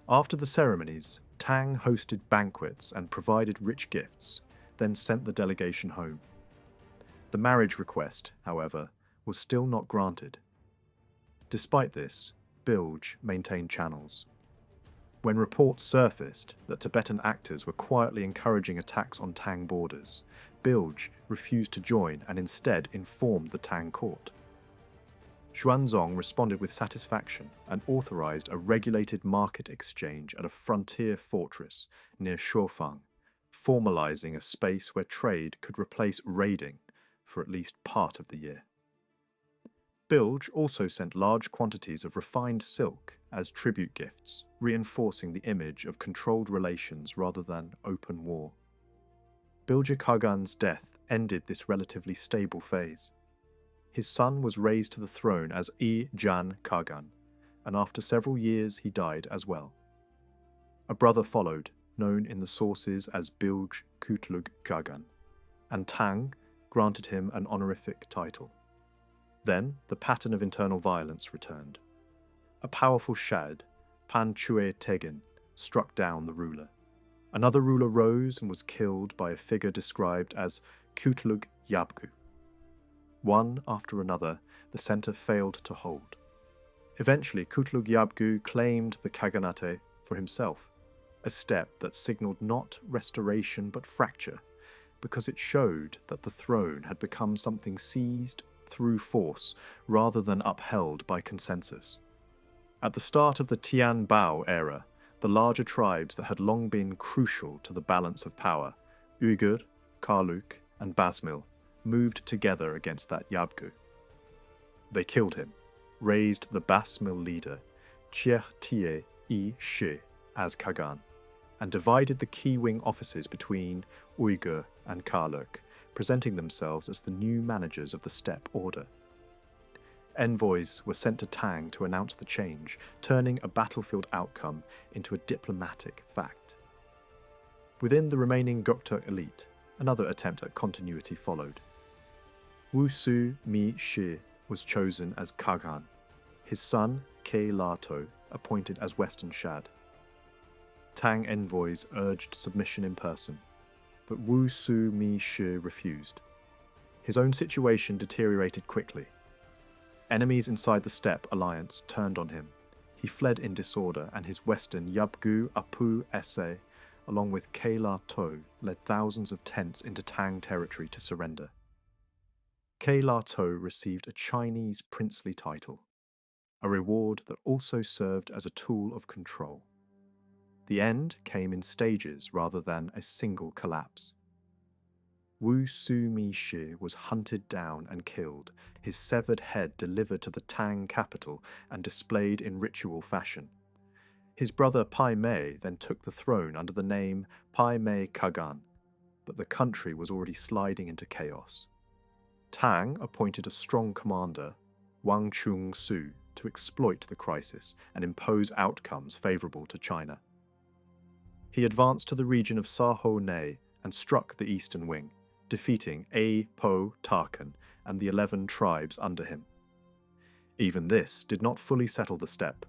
After the ceremonies, Tang hosted banquets and provided rich gifts, then sent the delegation home. The marriage request, however, was still not granted. Despite this, Bilge maintained channels. When reports surfaced that Tibetan actors were quietly encouraging attacks on Tang borders, Bilge refused to join and instead informed the Tang court. Xuanzong responded with satisfaction and authorized a regulated market exchange at a frontier fortress near Shufang, formalizing a space where trade could replace raiding for at least part of the year. Bilge also sent large quantities of refined silk as tribute gifts, reinforcing the image of controlled relations rather than open war. Bilge Khagan's death ended this relatively stable phase. His son was raised to the throne as Jan Khagan, and after several years he died as well. A brother followed, known in the sources as Bilge Kutlug Khagan, and Tang granted him an honorific title. Then the pattern of internal violence returned. A powerful Shad, Pan Chue Tegin, struck down the ruler. Another ruler rose and was killed by a figure described as Kutlug Yabgu. One after another, the center failed to hold. Eventually, Kutlug Yabgu claimed the khaganate for himself, a step that signaled not restoration but fracture, because it showed that the throne had become something seized through force rather than upheld by consensus. At the start of the Tian Bao era, the larger tribes that had long been crucial to the balance of power, Uyghur, Karluk, and Basmil, moved together against that Yabgu. They killed him, raised the Basmil leader, Chieh Tie I Shi, as Khagan, and divided the key wing offices between Uyghur and Karluk, presenting themselves as the new managers of the steppe order. Envoys were sent to Tang to announce the change, turning a battlefield outcome into a diplomatic fact. Within the remaining Göktürk elite, another attempt at continuity followed. Wu Su Mi Shi was chosen as Khagan, his son Ke Lato appointed as Western Shad. Tang envoys urged submission in person, but Wu Su Mi Shi refused. His own situation deteriorated quickly. Enemies inside the steppe alliance turned on him. He fled in disorder, and his western Yabgu Apu Esse, along with Ke To, led thousands of tents into Tang territory to surrender. Ke To received a Chinese princely title, a reward that also served as a tool of control. The end came in stages rather than a single collapse. Wu Su Mi Shi was hunted down and killed, his severed head delivered to the Tang capital and displayed in ritual fashion, His brother Pai Mei then took the throne under the name Pai Mei Khagan, but the country was already sliding into chaos. Tang appointed a strong commander, Wang Chung-su, to exploit the crisis and impose outcomes favourable to China. He advanced to the region of Saho-ne and struck the eastern wing, defeating A, Po, Tarkan and the 11 tribes under him. Even this did not fully settle the steppe.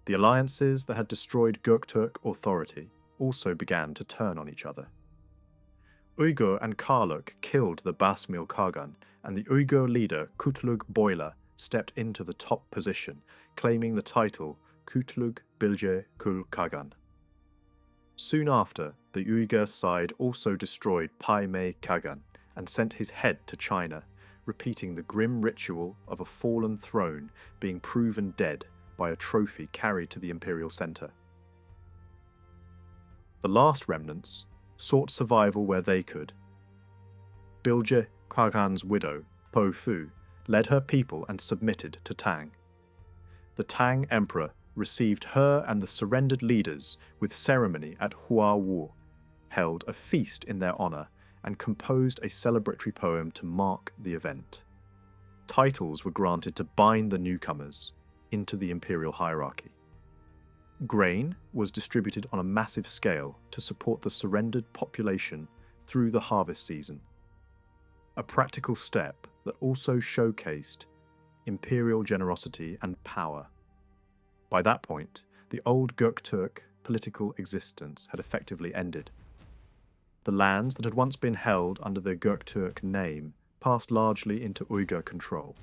The alliances that had destroyed Göktürk authority also began to turn on each other. Uyghur and Karluk killed the Basmil Khagan, and the Uyghur leader Kutlug Boyla stepped into the top position, claiming the title Kutlug Bilge Kul Khagan. Soon after, the Uyghur side also destroyed Pai Mei Khagan and sent his head to China, repeating the grim ritual of a fallen throne being proven dead by a trophy carried to the imperial centre. The last remnants sought survival where they could. Bilge Khagan's widow, Po Fu, led her people and submitted to Tang. The Tang emperor received her and the surrendered leaders with ceremony at Hua Wu, held a feast in their honour, and composed a celebratory poem to mark the event. Titles were granted to bind the newcomers into the imperial hierarchy. Grain was distributed on a massive scale to support the surrendered population through the harvest season, a practical step that also showcased imperial generosity and power. By that point, the old Göktürk political existence had effectively ended. The lands that had once been held under the Göktürk name passed largely into Uyghur control,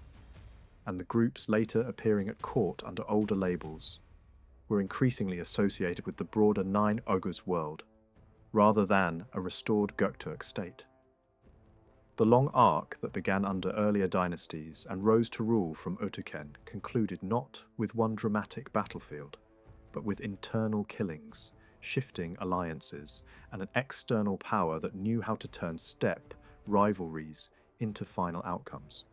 and the groups later appearing at court under older labels were increasingly associated with the broader Nine Oghuz world, rather than a restored Göktürk state. The long arc that began under earlier dynasties and rose to rule from Ötüken concluded not with one dramatic battlefield, but with internal killings, shifting alliances, and an external power that knew how to turn steppe rivalries into final outcomes.